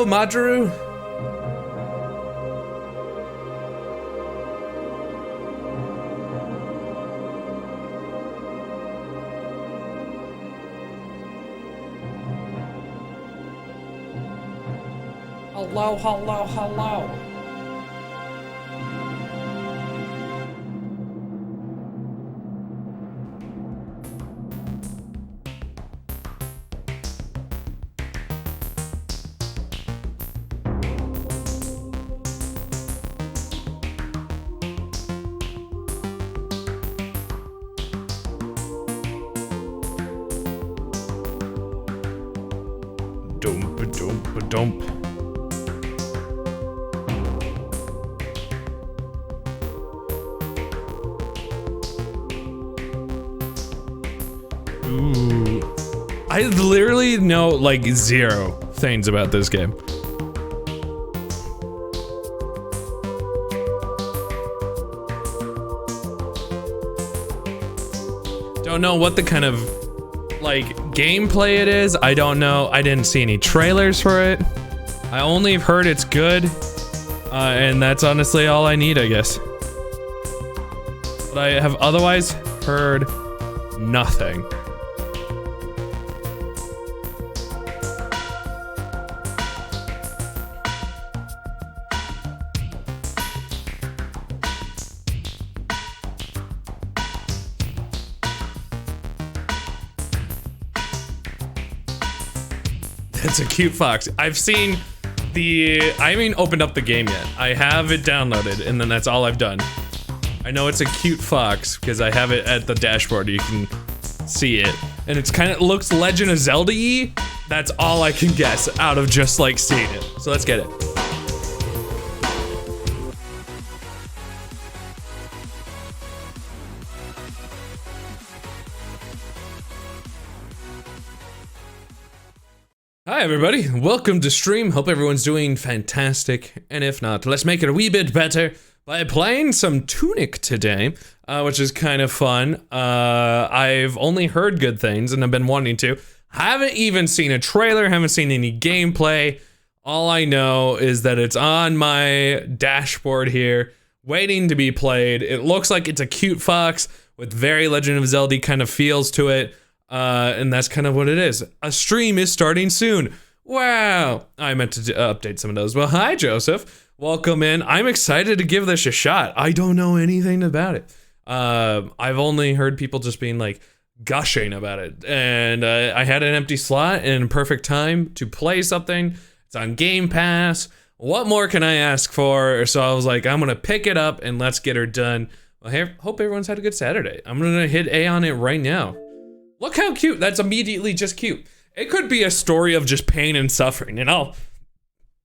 Hello, Majoru. Hello, hello, hello. Dump. Ooh. I literally know like 0 things about this game. Don't know what the kind of like gameplay it is. I don't know. I didn't see any trailers for it. I only heard it's good, and that's honestly all I need, I guess. But I have otherwise heard nothing. It's a cute fox. I've seen I haven't opened up the game yet. I have it downloaded, and then that's all I've done. I know it's a cute fox because I have it at the dashboard. You can see it, and it's kind of looks Legend of Zelda-y. That's all I can guess out of just like seeing it. So let's get it. Hi everybody, welcome to stream. Hope everyone's doing fantastic, and if not, let's make it a wee bit better by playing some Tunic today, which is kind of fun. I've only heard good things and I've been wanting to. Haven't even seen a trailer, haven't seen any gameplay. All I know is that it's on my dashboard here, waiting to be played. It looks like it's a cute fox with very Legend of Zelda kind of feels to it. And that's kind of what it is. A stream is starting soon. Wow. I meant to update some of those. Well, hi, Joseph. Welcome in. I'm excited to give this a shot. I don't know anything about it. I've only heard people just being like gushing about it. And I had an empty slot in perfect time to play something. It's on Game Pass. What more can I ask for? So I was like, I'm going to pick it up and let's get her done. Well, hey, hope everyone's had a good Saturday. I'm going to hit A on it right now. Look how cute. That's immediately just cute. It could be a story of just pain and suffering, and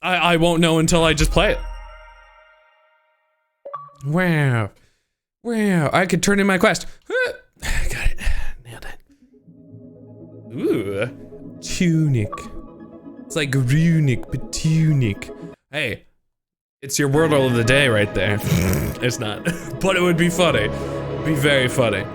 I won't know until I just play it. Wow. Wow. I could turn in my quest. Got it. Nailed it. Ooh. Tunic. It's like runic, but tunic. Hey, it's your word of the day right there. It's not. But it would be funny. It'd be very funny.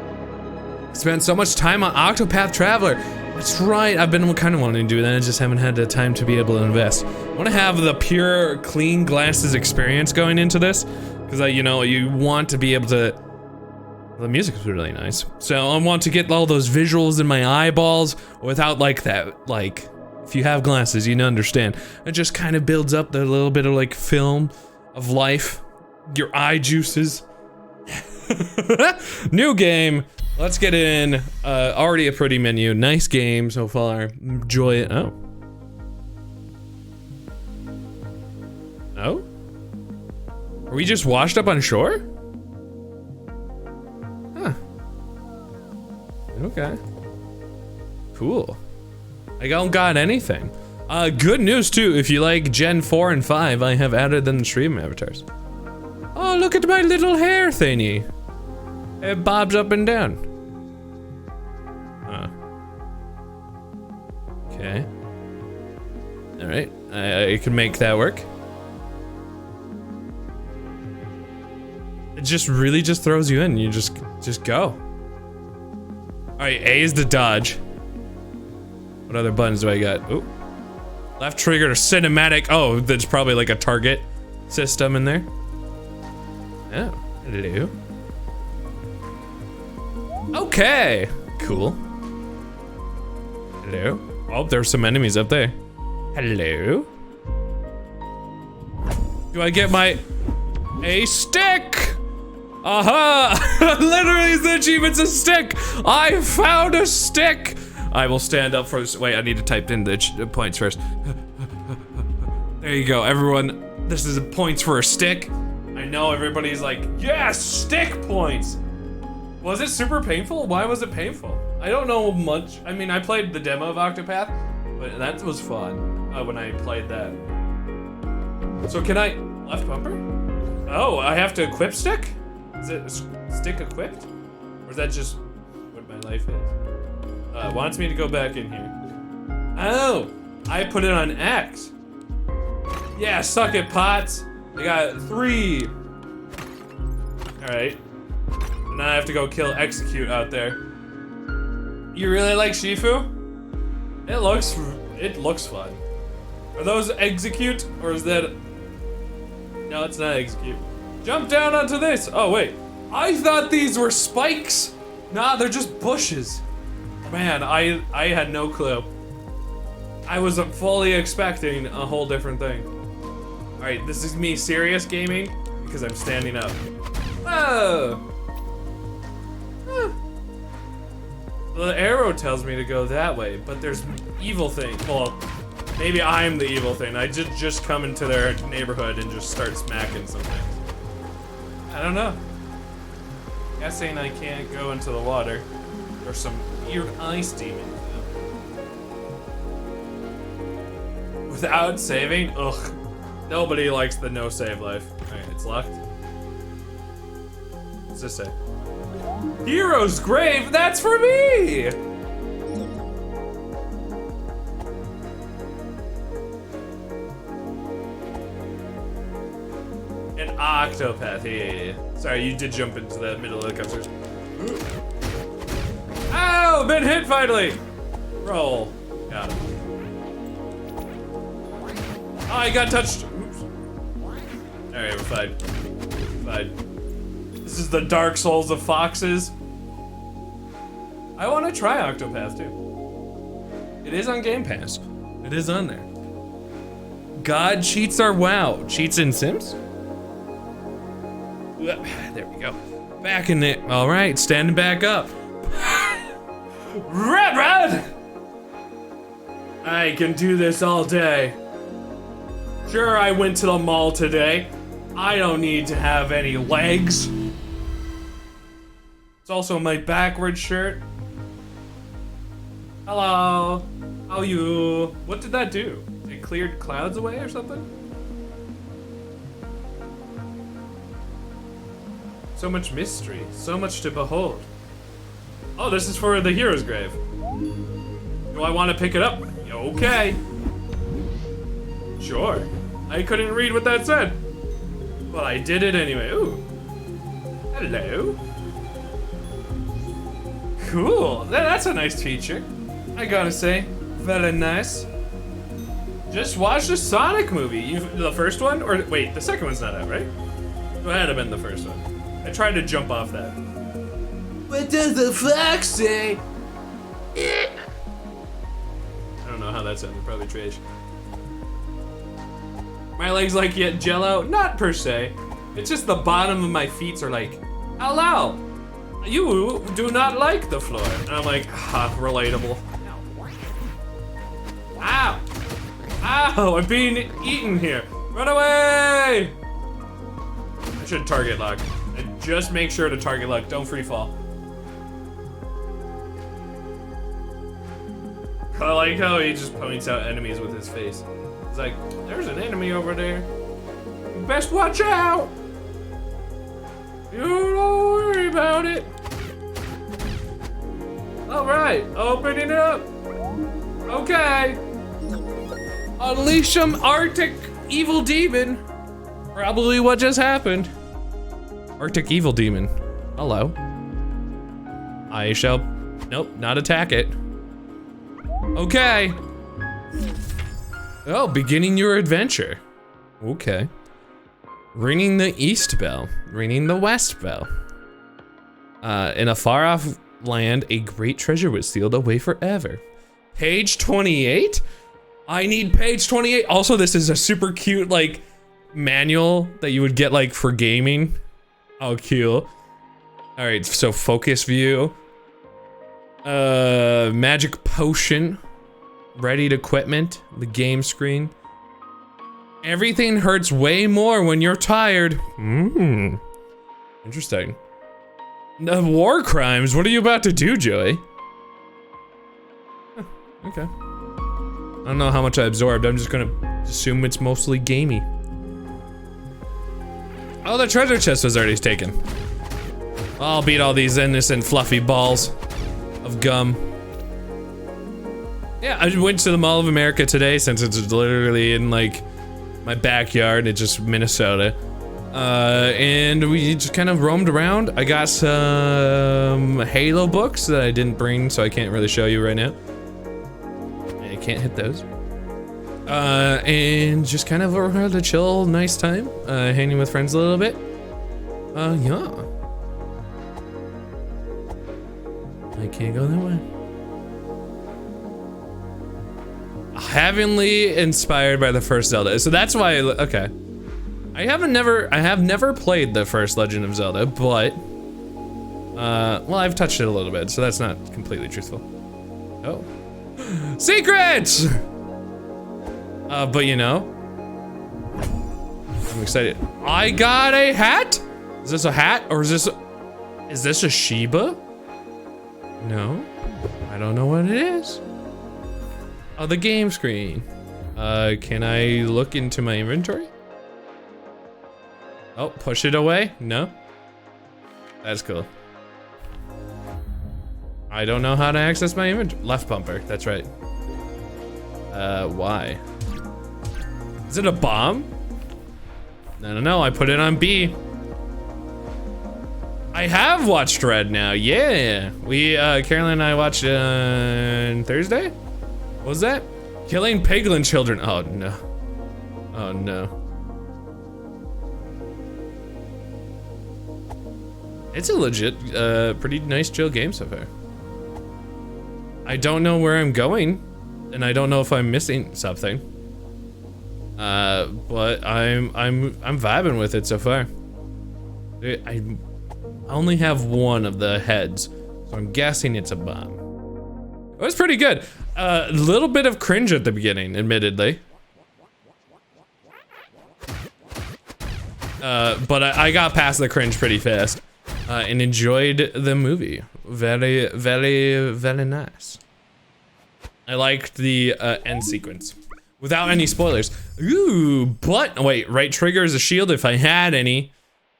Spent so much time on Octopath Traveler. That's right, I've been kind of wanting to do that. I just haven't had the time to be able to invest. I want to have the pure, clean glasses experience going into this, because you know, you want to be able to. The music is really nice, so I want to get all those visuals in my eyeballs without like that. Like, if you have glasses, you understand. It just kind of builds up the little bit of like film of life, your eye juices. New game. Let's get in. Already a pretty menu. Nice game so far. Enjoy it. Oh. Oh? Are we just washed up on shore? Huh. Okay. Cool. I don't got anything. Good news too. If you like Gen 4 and 5, I have added them to stream avatars. Oh, look at my little hair thingy. It bobs up and down. Okay. All right, I can make that work. It just really just throws you in. You just go. All right, A is the dodge. What other buttons do I got? Ooh. Left trigger to cinematic. Oh, there's probably like a target system in there. Oh, hello. Okay, cool. Hello. Oh, there's some enemies up there. Hello. Do I get a stick? Aha! Literally, the achievement's a stick. I found a stick. I will stand up first. Wait, I need to type in the points first. There you go, everyone. This is points for a stick. I know everybody's like, yes, stick points. Was it super painful? Why was it painful? I don't know much. I mean, I played the demo of Octopath, but that was fun when I played that. So can I, left bumper? Oh, I have to equip stick? Is it stick equipped? Or is that just what my life is? Wants me to go back in here. Oh, I put it on X. Yeah, suck it, Pots. I got 3. All right. And now I have to go kill Execute out there. You really like Shifu? It looks fun. Are those Execute or is that? No, it's not Execute. Jump down onto this. Oh wait, I thought these were spikes. Nah, they're just bushes. Man, I had no clue. I was fully expecting a whole different thing. All right, this is me serious gaming because I'm standing up. Oh. The arrow tells me to go that way, but there's evil thing. Well, maybe I'm the evil thing. I just come into their neighborhood and just start smacking some things. I don't know. Guessing I can't go into the water. There's some weird ice demons. Without saving? Ugh. Nobody likes the no save life. Alright, it's locked. What's this say? Hero's grave? That's for me! An Octopath, yeah. Sorry, you did jump into the middle of the coasters. Ow! Been hit finally! Roll. Got him. Oh, I got touched. Oops. Alright, we're fine. Fine. This is the Dark Souls of foxes. I want to try Octopath too. It is on Game Pass. It is on there. God cheats are WoW. Cheats in Sims? There we go. Back in it. All right, standing back up. Red! I can do this all day. Sure, I went to the mall today. I don't need to have any legs. It's also my backward shirt. Hello. How are you? What did that do? It cleared clouds away or something? So much mystery, so much to behold. Oh, this is for the hero's grave. Do I want to pick it up? Okay. Sure. I couldn't read what that said. But I did it anyway. Ooh. Hello. Cool. That's a nice feature. I gotta say, very nice. Just watched the Sonic movie. The first one? Or wait, the second one's not out, right? It had to have been the first one. I tried to jump off that. What does the fox say? I don't know how that sounded, probably trash. My legs like get jello? Not per se. It's just the bottom of my feet are like, hello, you do not like the floor. And I'm like, relatable. Ow! Ow, I'm being eaten here. Run away! I should target lock. And just make sure to target lock, don't free fall. I like how he just points out enemies with his face. It's like, there's an enemy over there. You best watch out! You don't worry about it. Alright, opening it up. Okay. Unleash some Arctic evil demon. Probably what just happened. Arctic evil demon. Hello. I shall, nope, not attack it. Okay. Oh, beginning your adventure. Okay. Ringing the east bell, ringing the west bell. In a far off land, a great treasure was sealed away forever. Page 28? I need page 28. Also, this is a super cute, like, manual that you would get, like, for gaming. Oh, cute. All right, so focus view. Magic potion. Readied equipment. The game screen. Everything hurts way more when you're tired. Interesting. War crimes, what are you about to do, Joey? Huh, okay. I don't know how much I absorbed, I'm just gonna assume it's mostly gamey. Oh, the treasure chest was already taken. I'll beat all these innocent fluffy balls of gum. Yeah, I went to the Mall of America today since it's literally in like my backyard. It's just Minnesota. And we just kind of roamed around. I got some Halo books that I didn't bring, so I can't really show you right now. I can't hit those. And just kind of had a chill, nice time, hanging with friends a little bit. Yeah. I can't go that way. Heavily inspired by the first Zelda, so that's why. Okay, I have never played the first Legend of Zelda, but well, I've touched it a little bit, so that's not completely truthful. Oh, secrets! But you know, I'm excited. I got a hat. Is this a hat or is this a Shiba? No, I don't know what it is. Oh, the game screen. Can I look into my inventory? Oh, push it away? No? That's cool. I don't know how to access my inventory. Left bumper, that's right. Why? Is it a bomb? No, I put it on B. I have watched Red now, yeah. Carolyn and I watched on Thursday? What was that? Killing piglin children. Oh no. Oh no. It's a legit, pretty nice chill game so far. I don't know where I'm going, and I don't know if I'm missing something. But I'm vibing with it so far. I only have one of the heads, so I'm guessing it's a bomb. It was pretty good. A little bit of cringe at the beginning, admittedly. But I got past the cringe pretty fast, and enjoyed the movie. Very, very, very nice. I liked the end sequence. Without any spoilers. Ooh, but wait, right trigger is a shield if I had any.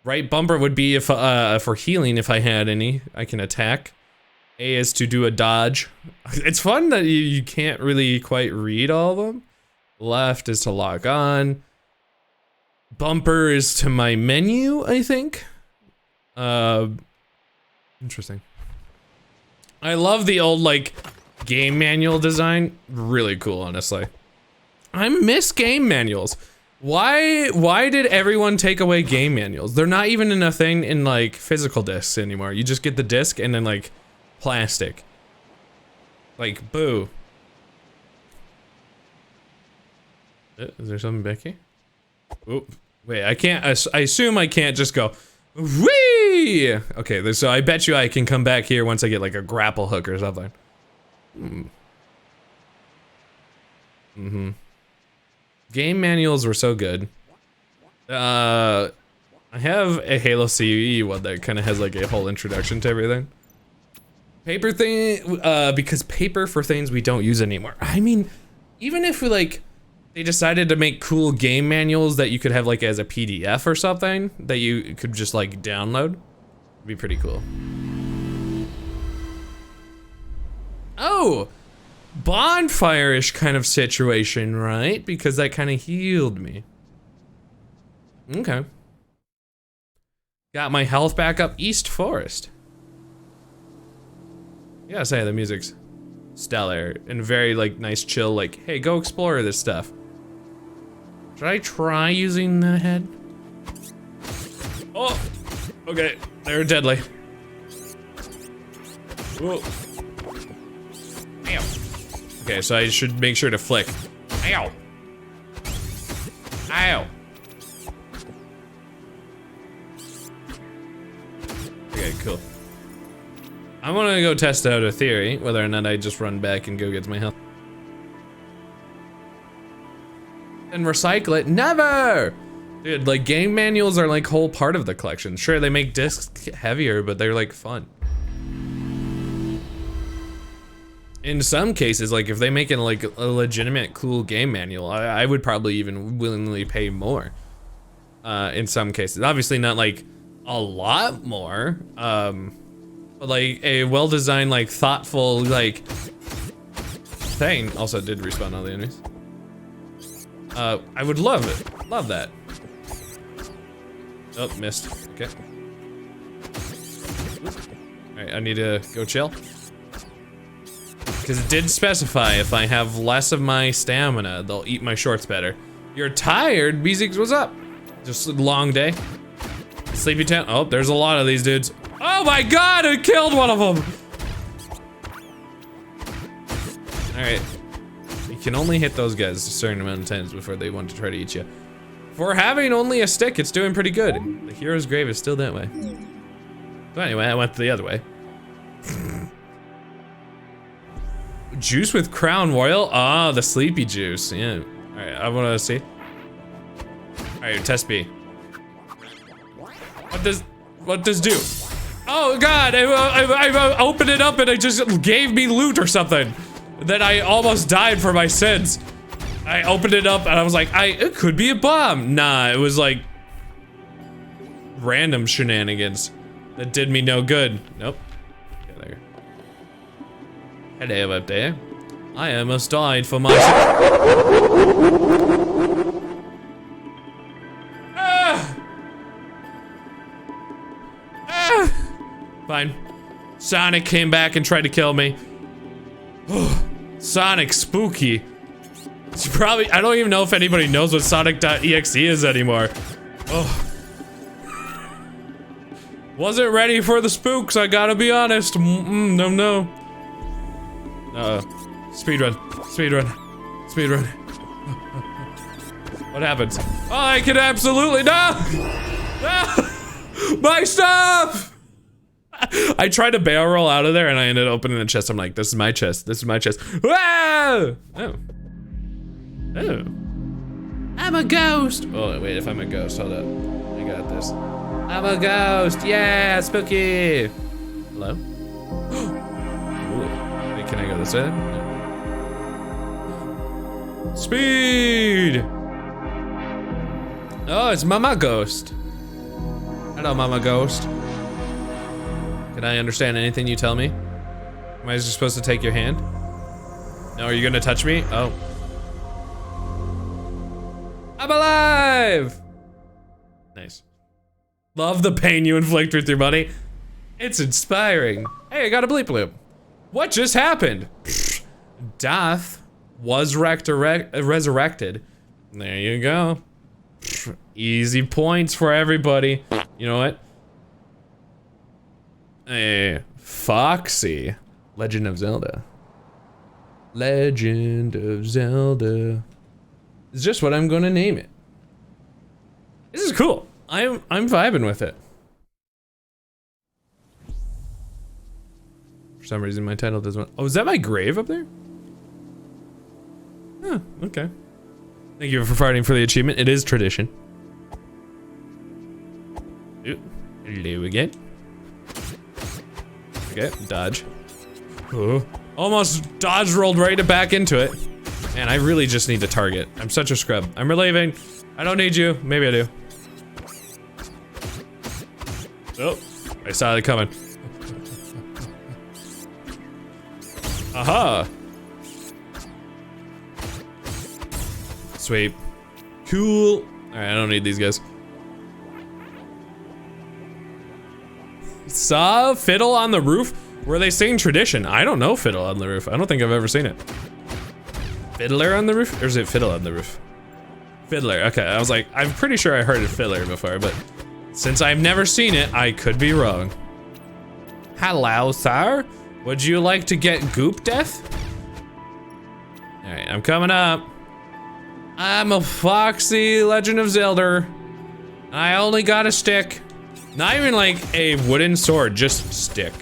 Right bumper would be if for healing if I had any. I can attack. A is to do a dodge. It's fun that you can't really quite read all of them. Left is to lock on. Bumper is to my menu, I think. Interesting. I love the old like game manual design. Really cool, honestly. I miss game manuals. Why did everyone take away game manuals? They're not even in a thing in like physical discs anymore. You just get the disc and then like plastic. Like, boo. Is there something back here? Oh, wait, I can't, I assume I can't just go, whee! Okay, so I bet you I can come back here once I get like a grapple hook or something. Game manuals were so good. I have a Halo CE one that kind of has like a whole introduction to everything. Paper thing, because paper for things we don't use anymore. I mean, even if we like, they decided to make cool game manuals that you could have like as a PDF or something that you could just like download, it'd be pretty cool. Oh, bonfire-ish kind of situation, right? Because that kind of healed me. Okay. Got my health back up. East Forest. Yeah, say the music's stellar and very like nice chill, like, hey, go explore this stuff. Should I try using the head? Oh, okay, they're deadly. Whoa. Ow. Okay, so I should make sure to flick. Ow. Ow. Okay, cool. I want to go test out a theory, whether or not I just run back and go get my health. And recycle it. Never! Dude, like, game manuals are like whole part of the collection. Sure, they make discs heavier, but they're like fun. In some cases, like if they make it like a legitimate cool game manual, I would probably even willingly pay more. In some cases, obviously not like a lot more. But like a well-designed, like thoughtful, like thing. Also did respawn all the enemies. I would love it. Love that. Oh, missed. Okay. Alright, I need to go chill. Because it did specify if I have less of my stamina, they'll eat my shorts better. You're tired? B6, what's up? Just a long day. Sleepy town. Oh, there's a lot of these dudes. Oh my god, I killed one of them! Alright. You can only hit those guys a certain amount of times before they want to try to eat you. For having only a stick, it's doing pretty good. The hero's grave is still that way. So anyway, I went the other way. Juice with crown royal? Ah, the sleepy juice. Yeah. Alright, I wanna see. Alright, test B. What does do? Oh god, I opened it up and it just gave me loot or something. Then I almost died for my sins. I opened it up and I was like, it could be a bomb. Nah, it was like random shenanigans that did me no good. Nope. Yeah, there. Hello up there. I almost died for my Fine. Sonic came back and tried to kill me. Sonic spooky. It's probably, I don't even know if anybody knows what Sonic.exe is anymore. Oh. Wasn't ready for the spooks, I gotta be honest. No. Speedrun. Speedrun. What happens? Oh, I can absolutely, no! My stuff! I tried to barrel roll out of there and I ended up opening the chest. I'm like, this is my chest. Ah! Oh. I'm a ghost. Oh, wait, if I'm a ghost, hold up. I got this. I'm a ghost. Yeah, spooky. Hello? Ooh. Wait, can I go this way? No. Speed. Oh, it's Mama Ghost. Hello, Mama Ghost. Can I understand anything you tell me? Am I just supposed to take your hand? No, are you gonna touch me? Oh. I'm alive! Nice. Love the pain you inflict with your money. It's inspiring. Hey, I got a bleep loop. What just happened? Death was resurrected. There you go. Easy points for everybody. You know what? Hey, FOXY. Legend of Zelda. Legend of Zelda. It's just what I'm gonna name it. This is cool. I'm vibing with it. For some reason my title doesn't. Oh, is that my grave up there? Huh, okay. Thank you for fighting for the achievement. It is tradition. Ooh, hello again. Okay, dodge. Ooh. Almost dodge rolled right back into it. Man, I really just need to target. I'm such a scrub. I'm relieving. I don't need you. Maybe I do. Oh, I saw it coming. Aha! Sweet. Cool. Alright, I don't need these guys. Saw Fiddle on the Roof? Were they singing tradition? I don't know Fiddle on the Roof. I don't think I've ever seen it. Fiddler on the Roof? Or is it Fiddle on the Roof? Fiddler, okay, I was like, I'm pretty sure I heard of Fiddler before, but since I've never seen it, I could be wrong. Hello, sir. Would you like to get goop death? All right, I'm coming up. I'm a FOXY Legend of Zelda. I only got a stick. Not even like a wooden sword, just stick.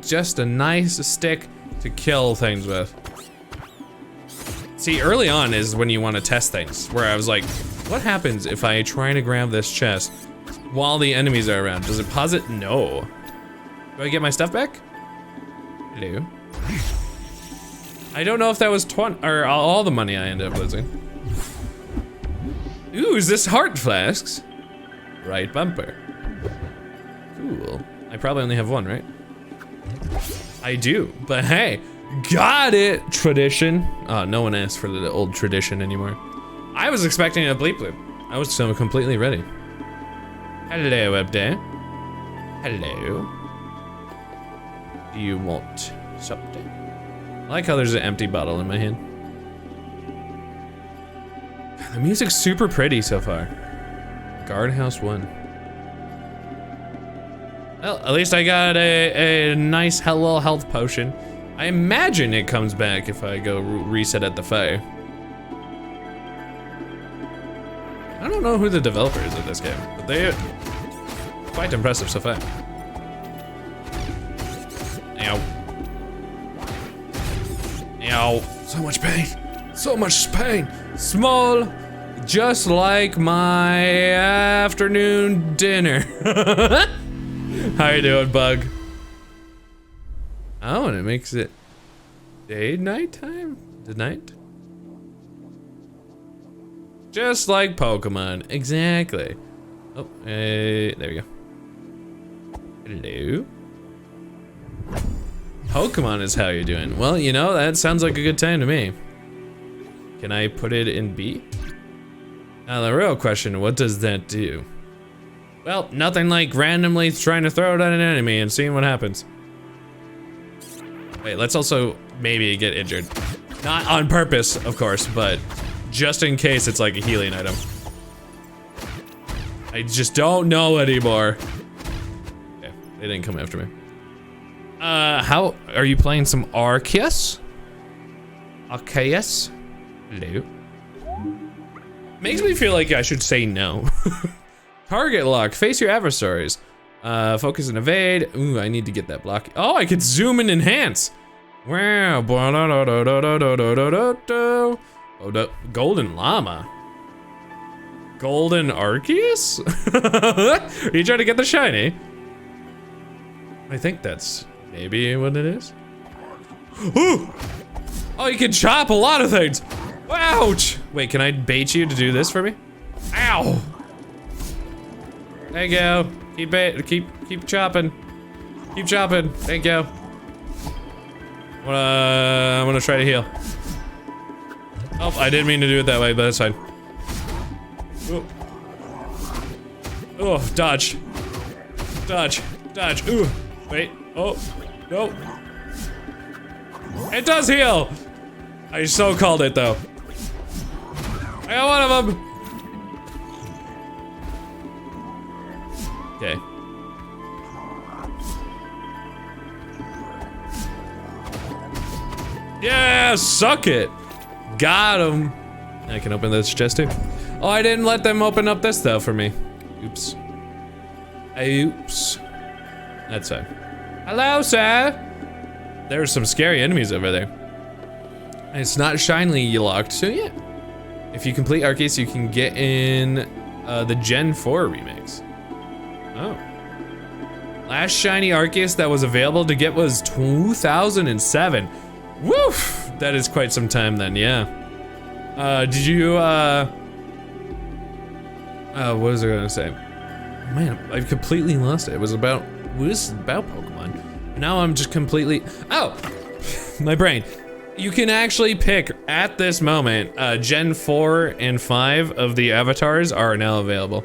Just a nice stick to kill things with. See, early on is when you want to test things, where I was like, what happens if I try to grab this chest while the enemies are around? Does it pause it? No. Do I get my stuff back? Hello. I don't know if that was all the money I ended up losing. Ooh, is this heart flasks? Right bumper. Cool. I probably only have one, right? I do, but hey, got it, tradition. Oh, no one asked for the old tradition anymore. I was expecting a bleep bloop. I was so completely ready. Hello, up there. Hello. Do you want something? I like how there's an empty bottle in my hand. The music's super pretty so far. Guardhouse 1. Well, at least I got a nice little health potion. I imagine it comes back if I go reset at the fire. I don't know who the developer is of this game, but they're quite impressive so far. Ow. Ow. So much pain. So much pain. Small, just like my afternoon dinner. How you doing, bug? Oh, and it makes it day, nighttime? The night? Just like Pokemon, exactly. Oh, there we go. Hello? Pokemon is how you're doing. Well, you know, that sounds like a good time to me. Can I put it in B? Now the real question, what does that do? Well, nothing like randomly trying to throw it at an enemy and seeing what happens. Wait, let's also maybe get injured. Not on purpose, of course, but just in case it's like a healing item. I just don't know anymore. Okay, they didn't come after me. How are you playing some Arceus? Arceus? Hello. Makes me feel like I should say no. Target lock, face your adversaries. Focus and evade. Ooh, I need to get that block. Oh, I could zoom and enhance. Wow. Golden llama. Golden Arceus? Are you trying to get the shiny? I think that's maybe what it is. Ooh! Oh, you can chop a lot of things. Ouch! Wait, can I bait you to do this for me? Ow! There you go. Keep chopping. Keep chopping. Thank you. I'm gonna try to heal. Oh, I didn't mean to do it that way, but that's fine. Oh, oh, dodge. Dodge. Dodge. Ooh. Wait. Oh. No. It does heal! I so called it though. I got one of them! Okay. Yeah, suck it! Got him! I can open this chest too. Oh, I didn't let them open up this though for me. Oops. Oops. That's fine. Hello, sir! There's some scary enemies over there. It's not shinily locked, so yeah. If you complete Arceus, you can get in the Gen 4 remakes. Oh. Last shiny Arceus that was available to get was 2007. Woof! That is quite some time then, yeah. Did you, what was I gonna say? Man, I've completely lost it. It was about Pokemon. Now I'm just completely, oh! My brain. You can actually pick, at this moment, Gen 4 and 5 of the avatars are now available.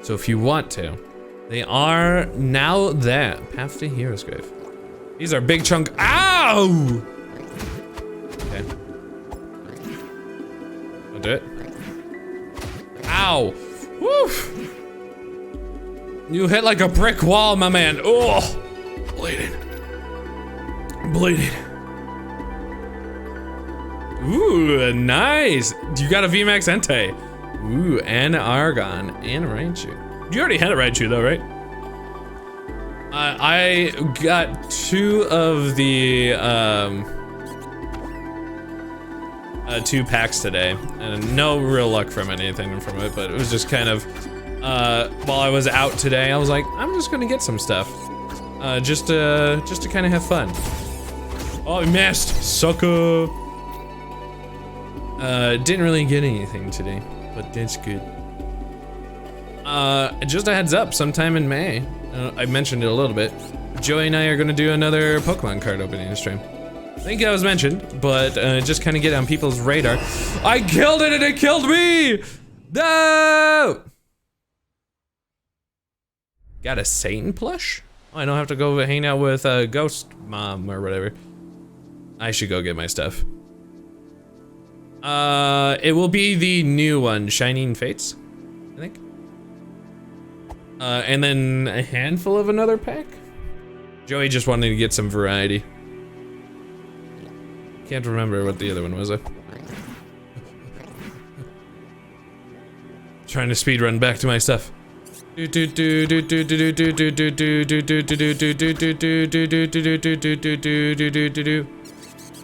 So if you want to, they are now there. Path to Hero's Grave. These are big chunk, ow! Okay. I'll do it. Ow! Woof! You hit like a brick wall, my man. Oh! Bleeding. Bleeding. Ooh, nice! You got a VMAX Entei. Ooh, and Argon, and a Raichu. You already had a Raichu though, right? I got 2 of the, 2 packs today, and no real luck from anything from it, but it was just kind of, while I was out today, I was like, I'm just gonna get some stuff. Just to kind of have fun. Oh, I missed, sucker! Didn't really get anything today, but that's good. Just a heads up, sometime in May, I mentioned it a little bit, Joey and I are gonna do another Pokemon card opening stream. I think that was mentioned, but just kind of get on people's radar. I killed it and it killed me! No! Got a Satan plush? Oh, I don't have to go hang out with Ghost Mom or whatever. I should go get my stuff. It will be the new one, Shining Fates, I think. And then a handful of another pack? Joey just wanted to get some variety. Can't remember what the other one was. Trying to speedrun back to my stuff.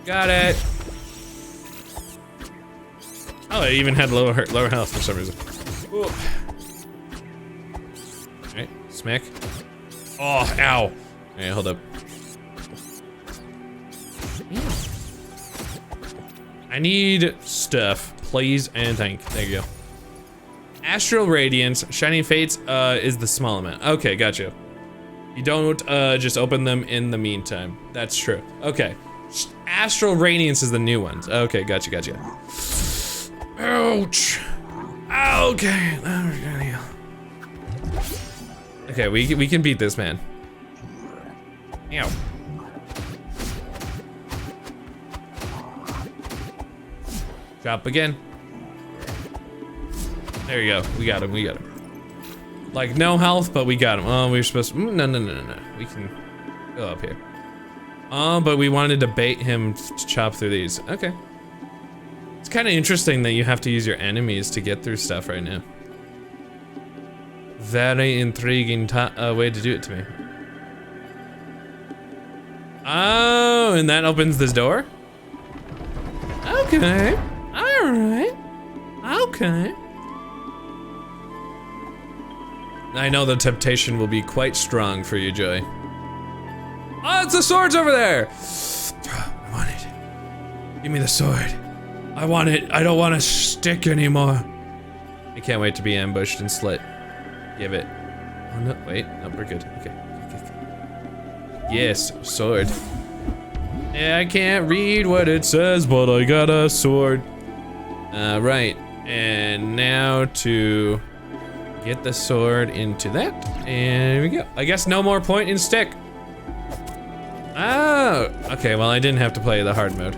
Got it. Oh, I even had lower health for some reason. Ooh. Alright, smack. Oh, ow. Alright, hold up. I need stuff, please and thank you. Astral Radiance, Shining Fates is the small amount. Okay, gotcha. You don't just open them in the meantime. That's true. Okay. Astral Radiance is the new ones. Okay, gotcha. Ouch. Okay. Okay, we can beat this man. Ow. Drop again. There you go. We got him. Like, no health, but we got him. Oh, we were supposed to. No. We can go up here. Oh, but we wanted to bait him to chop through these. Okay. It's kind of interesting that you have to use your enemies to get through stuff right now. Very intriguing way to do it to me. Oh, and that opens this door? Okay. Alright. Okay. I know the temptation will be quite strong for you, Joey. Oh, it's the swords over there! I want it. Give me the sword. I want it. I don't want to stick anymore. I can't wait to be ambushed and slit. Give it. Oh, no. Wait. No, we're good. Okay. Yes, sword. Yeah, I can't read what it says, but I got a sword. Right. And now to get the sword into that. And here we go. I guess no more point and stick. Oh, okay, well I didn't have to play the hard mode.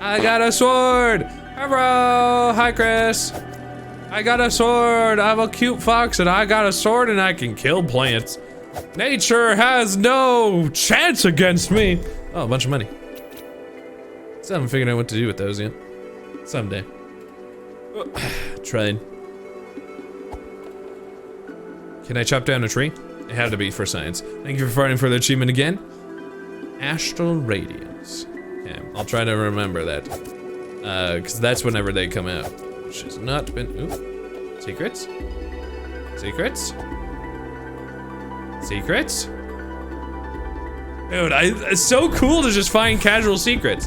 I got a sword! Hello! Hi, Chris! I got a sword! I'm a cute fox and I got a sword and I can kill plants. Nature has no chance against me! Oh, a bunch of money. Still haven't figured out what to do with those yet. Someday. Tried. Can I chop down a tree? It had to be for science. Thank you for fighting for the achievement again. Astral Radiance. Okay, I'll try to remember that. Cause that's whenever they come out. Which has not been, ooh. Secrets? Secrets? Secrets? Dude, it's so cool to just find casual secrets.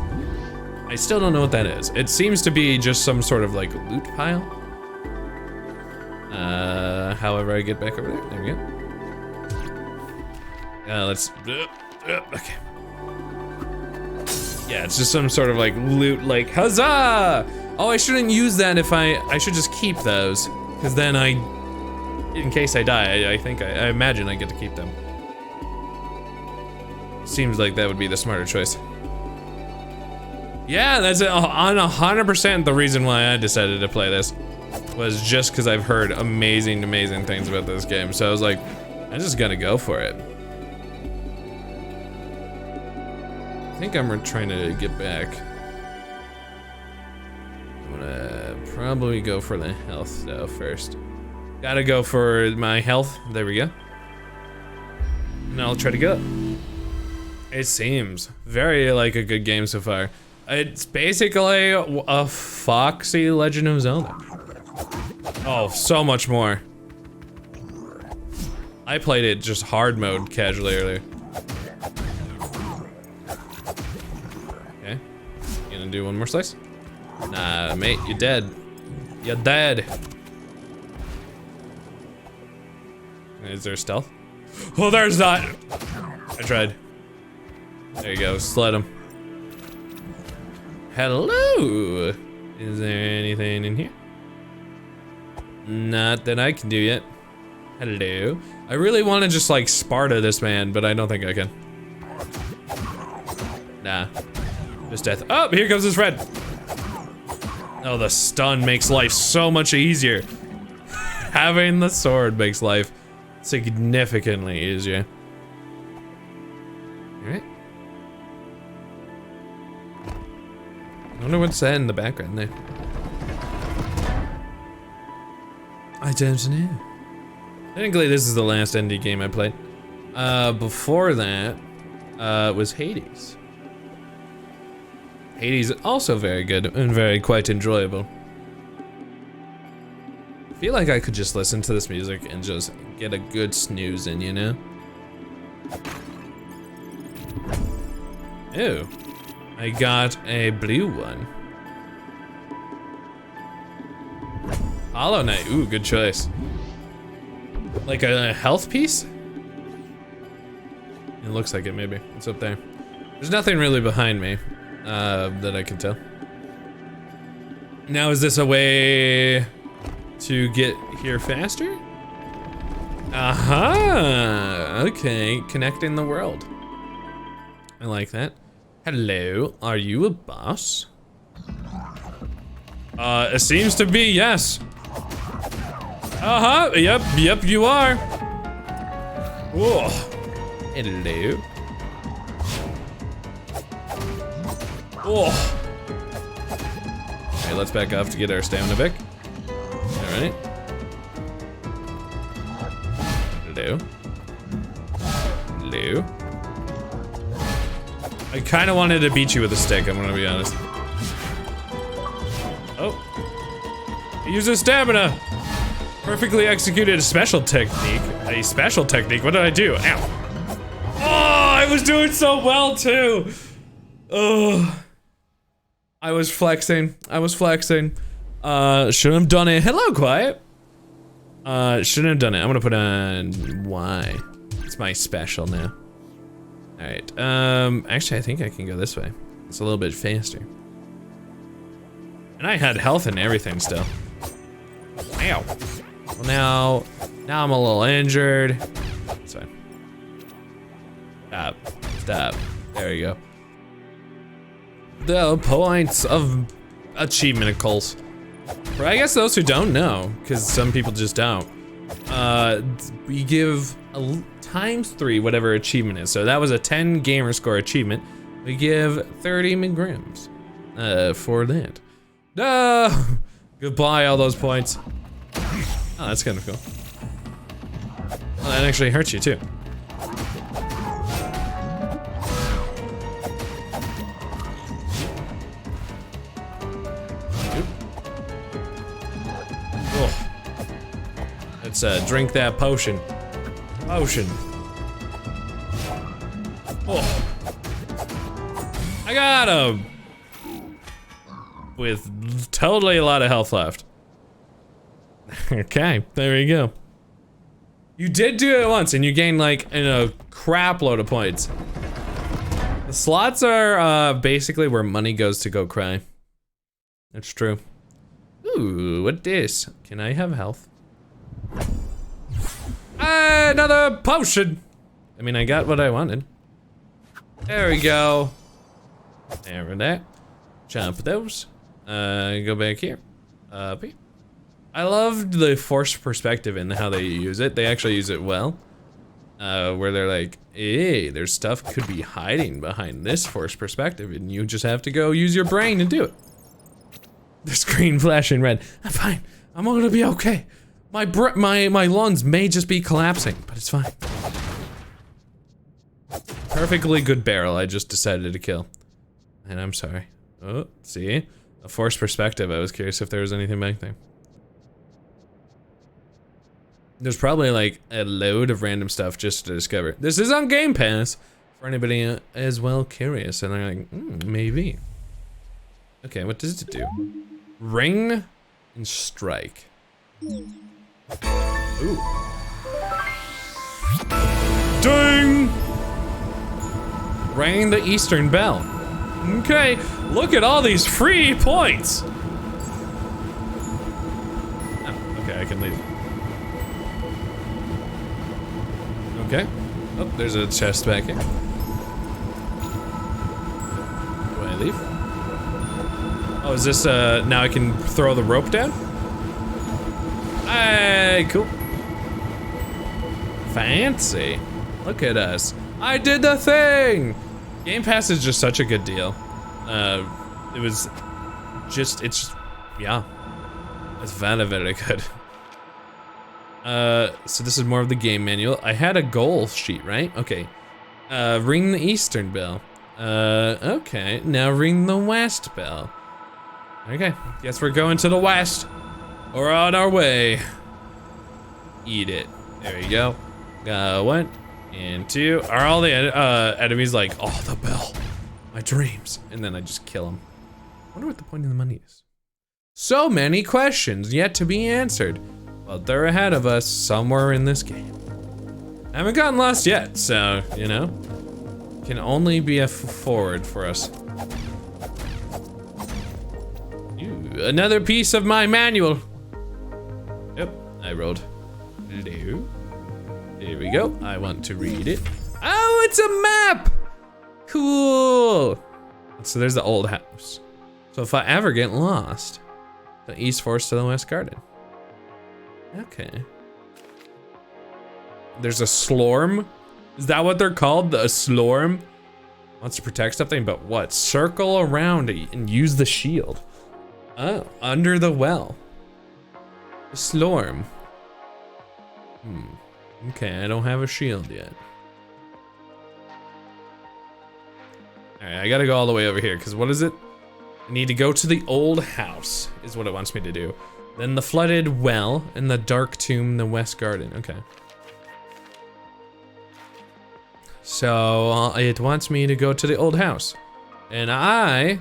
I still don't know what that is. It seems to be just some sort of like loot pile. However I get back over there, there we go. Let's, okay. Yeah, it's just some sort of like loot, like, huzzah! Oh, I shouldn't use that if I should just keep those. Cause then in case I die, I imagine I get to keep them. Seems like that would be the smarter choice. Yeah, that's on 100% the reason why I decided to play this. Was just because I've heard amazing things about this game. So I was like, I'm just gonna go for it. I think I'm trying to get back. I'm gonna probably go for the health though first. Gotta go for my health. There we go. And I'll try to go. It seems very like a good game so far. It's basically a FOXY Legend of Zelda. Oh, so much more. I played it just hard mode casually earlier. Okay, you gonna do one more slice? Nah, mate, you're dead. You're dead. Is there stealth? Oh, there's not. I tried. There you go, sled him. Hello. Is there anything in here? Not that I can do yet. Hello. I really want to just like Sparta this man, but I don't think I can. Nah. Just death. Oh, here comes his friend. Oh, the stun makes life so much easier. Having the sword makes life significantly easier. Alright. I wonder what's that in the background there. I don't know. Technically, this is the last indie game I played. Before that, was Hades. Hades also very good and quite enjoyable. I feel like I could just listen to this music and just get a good snooze in, you know? Ew. I got a blue one. Hollow Knight, ooh, good choice. Like a health piece? It looks like it, maybe. It's up there. There's nothing really behind me, that I can tell. Now, is this a way to get here faster? Aha! Okay, connecting the world. I like that. Hello, are you a boss? It seems to be, yes. Uh-huh, yep, you are. Whoa. Hello. Oh. Okay, let's back off to get our stamina back. Alright. Hello. Hello. I kinda wanted to beat you with a stick, I'm gonna be honest. Oh. He uses stamina! Perfectly executed a special technique. A special technique? What did I do? Ow. Oh, I was doing so well too! Oh. I was flexing. Shouldn't have done it. Hello, Quiet. Shouldn't have done it. I'm gonna put on Y. It's my special now. Alright, actually I think I can go this way. It's a little bit faster. And I had health and everything still. Ow. Well, now I'm a little injured. It's fine. Stop. There you go. The points of achievementals. For I guess those who don't know, because some people just don't. We give ×3 whatever achievement is. So that was a 10 gamer score achievement. We give 30 milligrams for that. Goodbye, all those points. Oh, that's kind of cool. Well, that actually hurts you too. Oh. Let's drink that potion. Oh. I got him! With totally a lot of health left. Okay, there you go. You did do it once and you gained like a crap load of points. The slots are basically where money goes to go cry. That's true. Ooh, what this? Can I have health? Another potion! I mean, I got what I wanted. There we go. There we go. Jump those. Go back here. Up here. I loved the forced perspective and how they use it. They actually use it well. Where they're like, hey, there's stuff could be hiding behind this forced perspective and you just have to go use your brain and do it. The screen flashing red. I'm fine. I'm gonna be okay. My lungs may just be collapsing, but it's fine. Perfectly good barrel I just decided to kill. And I'm sorry. Oh, see? A forced perspective. I was curious if there was anything back there. There's probably like a load of random stuff just to discover. This is on Game Pass for anybody as well curious. And they're like, maybe. Okay, what does it do? Ring and strike. Ooh. Ding! Rang the Eastern Bell. Okay, look at all these free points. Oh, okay, I can leave. Okay. Oh, there's a chest back here. Do I leave? Oh, is this, now I can throw the rope down? Hey, cool. Fancy. Look at us. I did the thing! Game Pass is just such a good deal. It was just, yeah. It's very, very good. So this is more of the game manual. I had a goal sheet, right? Okay. Ring the Eastern Bell. Okay. Now ring the West Bell. Okay. Guess we're going to the West. We're on our way. Eat it. There we go. 1 and 2. Are all the enemies like, oh, the bell. My dreams. And then I just kill them. I wonder what the point of the money is. So many questions yet to be answered. But they're ahead of us somewhere in this game. I haven't gotten lost yet, so, you know. Can only be a forward for us. Ooh, another piece of my manual. Yep, I rolled. Hello. There we go. I want to read it. Oh, it's a map! Cool. So there's the old house. So if I ever get lost, the East Forest to the West Garden. Okay. There's a slorm? Is that what they're called? A slorm? Wants to protect something, but what? Circle around it and use the shield. Oh, under the well. A slorm. Okay, I don't have a shield yet. Alright, I gotta go all the way over here, because what is it? I need to go to the old house, is what it wants me to do. Then the flooded well, and the dark tomb in the West Garden. Okay. So, it wants me to go to the old house. And I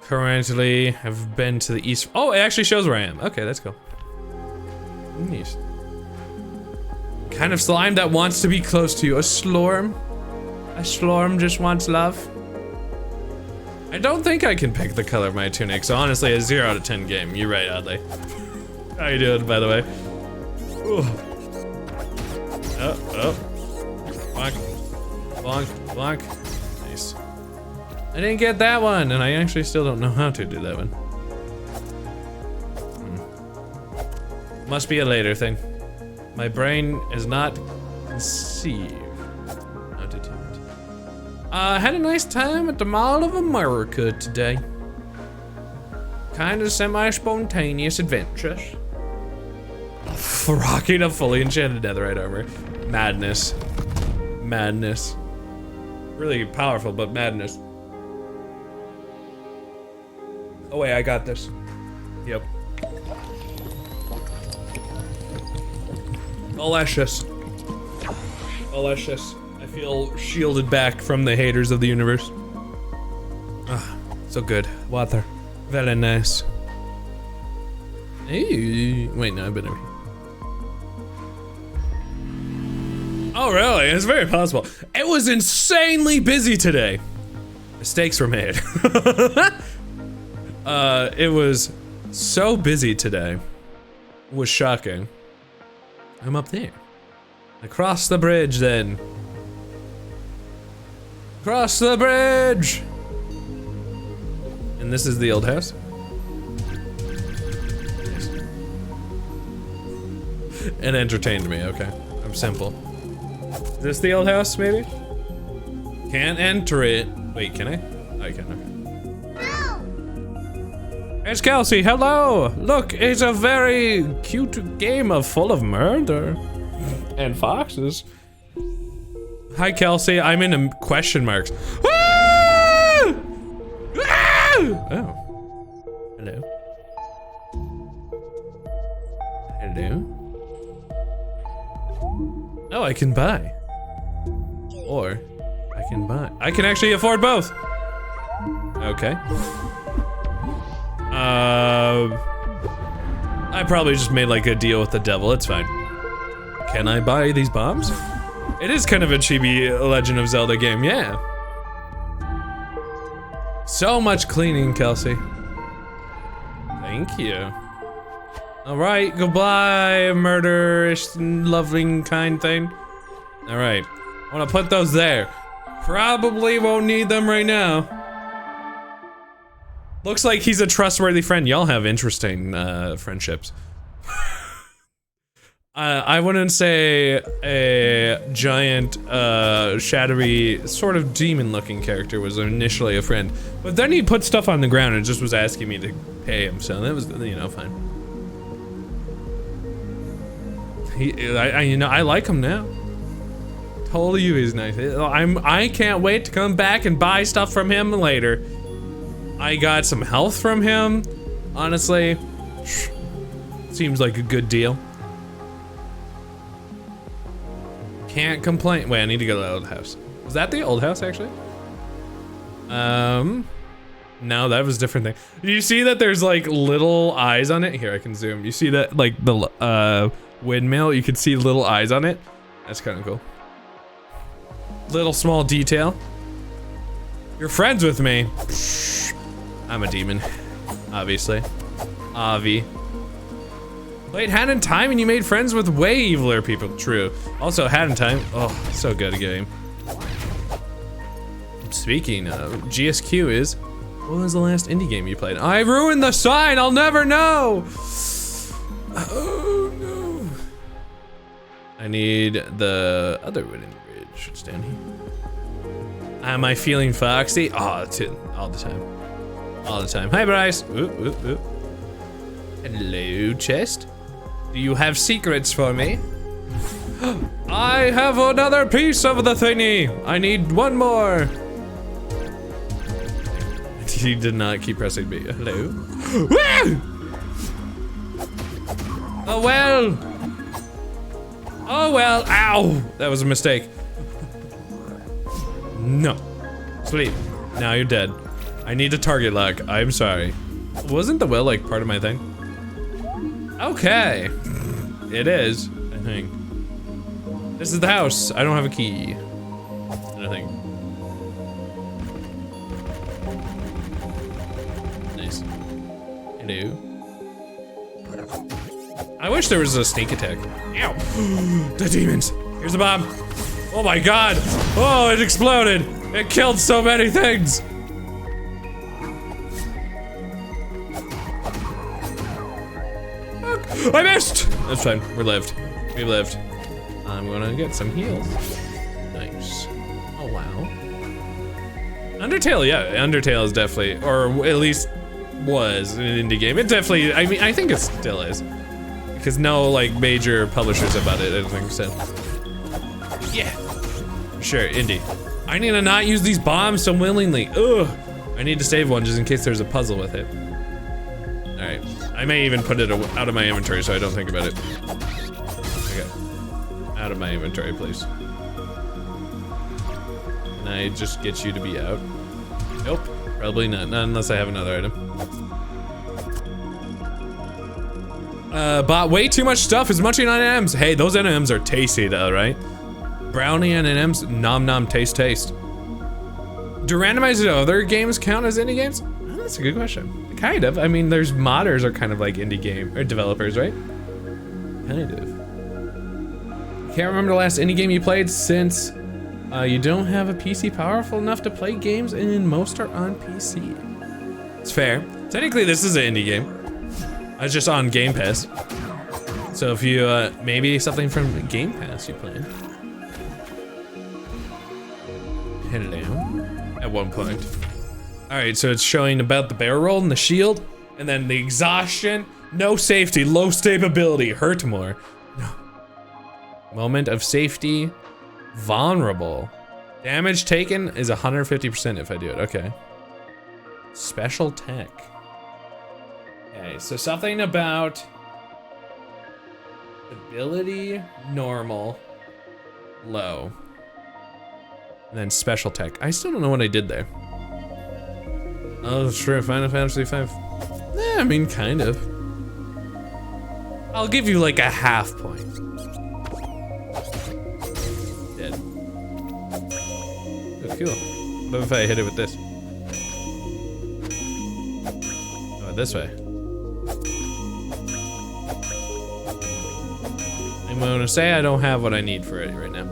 currently have been to the east. Oh, it actually shows where I am. Okay, that's cool. Neat. Kind of slime that wants to be close to you. A slorm? A slorm just wants love? I don't think I can pick the color of my tunic, so honestly, a 0 out of 10 game. You're right, Adley. How you doing, by the way? Ooh. Oh. Bonk. Bonk. Nice. I didn't get that one, and I actually still don't know how to do that one. Must be a later thing. My brain is not conceived. Not attempt. Had a nice time at the Mall of America today. Kind of semi-spontaneous adventures. Rocking a fully enchanted netherite armor. Madness. Madness. Really powerful, but madness. Oh wait, I got this. Yep. Delicious. Delicious. I feel shielded back from the haters of the universe. Ah, so good. Water. Very nice. Hey, wait, no, I've been over here. Oh, really? It's very possible. It was insanely busy today. Mistakes were made. It was so busy today. It was shocking. I'm up there. Across the bridge, then. Cross the bridge! And this is the old house. It entertained me, okay. I'm simple. Is this the old house, maybe? Can't enter it. Wait, can I? I can, okay. It's Kelsey, hello! Look, it's a very cute game full of murder. And foxes. Hi, Kelsey, I'm in question marks. Ah! Ah! Oh. Hello. Hello. Oh, I can buy. Or, I can buy. I can actually afford both. Okay. I probably just made like a deal with the devil, it's fine. Can I buy these bombs? It is kind of a chibi Legend of Zelda game, yeah. So much cleaning, Kelsey. Thank you. Alright, goodbye, murderish, loving, kind thing. Alright, I wanna put those there. Probably won't need them right now. Looks like he's a trustworthy friend. Y'all have interesting, friendships. I wouldn't say a giant, shadowy, sort of demon-looking character was initially a friend. But then he put stuff on the ground and just was asking me to pay him, so that was, you know, fine. You know, I like him now. Told you he's nice. I can't wait to come back and buy stuff from him later. I got some health from him. Honestly, seems like a good deal. Can't complain. Wait, I need to go to the old house. Was that the old house, actually? No, that was a different thing. Do you see that there's like little eyes on it? Here, I can zoom. You see that, like the windmill? You can see little eyes on it. That's kind of cool. Little small detail. You're friends with me. I'm a demon, obviously. Avi. Played Hat in Time and you made friends with way eviler people. True. Also, Hat in Time. Oh, so good a game. Speaking of, GSQ is. What was the last indie game you played? I ruined the sign. I'll never know. Oh no. I need the other wooden bridge. It's down here. Am I feeling foxy? Oh, it's it all the time. All the time. Hi, Bryce. Oop, oop, oop. Hello, chest. Do you have secrets for me? I have another piece of the thingy. I need one more. He did not keep pressing B. Hello. Woo! Oh well. Oh well. Ow. That was a mistake. No. Sleep. Now you're dead. I need a target lock. I'm sorry. Wasn't the well like part of my thing? Okay. It is, I think. This is the house. I don't have a key. I think. Nice. Hello. I wish there was a sneak attack. Ow. The demons. Here's the bomb. Oh my god. Oh, it exploded. It killed so many things. I missed! That's fine, we're lived. We lived. I'm gonna get some heals. Nice. Oh wow. Undertale, yeah, Undertale is definitely, or at least was an indie game. It definitely, I mean, I think it still is. Because no, like, major publishers about it, I don't think so. Yeah. Sure, indie. I need to not use these bombs so willingly. Ugh. I need to save one just in case there's a puzzle with it. Alright. I may even put it out of my inventory so I don't think about it. Okay. Out of my inventory, please. Can I just get you to be out? Nope. Probably not. Not unless I have another item. Bought way too much stuff. Is munching on M&Ms. Hey, those M&Ms are tasty though, right? Brownie and M&Ms. Nom nom taste taste. Do randomized other games count as indie games? Oh, that's a good question. Kind of. I mean, there's modders are kind of like indie game or developers, right? Kind of. Can't remember the last indie game you played since you don't have a PC powerful enough to play games, and most are on PC. It's fair. Technically, this is an indie game. It's just on Game Pass. So if you, maybe something from Game Pass you played. Hello. At one point. Alright, so it's showing about the barrel roll and the shield, and then the exhaustion, no safety, low stability, hurt more. No. Moment of safety, vulnerable. Damage taken is 150% if I do it, okay. Special tech. Okay, so something about ability, normal, low. And then special tech. I still don't know what I did there. Oh, sure, Final Fantasy V. Yeah, I mean, kind of. I'll give you like a half point. Dead. Oh, cool. What if I hit it with this? Oh, this way. I'm gonna say I don't have what I need for it right now.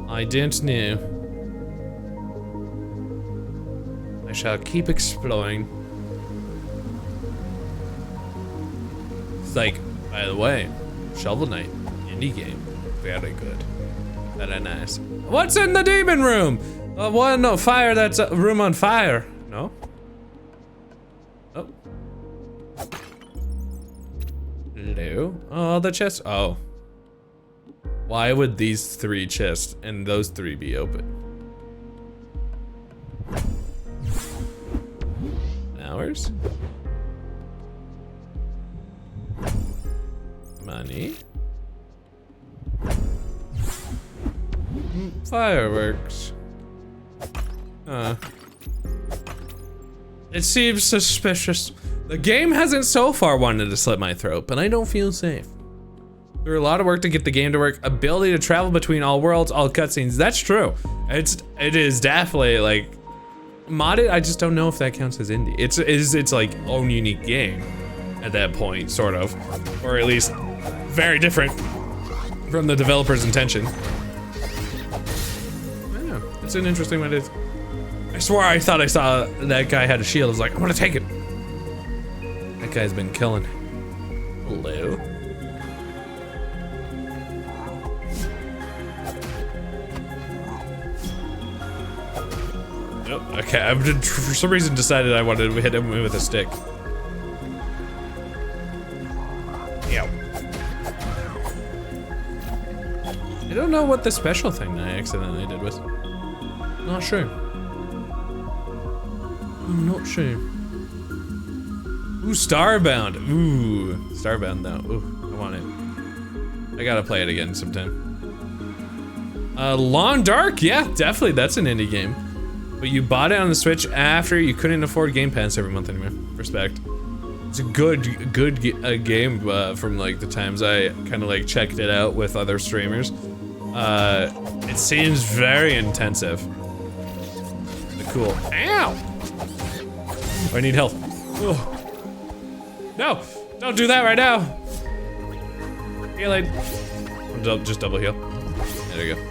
I didn't know. I shall keep exploring. It's like, by the way, Shovel Knight, indie game, very good, very nice. What's in the demon room? What? No, fire. That's a room on fire. No. Oh. Hello. Oh, the chest. Oh. Why would these 3 chests and those 3 be open? Flowers. Money. Fireworks. It seems suspicious. The game hasn't so far wanted to slit my throat, but I don't feel safe. There are a lot of work to get the game to work. Ability to travel between all worlds, all cutscenes. That's true. It is definitely like modded. I just don't know if that counts as indie. It's like own unique game at that point, sort of, or at least very different from the developer's intention. Yeah, it's an interesting one. I swore I thought I saw that guy had a shield. I was like, I want to take it. That guy's been killing. Hello. Oh, okay, I for some reason decided I wanted to hit him with a stick. Ew. I don't know what the special thing I accidentally did was. Not sure. I'm not sure. Ooh, Starbound. Ooh, Starbound though. Ooh, I want it. I gotta play it again sometime. Long Dark, yeah, definitely. That's an indie game. But you bought it on the Switch after you couldn't afford Game Pass every month anymore. Respect. It's a good game from like the times I kind of like checked it out with other streamers. It seems very intensive. Cool. Ow! I need help. Ugh. No! Don't do that right now! Healing. Just double heal. There you go.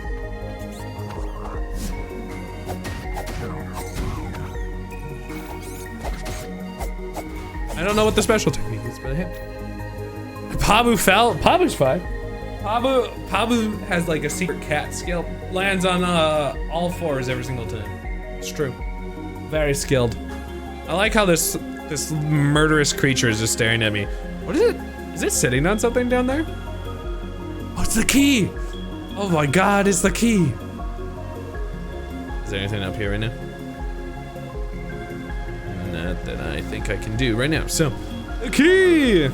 I don't know what the special technique is, but hey. Pabu fell. Pabu's fine. Pabu has like a secret cat skill. Lands on all 4s every single time. It's true. Very skilled. I like how this murderous creature is just staring at me. What is it? Is it sitting on something down there? Oh, it's the key! Oh my god, it's the key! Is there anything up here right now? Not that I think I can do right now. So, the key!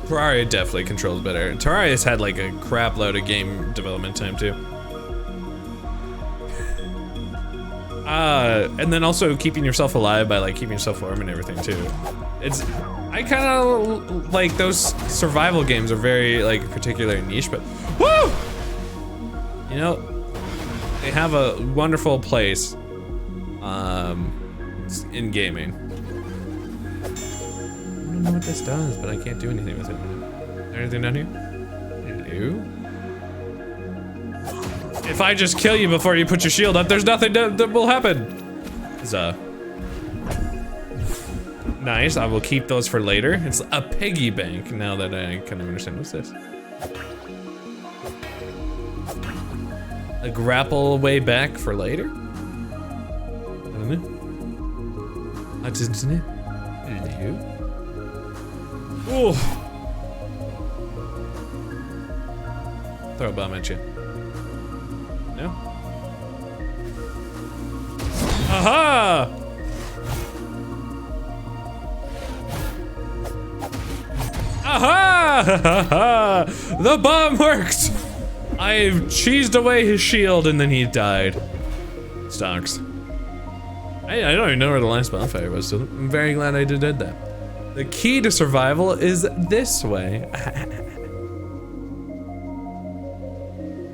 Terraria definitely controls better. Terraria's had like a crap load of game development time too. And then also keeping yourself alive by like keeping yourself warm and everything too. I kind of like those survival games are very like particularly niche, but woo! You know, they have a wonderful place in gaming. I don't know what this does, but I can't do anything with it. Is there anything down here? Hello? If I just kill you before you put your shield up, there's nothing that will happen. Nice, I will keep those for later. It's a piggy bank, now that I kind of understand. What's this? A grapple way back for later? I don't know. Hello? Ooh. Throw a bomb at you. No? Aha! Aha! The bomb worked! I've cheesed away his shield and then he died. Stonks. I don't even know where the last bonfire was, so I'm very glad I did that. The key to survival is this way.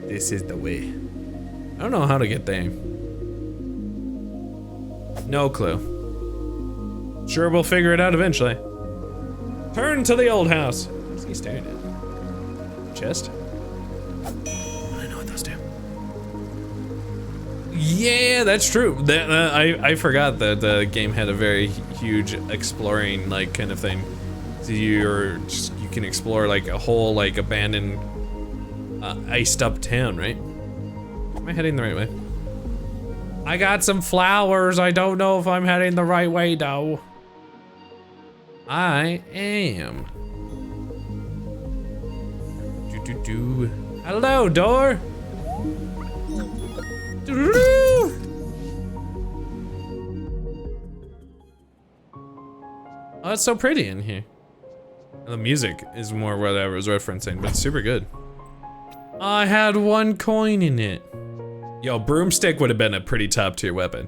This is the way. I don't know how to get there. No clue. Sure, we'll figure it out eventually. Turn to the old house. What's he staring at? Chest? I know what those do. Yeah, that's true. I forgot that the game had a very huge exploring like kind of thing. So you can explore like a whole like abandoned iced up town, right? Am I heading the right way? I got some flowers. I don't know if I'm heading the right way though. I am. Hello, door. Oh, it's so pretty in here. The music is more what I was referencing, but it's super good. I had 1 coin in it. Yo, broomstick would have been a pretty top tier weapon.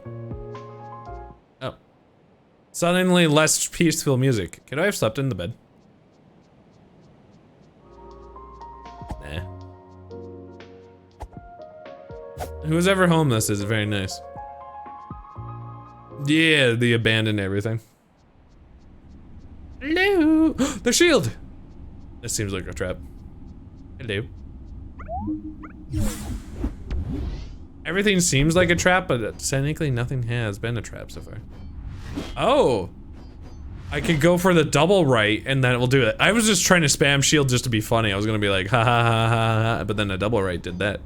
Oh. Suddenly less peaceful music. Could I have slept in the bed? Nah. Who's ever home this is very nice. Yeah, the abandoned everything. Hello! The shield! This seems like a trap. Hello. Everything seems like a trap, but technically nothing has been a trap so far. Oh! I could go for the double right and then it will do it. I was just trying to spam shield just to be funny. I was gonna be like, ha ha ha ha ha, but then a double right did that.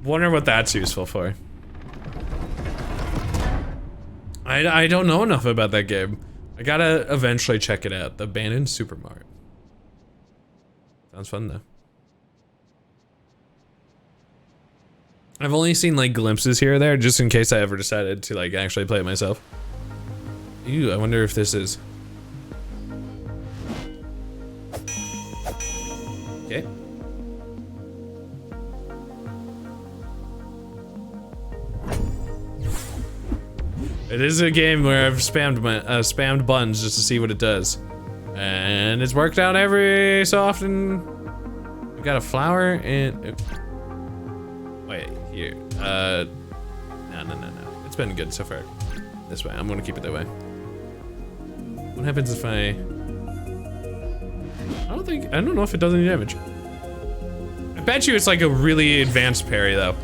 Wonder what that's useful for. I don't know enough about that game. I gotta eventually check it out. The abandoned supermarket. Sounds fun though. I've only seen like glimpses here or there, just in case I ever decided to like actually play it myself. Ew, I wonder if this is. Okay. It is a game where I've spammed buttons just to see what it does. And it's worked out every so often. We got a flower and wait, here. No. It's been good so far. This way, I'm gonna keep it that way. What happens if I don't know if it does any damage. I bet you it's like a really advanced parry though.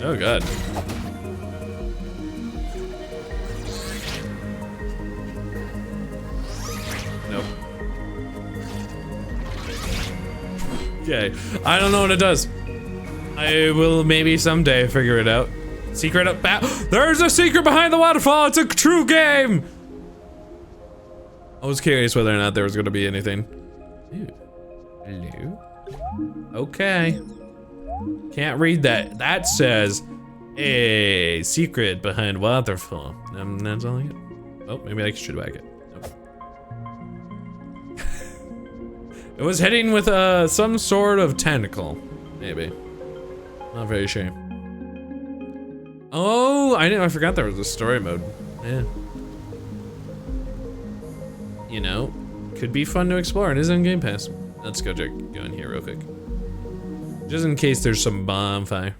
Oh god. Nope. Okay, I don't know what it does. I will maybe someday figure it out. Secret up back. There's a secret behind the waterfall. It's a true game. I was curious whether or not there was going to be anything. Ew. Hello. Okay. Can't read that. That says a secret behind Waterfall. That's all I get. Oh, maybe I should whack it. Nope. It was heading with some sort of tentacle, maybe. Not very sure. Oh, I forgot there was a story mode. Yeah. You know, could be fun to explore. It is on Game Pass. Let's go in here real quick. Just in case there's some bonfire.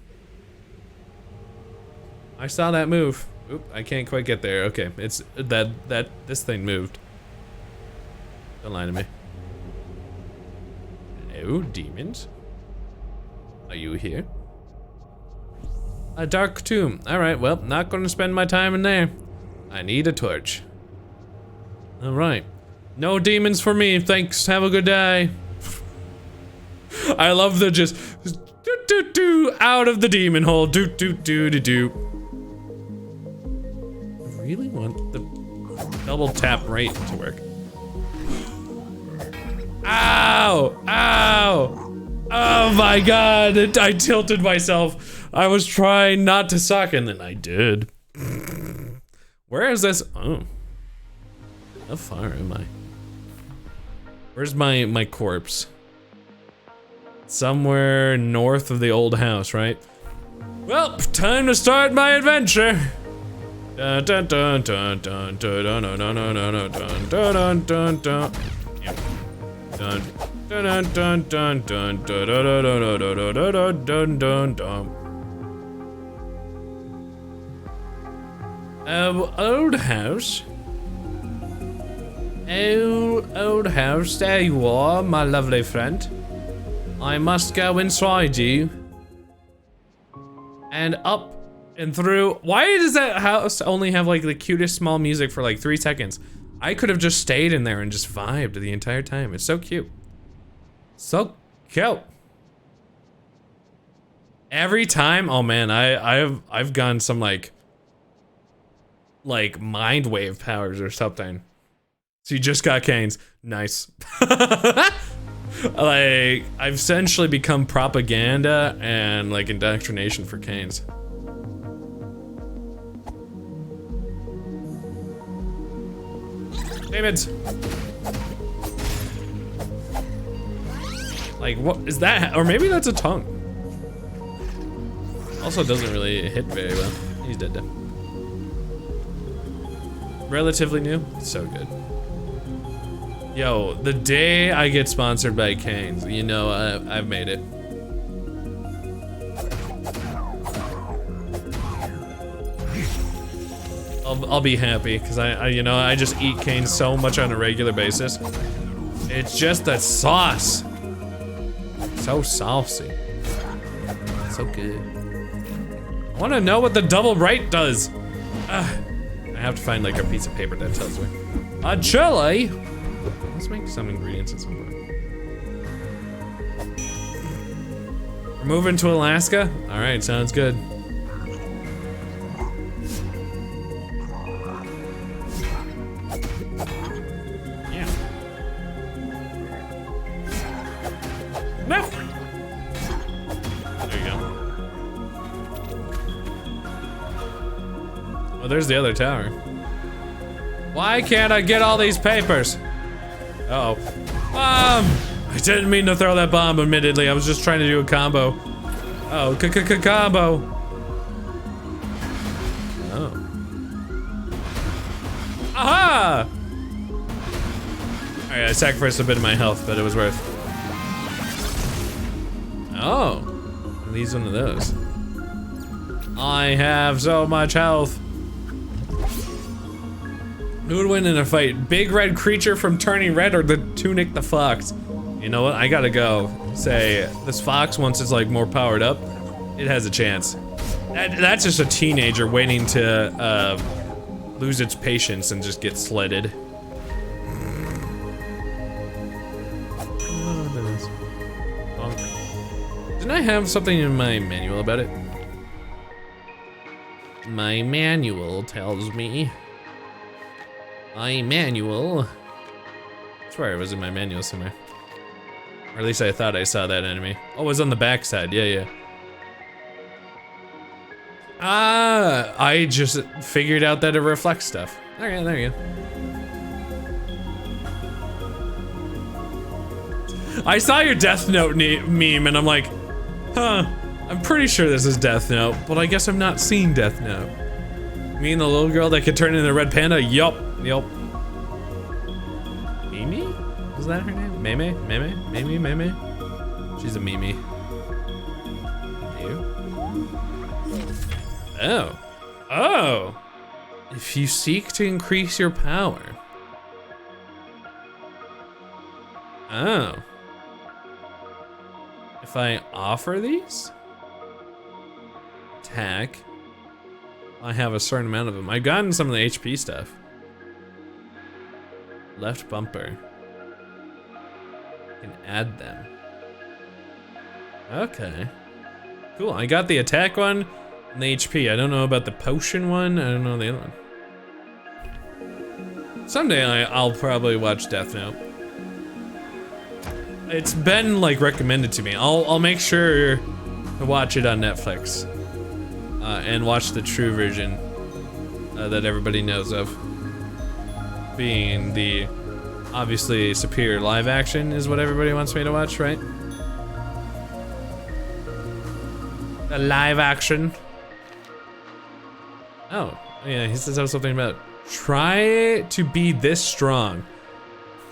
I saw that move. Oop, I can't quite get there. Okay, it's this thing moved. Don't lie to me. Hello, demons. Are you here? A dark tomb. Alright, well, not gonna spend my time in there. I need a torch. Alright. No demons for me, thanks. Have a good day. I love the just do out of the demon hole. Do. I really want the double tap right to work. Ow! Ow! Oh my god, I tilted myself. I was trying not to suck and then I did. Where is this? Oh. How far am I? Where's my corpse? Somewhere north of the old house, right? Well, time to start my adventure. Dun dun dun dun dun dun dun dun dun dun dun dun dun dun. Dun dun dun dun dun dun dun dun dun dun. Old house. Old house, there you are, my lovely friend. I must go inside you. And up and through. Why does that house only have like the cutest small music for like 3 seconds? I could have just stayed in there and just vibed the entire time. It's so cute. So cute. Every time, oh man, I've gotten some like mind wave powers or something. So you just got canes. Nice. Like, I've essentially become propaganda and like indoctrination for canes. Davids. Like, what is that? Or maybe that's a tongue. Also doesn't really hit very well. He's dead. Relatively new. So good. Yo, the day I get sponsored by Canes, you know I've made it. I'll be happy because I just eat Canes so much on a regular basis. It's just that sauce. So saucy. So good. I want to know what the double right does. I have to find like a piece of paper that tells me. A chili. Let's make some ingredients at some point. We're moving to Alaska? Alright, sounds good. Yeah. No! There you go. Oh, there's the other tower. Why can't I get all these papers? Uh-oh. I didn't mean to throw that bomb, admittedly. I was just trying to do a combo. Oh, combo. Oh. Aha! Alright, I sacrificed a bit of my health, but it was worth. Oh. At least one of those. I have so much health. Who would win in a fight? Big red creature from Turning Red or the Tunic the Fox? You know what? I gotta go. Say, this fox, once it's like more powered up, it has a chance. That's just a teenager waiting to lose its patience and just get sledded. Didn't I have something in my manual about it? My manual tells me. My manual. I swear it was in my manual somewhere. Or at least I thought I saw that enemy. Oh, it was on the backside. Yeah. Ah, I just figured out that it reflects stuff. Okay, there you go. I saw your Death Note meme and I'm like, huh, I'm pretty sure this is Death Note, but I guess I'm not seeing Death Note. Me and the little girl that could turn into a red panda? Yup. Mimi? Was that her name? Mimi? She's a Mimi. You? Oh. If you seek to increase your power. Oh. If I offer these? Attack. I have a certain amount of them. I've gotten some of the HP stuff. Left bumper. I can add them. Okay. Cool, I got the attack one and the HP. I don't know about the potion one. I don't know the other one. Someday I'll probably watch Death Note. It's been like recommended to me. I'll make sure to watch it on Netflix. And watch the true version that everybody knows of. Being the obviously superior live action is what everybody wants me to watch, right? The live action. Oh, yeah, he says something about try to be this strong.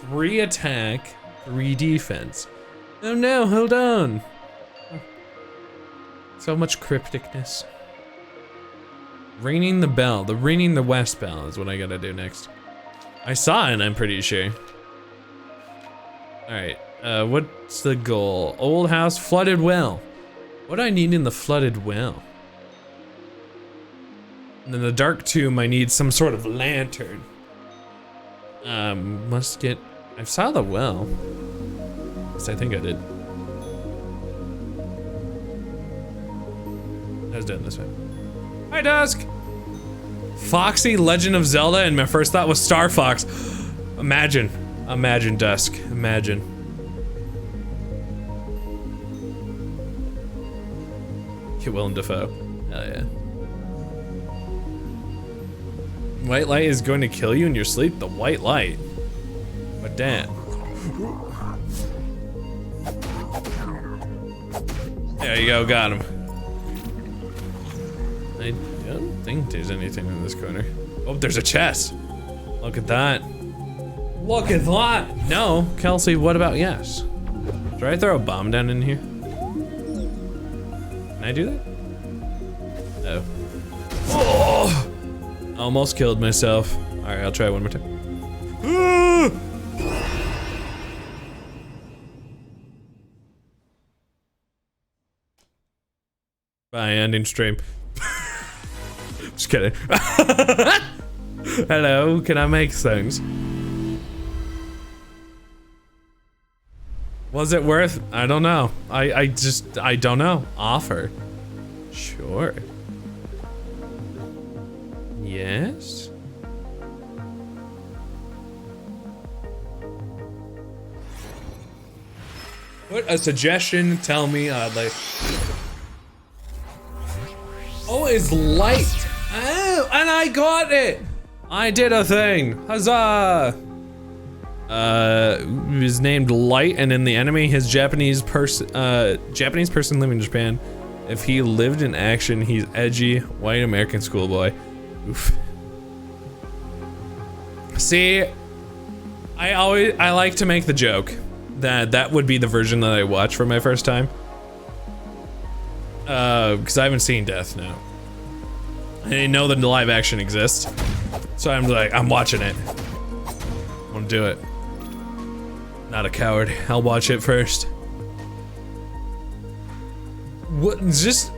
3 attack, 3 defense. Oh no, hold on. So much crypticness. Ringing the bell. The ringing the west bell is what I gotta do next. I saw it, I'm pretty sure. Alright, what's the goal? Old house, flooded well. What do I need in the flooded well? And then the dark tomb, I need some sort of lantern. Must get... I saw the well. Yes, I think I did. I was doing this way. Hi, Dusk! Foxy, Legend of Zelda, and my first thought was Star Fox. Imagine. Imagine, Dusk. Imagine. Get Willem Dafoe. Hell yeah. White light is going to kill you in your sleep? The white light? But damn. There you go, got him. I don't think there's anything in this corner. Oh, there's a chest. Look at that. Look at that. No, Kelsey, what about yes? Should I throw a bomb down in here? Can I do that? No. Oh! Almost killed myself. All right, I'll try one more time. Bye, ending stream. Just kidding. Hello, can I make things? Was it worth? I don't know. I don't know. Offer. Sure. Yes. What a suggestion. Tell me I'd like. Oh, it's light. Oh, and I got it. I did a thing. Huzzah. He was named Light, and in the enemy, his Japanese person living in Japan. If he lived in action, he's edgy, white American schoolboy. Oof. See, I like to make the joke that that would be the version that I watch for my first time. Because I haven't seen Death Note. I didn't know that the live action exists. So I'm like, I'm watching it. I want to do it. Not a coward. I'll watch it first. What, just,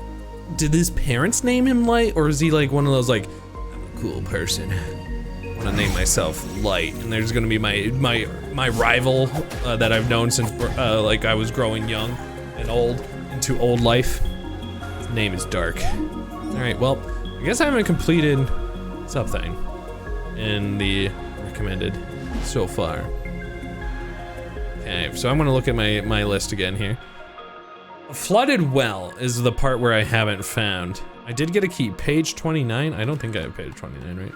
did his parents name him Light? Or is he like one of those like, I'm a cool person. I want to name myself Light. And there's gonna be my rival that I've known since like I was growing young and old into old life. His name is Dark. Alright, well, I guess I haven't completed something in the recommended so far. Okay, so I'm gonna look at my list again here. A flooded well is the part where I haven't found. I did get a key, page 29. I don't think I have page 29, right?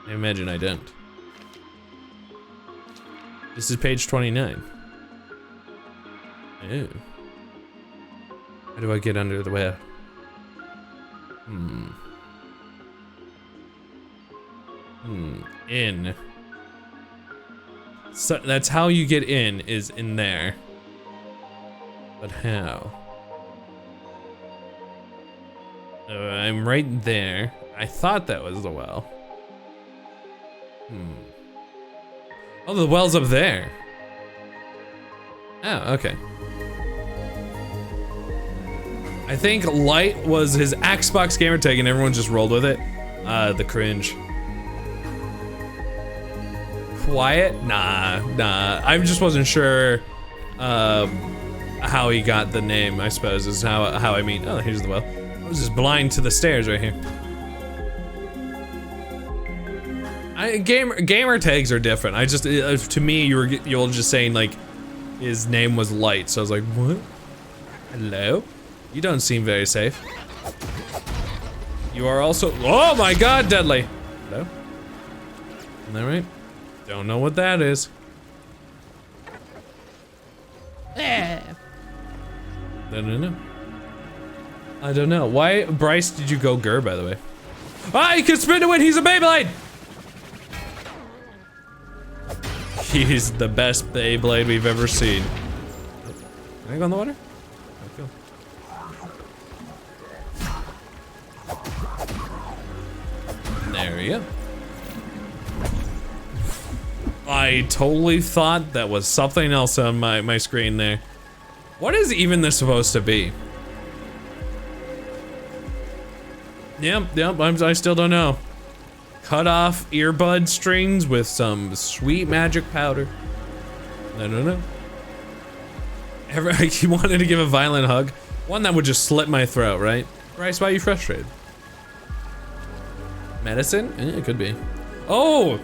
I imagine I didn't. This is page 29. Ew. How do I get under the well? In. So that's how you get in, is in there. But how? I'm right there. I thought that was the well. Oh, the well's up there. Oh, okay. I think Light was his Xbox gamer tag and everyone just rolled with it. The cringe. Quiet? Nah. I just wasn't sure how he got the name, I suppose, is how I mean. Oh, here's the well. I was just blind to the stairs right here. Gamer tags are different. I just, to me, you're just saying like his name was Light, so I was like, what? Hello? You don't seem very safe. You are also, oh my god, deadly. Hello? Isn't that right? Don't know what that is. No. I don't know. Why, Bryce, did you go Gur, by the way? Ah, he can spin to win, he's a Beyblade! He's the best Beyblade we've ever seen. Can I go in the water? Oh, cool. There we go. I totally thought that was something else on my screen there. What is even this supposed to be? Yep, I still don't know. Cut off earbud strings with some sweet magic powder. No. He wanted to give a violent hug. One that would just slit my throat, right? Bryce, why are you frustrated? Medicine? It could be. Oh!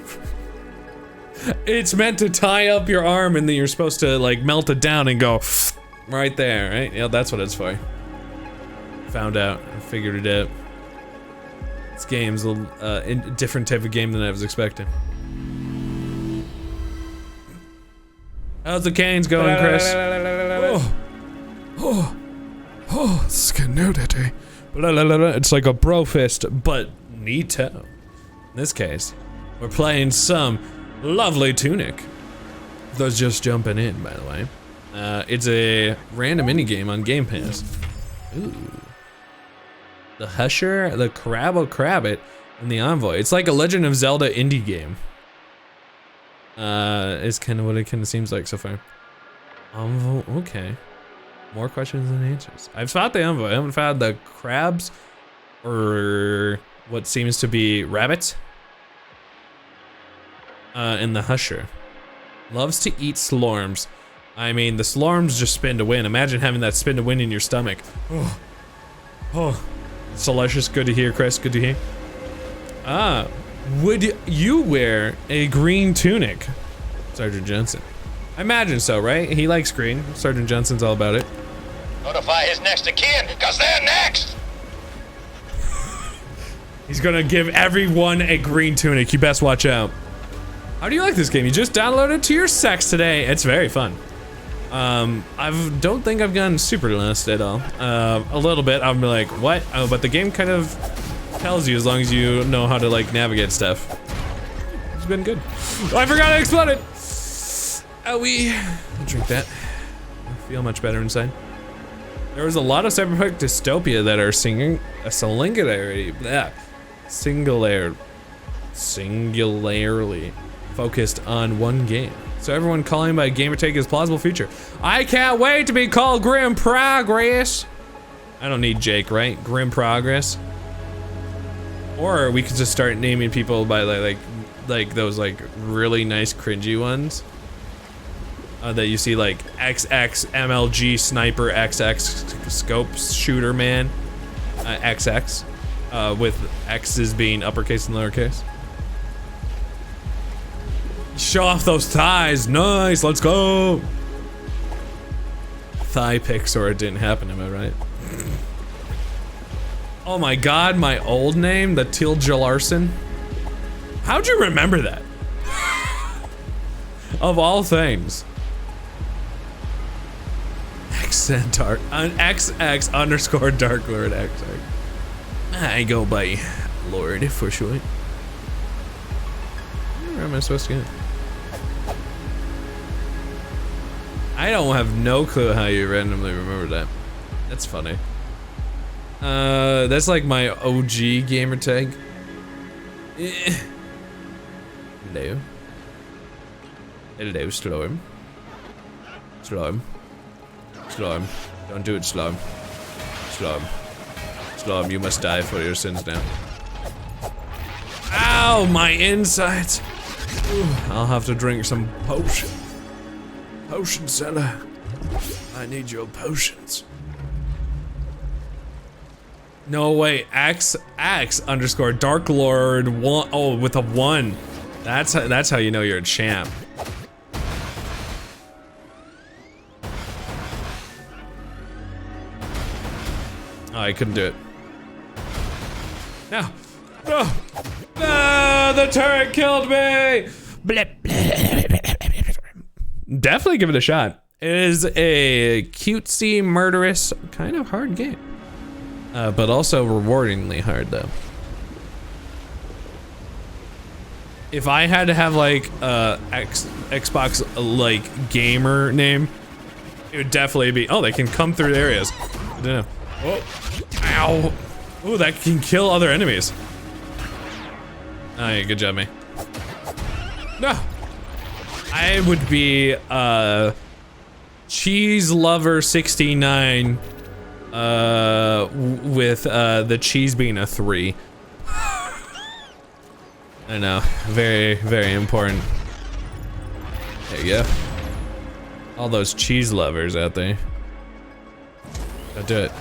It's meant to tie up your arm and then you're supposed to like melt it down and go right there, right? Yeah, that's what it's for. Found out, I figured it out. This game's a different type of game than I was expecting. How's the canes going, Chris? Oh, this is getting nudity. It's like a bro fist, but neato. In this case, we're playing some lovely Tunic. Those just jumping in, by the way. It's a random minigame on Game Pass. Ooh. The Husher, the Crabbit, and the Envoy. It's like a Legend of Zelda indie game. Is kind of what it kind of seems like so far. Envoy, okay. More questions than answers. I've fought the Envoy. I haven't fought the crabs or what seems to be rabbits. And the Husher. Loves to eat slorms. I mean, the slorms just spin to win. Imagine having that spin to win in your stomach. Oh. It's delicious. Good to hear, Chris. Good to hear. Would you wear a green tunic, Sergeant Johnson? I imagine so, right? He likes green. Sergeant Johnson's all about it. Notify his next of kin, cause they're next! He's gonna give everyone a green tunic. You best watch out. How do you like this game? You just downloaded it to your sex today. It's very fun. I don't think I've gotten super lost at all. A little bit, I'll be like, what? Oh, but the game kind of tells you as long as you know how to like navigate stuff. It's been good. Oh, I forgot I exploded! Owie. I'll drink that. I feel much better inside. There was a lot of cyberpunk dystopia that are singing a singularity focused on one game. So everyone calling by gamertag is plausible future. I can't wait to be called Grim Progress. I don't need Jake, right? Grim Progress. Or we could just start naming people by like those like really nice cringy ones. That you see like XX MLG Sniper XX Scope Shooter Man XX with X's being uppercase and lowercase. Show off those thighs, nice, let's go. Thigh pics or it didn't happen, am I right? Oh my god, my old name, the Tilja Larson. How'd you remember that? Of all things. XX underscore Dark Lord XX. I go by Lord for short. Where am I supposed to go? I don't have no clue how you randomly remember that. That's funny. That's like my OG gamer tag. Hello. Hello, Storm. Slow him. Don't do it, slow him. Slow him, you must die for your sins now. Ow, my insides. Ooh, I'll have to drink some potion. Potion seller. I need your potions. No, wait, Axe underscore Dark Lord 1. Oh, with a 1. That's how you know you're a champ. Oh, I couldn't do it. No. No. No, the turret killed me. Definitely give it a shot. It is a cutesy, murderous, kind of hard game. But also rewardingly hard though. If I had to have like Xbox like gamer name, it would definitely be, oh, they can come through areas. I don't know. Oh, ow. Oh, that can kill other enemies. Oh yeah, good job, me. No. I would be Cheese Lover 69 with the cheese being a 3. I know, very, very important. There you go. All those cheese lovers out there. Don't do it.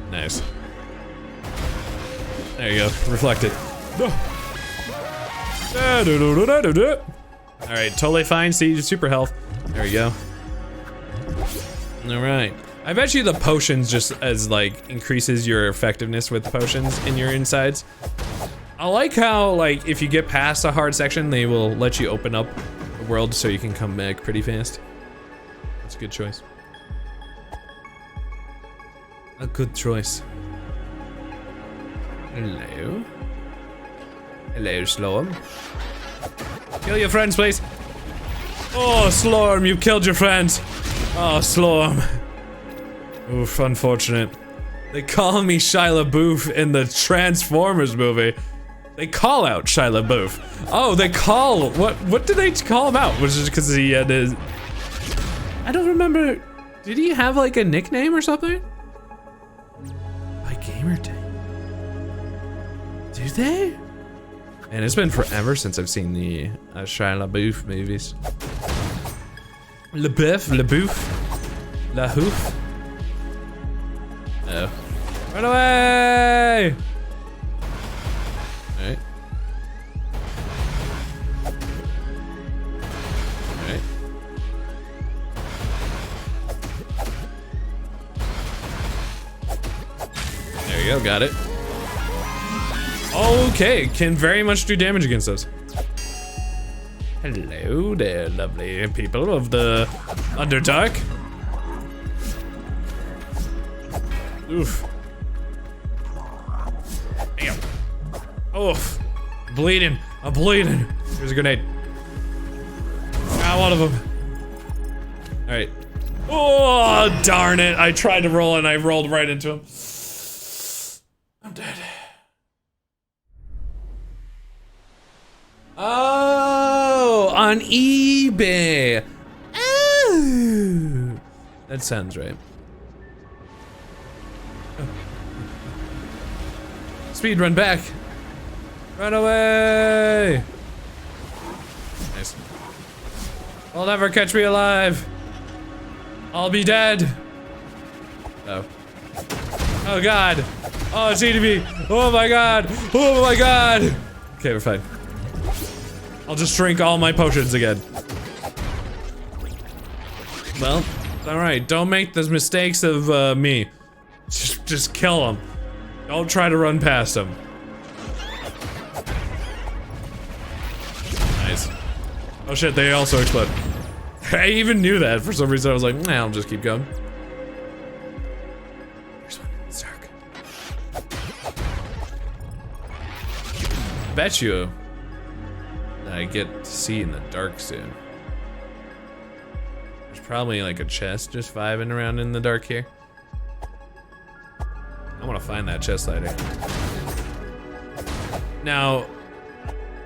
Nice. There you go, reflected. Alright, totally fine, see, super health. There we go. Alright. I bet you the potions just as like increases your effectiveness with potions in your insides. I like how like if you get past a hard section, they will let you open up the world so you can come back pretty fast. That's a good choice. A good choice. Hello. Hello, Slorm. Kill your friends, please. Oh, Slorm, you killed your friends. Oh, Slorm. Oof, unfortunate. They call me Shia LaBeouf in the Transformers movie. They call out Shia LaBeouf. Oh, they call, what did they call him out? Was it because he had his, I don't remember. Did he have like a nickname or something? By gamertag. Do they? And it's been forever since I've seen the Shia LaBeouf movies. LaBeouf. Oh. Run away! Alright. Alright. There you go, got it. Okay, can very much do damage against those. Hello there, lovely people of the Underdark. Oof. Damn. Oof. Bleeding. I'm bleeding. Here's a grenade. Ah, one of them. Alright. Oh, darn it. I tried to roll and I rolled right into him. I'm dead. Oh, on eBay. Oh. That sounds right. Speed, run back. Run away. Nice. They'll never catch me alive. I'll be dead. Oh. Oh God. Oh, it's eating me. Oh my God. Oh my God. Okay, we're fine. I'll just drink all my potions again. Well, alright, don't make the mistakes of me. Just kill him. Don't try to run past him. Nice. Oh shit, they also explode. I even knew that for some reason. I was like, nah, I'll just keep going. There's one, it's dark. Bet you that I get to see in the dark soon. There's probably like a chest just vibing around in the dark here. I want to find that chest later. Now,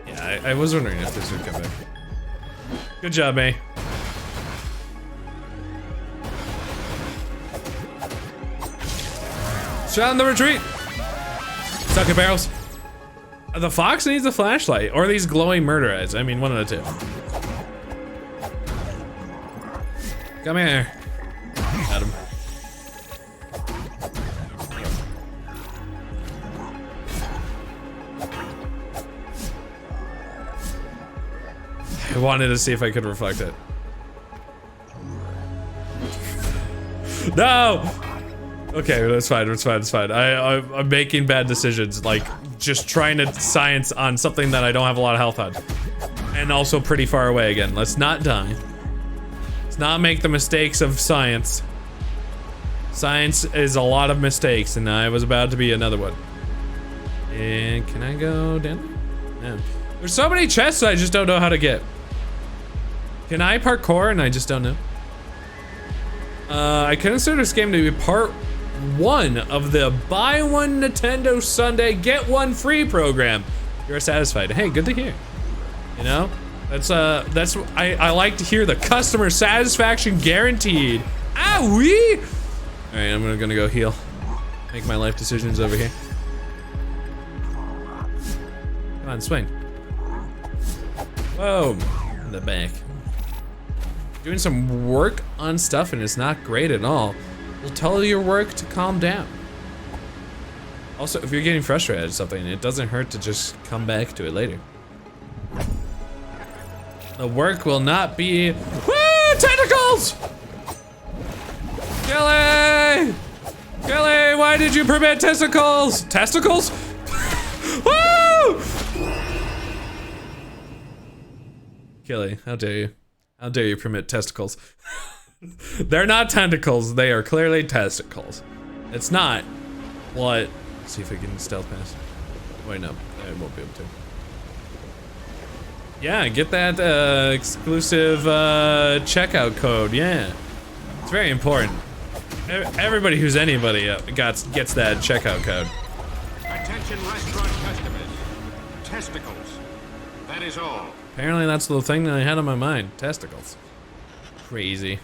yeah, I was wondering if this would come back. Good job, May. Shot in the retreat. Suck it, barrels. The fox needs a flashlight, or these glowing murder eyes. I mean, one of the two. Come here. Got him. I wanted to see if I could reflect it. No! Okay, that's fine, that's fine, that's fine. I'm making bad decisions, like just trying to science on something that I don't have a lot of health on. And also pretty far away again. Let's not die. Let's not make the mistakes of science. Science is a lot of mistakes, and I was about to be another one. And can I go down? No. There's so many chests I just don't know how to get. Can I parkour and I just don't know? I consider this game to be part 1 of the buy one Nintendo Sunday, get one free program. You're satisfied. Hey, good to hear. You know? I like to hear the customer satisfaction guaranteed. Ah, wee! Alright, I'm gonna go heal. Make my life decisions over here. Come on, swing. Whoa, in the back. Doing some work on stuff and it's not great at all. We'll tell your work to calm down. Also, if you're getting frustrated at something, it doesn't hurt to just come back to it later. The work will not be— Woo! Tentacles! Kelly! Kelly, why did you permit testicles? Testicles? Woo! Kelly, how dare you? How dare you permit testicles? They're not tentacles, they are clearly testicles. It's not what— Let's see if we can stealth past. Wait, no, I won't be able to. Yeah, get that exclusive checkout code, yeah. It's very important. Everybody who's anybody gets that checkout code. Attention restaurant customers. Testicles. That is all. Apparently that's the thing that I had on my mind. Testicles. Crazy.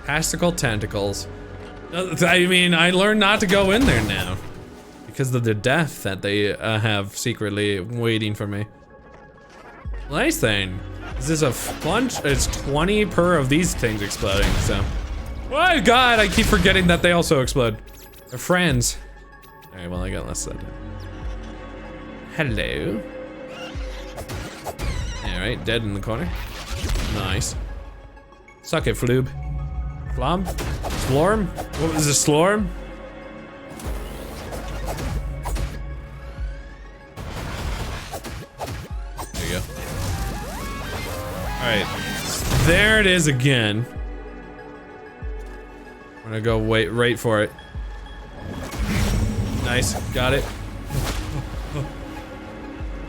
Testicle tentacles. I mean, I learned not to go in there now. Because of the death that they have secretly waiting for me. Nice thing. Is this a bunch? It's 20 per of these things exploding, so. Oh god, I keep forgetting that they also explode. They're friends. Alright, well I got less than that. Hello. Alright, dead in the corner. Nice. Suck it, Floob. Flom? Slorm? What was this, Slorm? There you go. Alright. There it is again. I'm gonna go right for it. Nice, got it.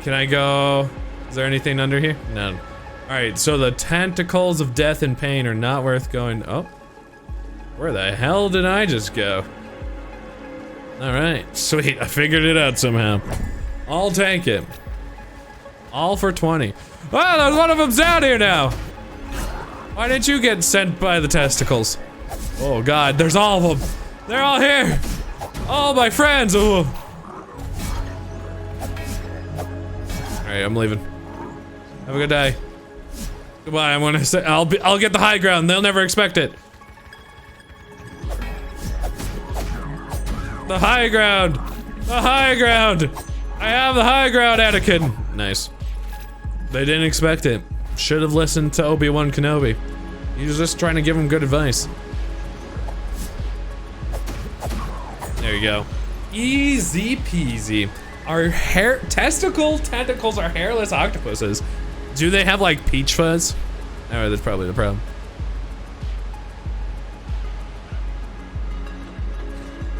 Can I go? Is there anything under here? No. Alright, so the tentacles of death and pain are not worth going. Oh. Where the hell did I just go? Alright, sweet. I figured it out somehow. I'll take it. All for 20. Oh, there's one of them's down here now! Why didn't you get sent by the testicles? Oh god, there's all of them! They're all here! All my friends! Ooh. Alright, I'm leaving. Have a good day. Goodbye, I'm gonna say— I'll get the high ground, they'll never expect it. The high ground! The high ground! I have the high ground, Anakin! Nice. They didn't expect it. Should have listened to Obi-Wan Kenobi. He was just trying to give him good advice. There you go. Easy peasy. Our tentacles are hairless octopuses. Do they have like peach fuzz? Oh, that's probably the problem.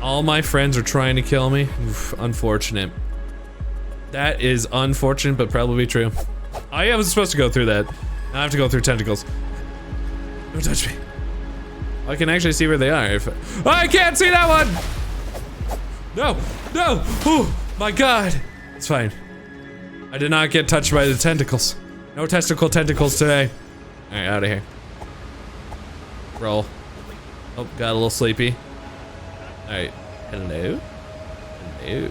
All my friends are trying to kill me. Oof, unfortunate. That is unfortunate, but probably true. I was supposed to go through that. I have to go through tentacles. Don't touch me. I can actually see where they are. Oh, I can't see that one! No! No! Oh my god! It's fine. I did not get touched by the tentacles. No tentacles today. All right, out of here. Roll. Oh, got a little sleepy. All right, hello? Hello.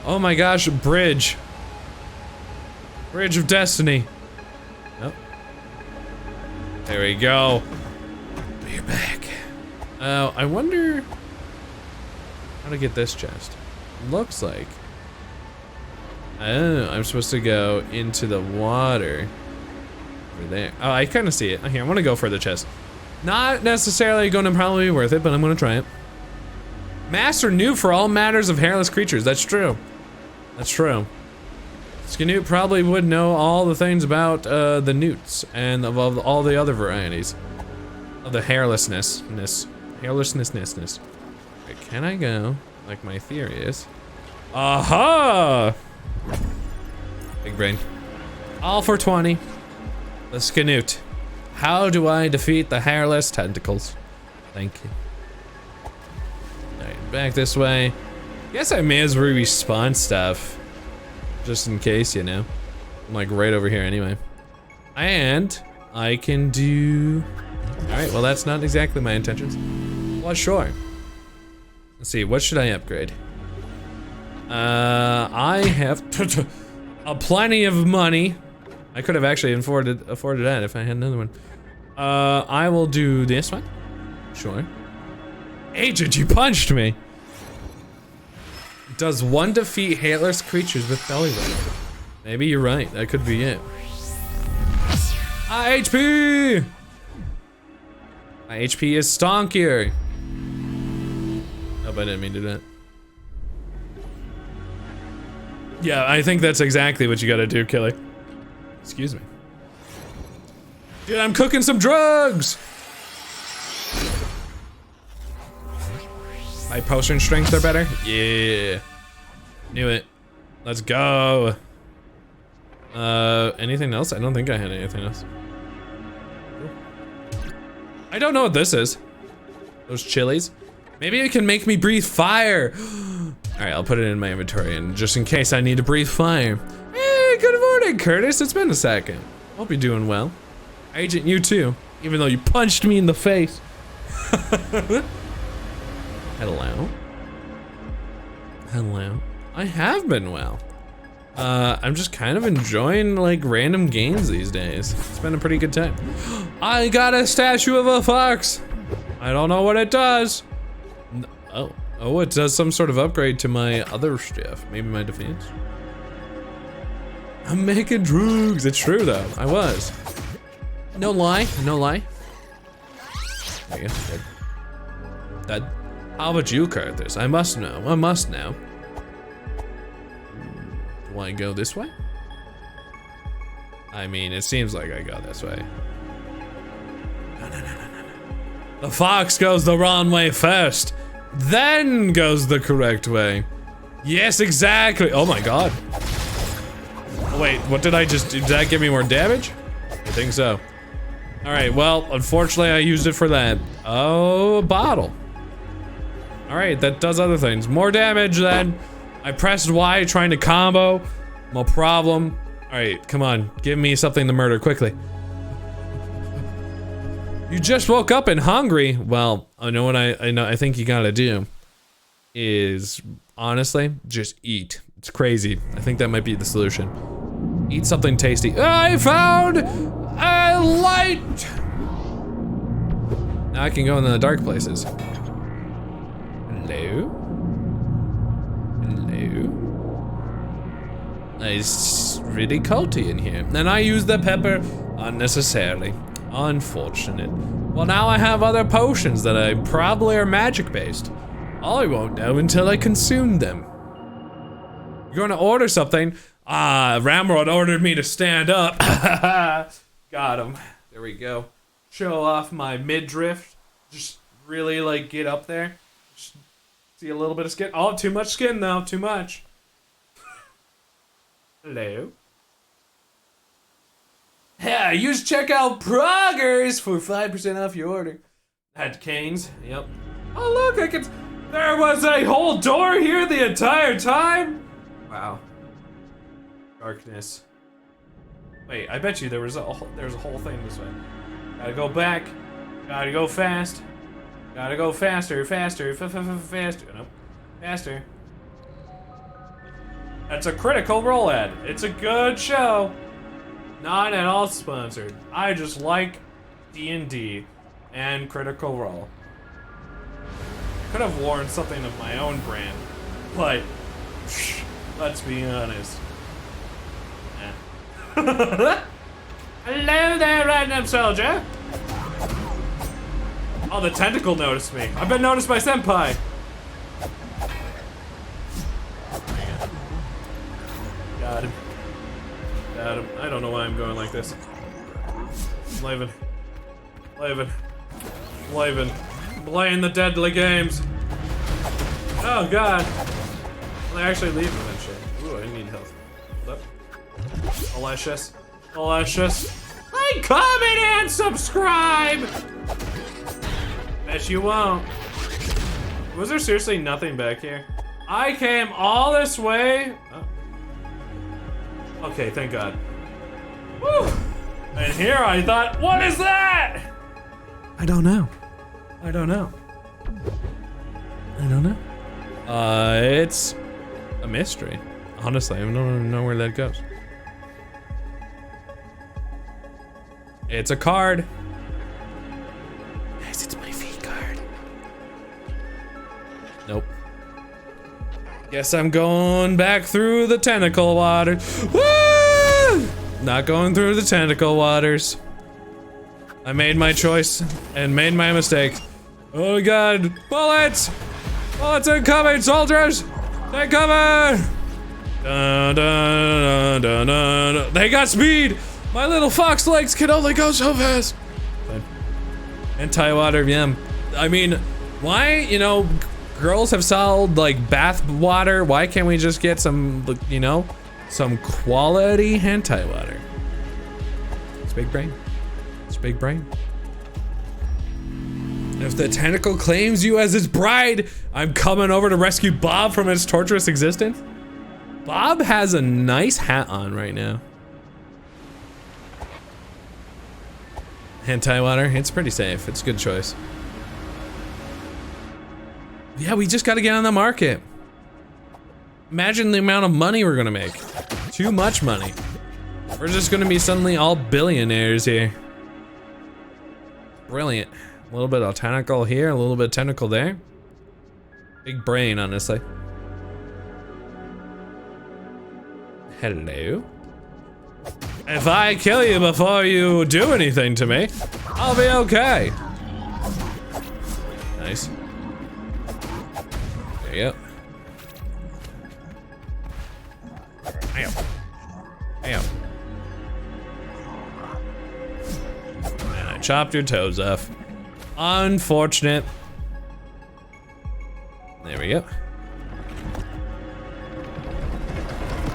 Oh my gosh, bridge. Bridge of destiny. Oh. There we go. We're back. Oh, I wonder how to get this chest. Looks like. Oh, I'm supposed to go into the water. Over there. Oh, I kind of see it. Here, I want to go for the chest. Not necessarily going to probably be worth it, but I'm going to try it. Master Newt for all matters of hairless creatures. That's true. That's true. Skinute probably would know all the things about the newts and of all the other varieties of the hairlessness. Okay, can I go like my theory is? Aha! Big brain. All for 20. The Skinute. How do I defeat the hairless tentacles? Thank you. Alright, back this way. Guess I may as well respawn stuff. Just in case, you know. I'm like right over here anyway. And I can do... Alright, well that's not exactly my intentions. Well, sure. Let's see, what should I upgrade? I have plenty of money. I could have actually afforded that if I had another one. I will do this one. Sure. Agent, you punched me. Does one defeat hairless creatures with belly button? Maybe you're right. That could be it. HP. My HP is stonkier. Nope, I didn't mean to do that. Yeah, I think that's exactly what you gotta do, Killy. Excuse me. Dude, I'm cooking some drugs! My potion strengths are better? Yeah. Knew it. Let's go. Anything else? I don't think I had anything else. I don't know what this is. Those chilies? Maybe it can make me breathe fire. Alright, I'll put it in my inventory and just in case I need to breathe fire. Hey, good morning, Curtis. It's been a second. Hope you're doing well. Agent, you too. Even though you punched me in the face. Hello? Hello? I have been well. I'm just kind of enjoying like random games these days. It's been a pretty good time. I got a statue of a fox. I don't know what it does. Oh, it does some sort of upgrade to my other stuff. Maybe my defense. I'm making drugs. It's true though. I was. No lie. No lie. There you go. That. How about you, Curtis? I must know. I must know. Do I go this way? I mean, it seems like I go this way. No. The fox goes the wrong way first, then goes the correct way. Yes, exactly. Oh my god. Oh, wait, what did I just do? Did that give me more damage? I think so. All right, well, unfortunately I used it for that. Oh, a bottle. All right, that does other things. More damage then. I pressed Y trying to combo. No problem. All right, come on, give me something to murder quickly. You just woke up and hungry. Well, I know what I think you gotta do is honestly just eat. It's crazy. I think that might be the solution. Eat something tasty. I found a light. Now I can go in the dark places. Hello? Hello? It's really culty in here. And I use the pepper unnecessarily. Unfortunate. Well, now I have other potions that I probably are magic based. I won't know until I consume them. You're gonna order something. Ramrod ordered me to stand up. Got him. There we go. Show off my midriff. Just really like get up there. Just see a little bit of skin. Oh, too much skin though, too much. Hello? Yeah, use checkout Proggers for 5% off your order. At Cane's, yep. Oh look, there was a whole door here the entire time? Wow. Darkness. Wait, I bet you there's a whole thing this way. Gotta go back. Gotta go fast. Gotta go faster, faster, faster. No, faster. That's a Critical Role ad. It's a good show. Not at all sponsored. I just like D&D and Critical Role. Could have worn something of my own brand, but let's be honest. Hello there, random soldier. Oh, the tentacle noticed me. I've been noticed by Senpai. Got him. Got him. I don't know why I'm going like this. Leaving. Playing the deadly games. Oh god. Well, I actually leave eventually. Ooh, I need health. Hold up. Delicious. Like, comment, and subscribe! Bet you won't. Was there seriously nothing back here? I came all this way. Oh. Okay, thank God. Woo! And here I thought, what is that? I don't know. It's a mystery. Honestly, I don't even know where that goes. It's a card. Yes, it's my V card. Nope. Guess I'm going back through the tentacle water. Woo! Not going through the tentacle waters. I made my choice and made my mistake. Oh god, bullets! Bullets incoming, soldiers! Take cover! Dun, dun, dun, dun, dun. They got speed! My little fox legs can only go so fast! Anti-water, yeah. I mean, why, you know, girls have sold, like, bath water. Why can't we just get some, you know, some quality hentai water? It's big brain. Big brain. If the tentacle claims you as its bride, I'm coming over to rescue Bob from its torturous existence. Bob has a nice hat on right now. Hentai water, it's pretty safe. It's a good choice. Yeah, we just gotta get on the market. Imagine the amount of money we're gonna make. Too much money. We're just gonna be suddenly all billionaires here. Brilliant. A little bit of tentacle here, a little bit of tentacle there. Big brain, honestly. Hello. If I kill you before you do anything to me, I'll be okay. Nice. There you go. Ow. Ow. And I chopped your toes off. Unfortunate. There we go.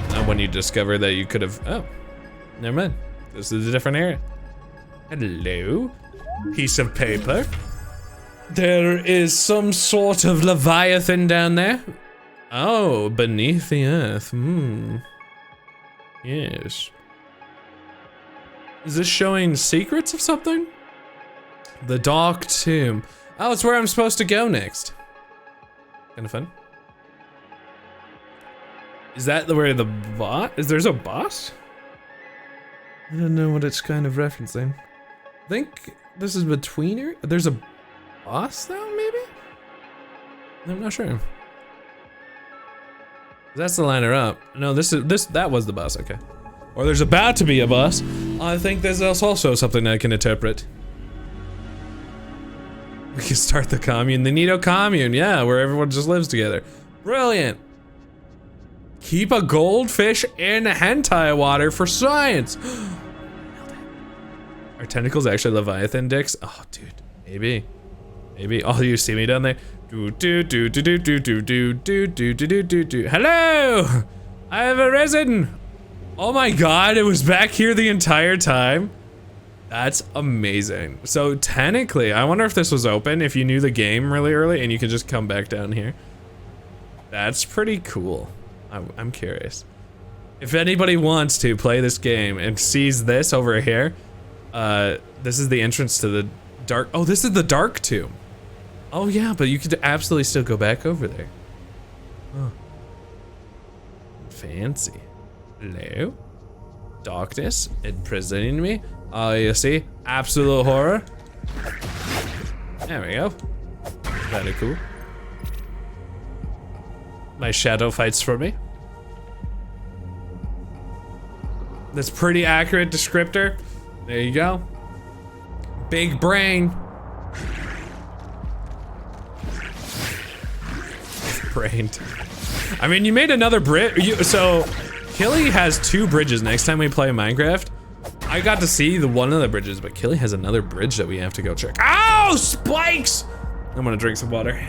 Now when you discover that you could have, oh, never mind. This is a different area. Hello, piece of paper. There is some sort of Leviathan down there. Oh, beneath the earth. Yes. Is this showing secrets of something? The Dark Tomb. Oh, it's where I'm supposed to go next. Kind of fun. Is that where the boss? There's a boss? I don't know what it's kind of referencing. I think this is between her. There's a boss now, maybe? I'm not sure. That's the liner up. No, that was the boss, okay. Or there's about to be a boss. I think there's also something I can interpret. We can start the commune, the Nito commune, yeah, where everyone just lives together. Brilliant. Keep a goldfish in hentai water for science. Are tentacles actually Leviathan dicks? Oh, dude, maybe. Maybe. Oh, you see me down there? Do do do do do do do do do do do do do. Hello! I have arisen! Oh my god, it was back here the entire time? That's amazing. So technically, I wonder if this was open, if you knew the game really early and you could just come back down here. That's pretty cool. I'm curious. If anybody wants to play this game and sees this over here, this is the entrance to the dark. Oh, this is the dark tomb. Oh yeah, but you could absolutely still go back over there. Oh. Fancy. Hello? Darkness imprisoning me. Oh, you see? Absolute horror. There we go. Very cool. My shadow fights for me. That's pretty accurate descriptor. There you go. Big brain. Brained. I mean, you made another bridge. So, Killy has 2 bridges next time we play Minecraft. I got to see one of the bridges, but Killy has another bridge that we have to go check. Ow! Spikes! I'm gonna drink some water.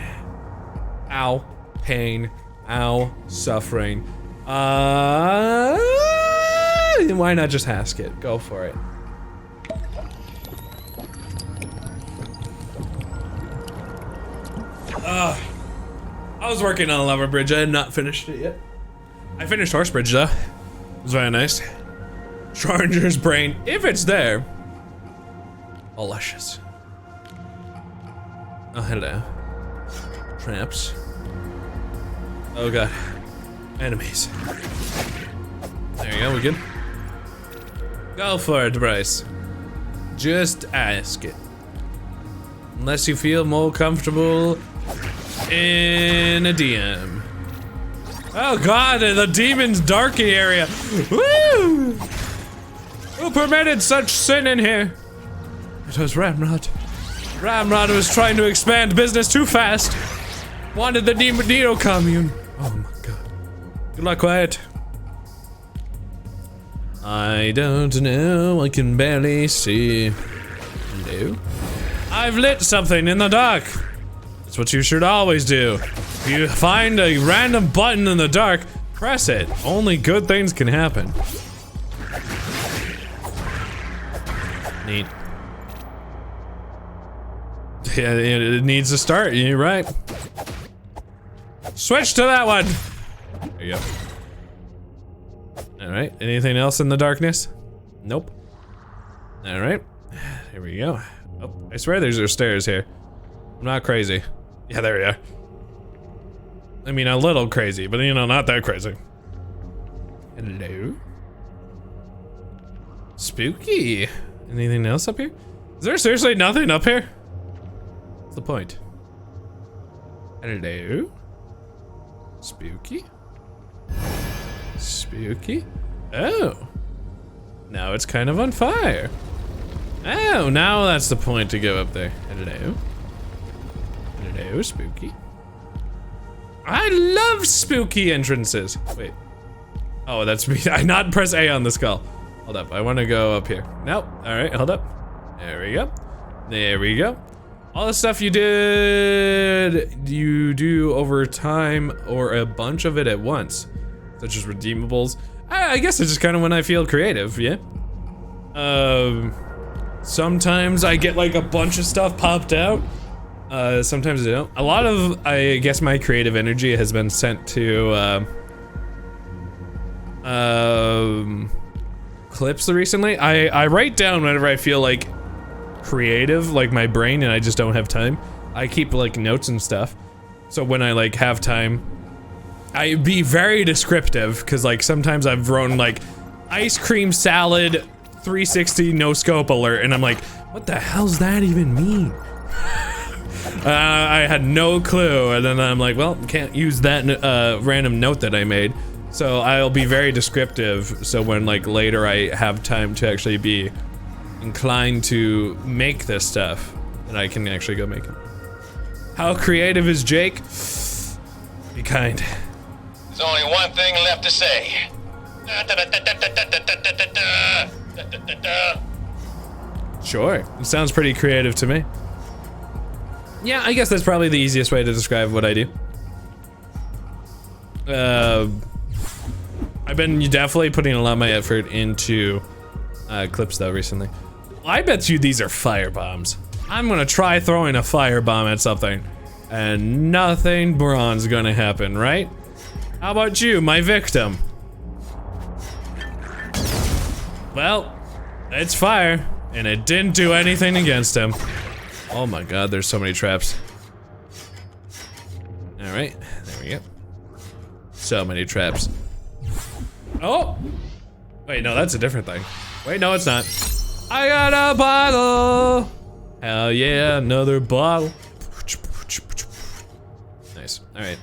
Ow. Pain. Ow. Suffering. Why not just ask it? Go for it. I was working on a lava bridge. I had not finished it yet. I finished horse bridge though. It was very nice. Charger's brain, if it's there. Delicious. Oh, hello. Traps. Oh god. Enemies. There you go, we good? Go for it, Bryce. Just ask it. Unless you feel more comfortable in a DM. Oh god, the demon's darky area. Woo! Who permitted such sin in here? It was Ramrod. Ramrod was trying to expand business too fast. Wanted the Neo commune. Oh my god. Good luck, Quiet. I don't know, I can barely see. Hello? I've lit something in the dark. That's what you should always do. If you find a random button in the dark, press it. Only good things can happen. Neat. Yeah, it needs to start, you're right. Switch to that one. There you go. Alright, anything else in the darkness? Nope. Alright, here we go. Oh, I swear there's stairs here. I'm not crazy. Yeah, there we are. I mean, a little crazy, but you know, not that crazy. Hello? Spooky. Anything else up here? Is there seriously nothing up here? What's the point? Hello? Spooky? Spooky? Oh. Now it's kind of on fire. Oh, now that's the point to go up there. Hello? Hello, spooky. I love spooky entrances. Wait. Oh, that's me. I not press A on the skull. Hold up, I want to go up here. Nope. All right, hold up. There we go. There we go. All the stuff you do over time or a bunch of it at once, such as redeemables. I guess it's just kind of when I feel creative, yeah. Sometimes I get like a bunch of stuff popped out. Sometimes I don't. A lot of, I guess, my creative energy has been sent to clips recently. I write down whenever I feel like creative, like my brain, and I just don't have time. I keep like notes and stuff. So when I like have time, I be very descriptive, because like sometimes I've thrown like ice cream salad 360 no scope alert, and I'm like, what the hell's that even mean? I had no clue, and then I'm like, well, can't use that random note that I made. So I'll be very descriptive, so when like later I have time to actually be inclined to make this stuff, then I can actually go make it. How creative is Jake? Be kind. There's only one thing left to say. Sure, it sounds pretty creative to me. Yeah, I guess that's probably the easiest way to describe what I do. I've been definitely putting a lot of my effort into clips though recently. I bet you these are fire bombs. I'm gonna try throwing a fire bomb at something, and nothing bronze gonna happen, right? How about you, my victim? Well, it's fire, and it didn't do anything against him. Oh my god, there's so many traps. Alright, there we go. So many traps. Oh! Wait, no, that's a different thing. Wait, no, it's not. I got a bottle! Hell yeah, another bottle. Nice, alright.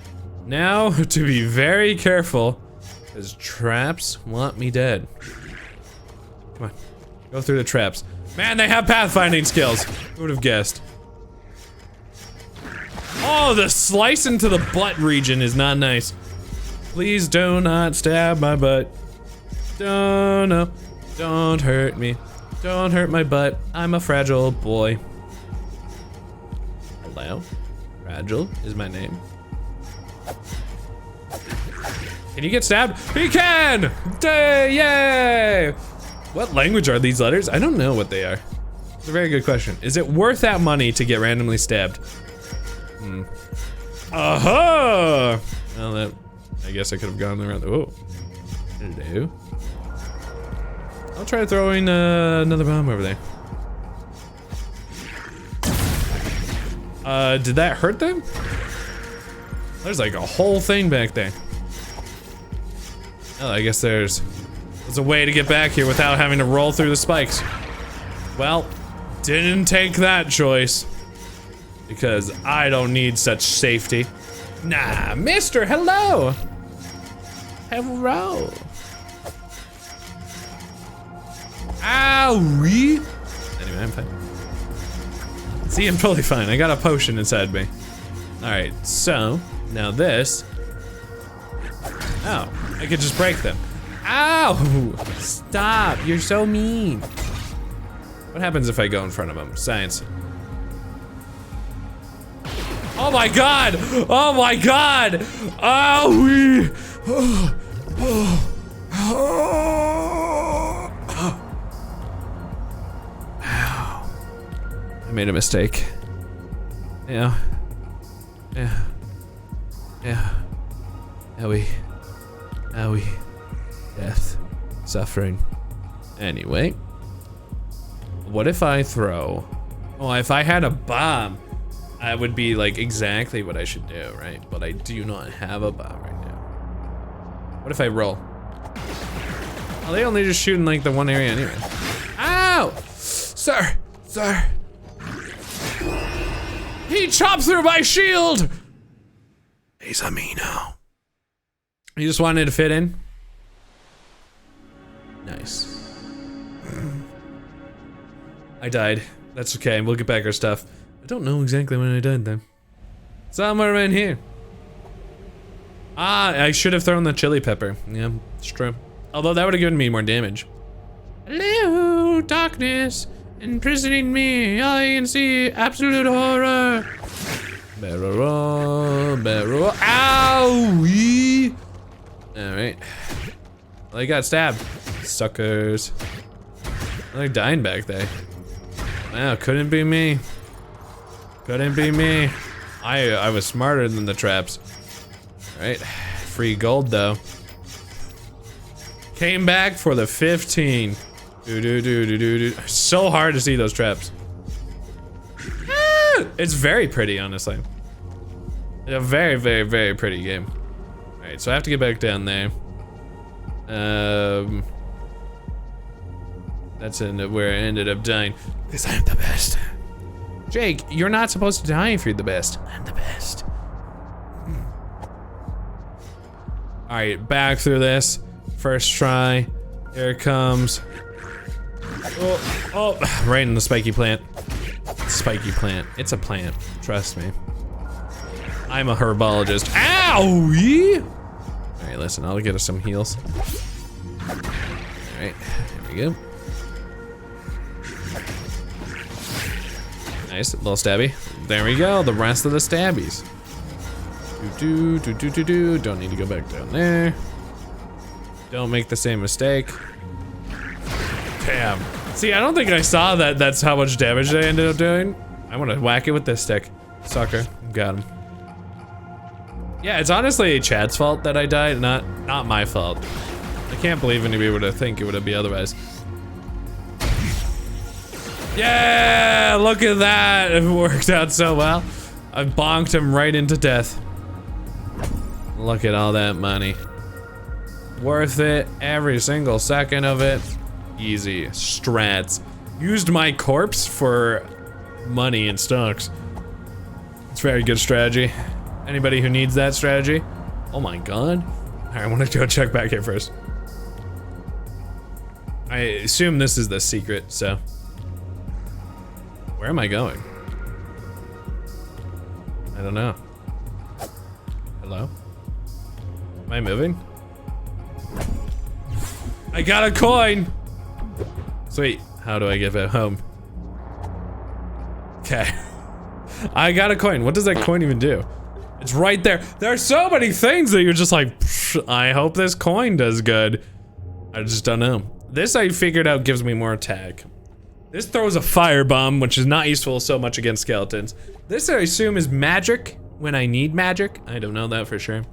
Now, to be very careful, because traps want me dead. Come on, go through the traps. Man, they have pathfinding skills. Who would have guessed? Oh, the slice into the butt region is not nice. Please do not stab my butt. Don't hurt me. Don't hurt my butt. I'm a fragile boy. Hello? Fragile is my name. Can you get stabbed? He can! Yay! What language are these letters? I don't know what they are. It's a very good question. Is it worth that money to get randomly stabbed? Aha! Well, that, I guess I could have gone around. Oh. Hello. I'll try throwing another bomb over there. Did that hurt them? There's like a whole thing back there. Oh, I guess there's a way to get back here without having to roll through the spikes. Well, didn't take that choice. Because I don't need such safety. Nah, mister, hello! Hello. Owie! Anyway, I'm fine. See, I'm totally fine. I got a potion inside me. Alright, so, now this. Oh, I could just break them. Ow! Stop, you're so mean. What happens if I go in front of them? Science. Oh my god! Oh my god! Owie! Ow. I made a mistake. Yeah. Owie. Death. Suffering. Anyway. What if I throw... Oh, if I had a bomb, that would be like exactly what I should do, right? But I do not have a bomb right now. What if I roll? Oh, they only just shoot in like the one area anyway. Ow! Sir! He chopped through my shield! He's a Mino. You just wanted to fit in? Nice. I died. That's okay, we'll get back our stuff. I don't know exactly when I died though. Somewhere around here. Ah, I should have thrown the chili pepper. Yeah, it's true. Although that would have given me more damage. Hello, darkness, imprisoning me. All I can see, absolute horror. Barrel, owie! Alright. Well, I got stabbed. Suckers. They're dying back there. Wow, couldn't be me. Couldn't be me. I was smarter than the traps. Alright, free gold though. Came back for the 15. So hard to see those traps. It's very pretty, honestly. It's a very, very, very pretty game. Alright, so I have to get back down there. That's where I ended up dying. Because I'm the best. Jake, you're not supposed to die if you're the best. I'm the best. Alright, back through this. First try. Here it comes. Oh, right in the spiky plant. Spiky plant. It's a plant. Trust me. I'm a herbologist. Owie! Alright, listen, I'll get us some heals. Alright, here we go. Nice, little stabby. There we go, the rest of the stabbies. Don't need to go back down there. Don't make the same mistake. Damn. See, I don't think I saw that that's how much damage they ended up doing. I want to whack it with this stick. Sucker. Got him. Yeah, it's honestly Chad's fault that I died, not my fault. I can't believe anybody would have think it would be otherwise. Yeah, look at that. It worked out so well. I bonked him right into death. Look at all that money. Worth it, every single second of it. Easy, strats. Used my corpse for money and stocks. It's very good strategy. Anybody who needs that strategy? Oh my god. Alright, I want to go check back here first. I assume this is the secret, so. Where am I going? I don't know. Hello? Am I moving? I got a coin! Sweet, how do I give it home? Okay. I got a coin. What does that coin even do? It's right there. There are so many things that you're just like, I hope this coin does good. I just don't know. This I figured out gives me more attack. This throws a firebomb, which is not useful so much against skeletons. This I assume is magic when I need magic. I don't know that for sure.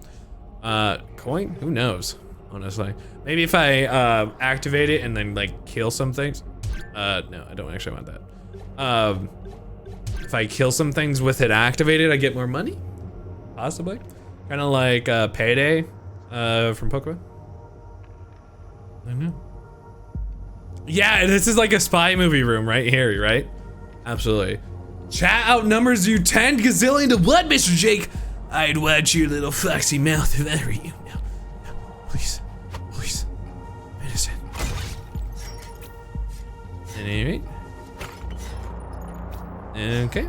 Coin? Who knows, honestly. Maybe if I activate it and then like kill some things. No, I don't actually want that. If I kill some things with it activated, I get more money? Possibly. Kind of like Payday from Pokemon. I don't know. Yeah, this is like a spy movie room right here, right? Absolutely. Chat outnumbers you 10 gazillion to what, Mr. Jake? I'd watch your little foxy mouth if I were you. No, no, please, please. Innocent. At any rate. Okay.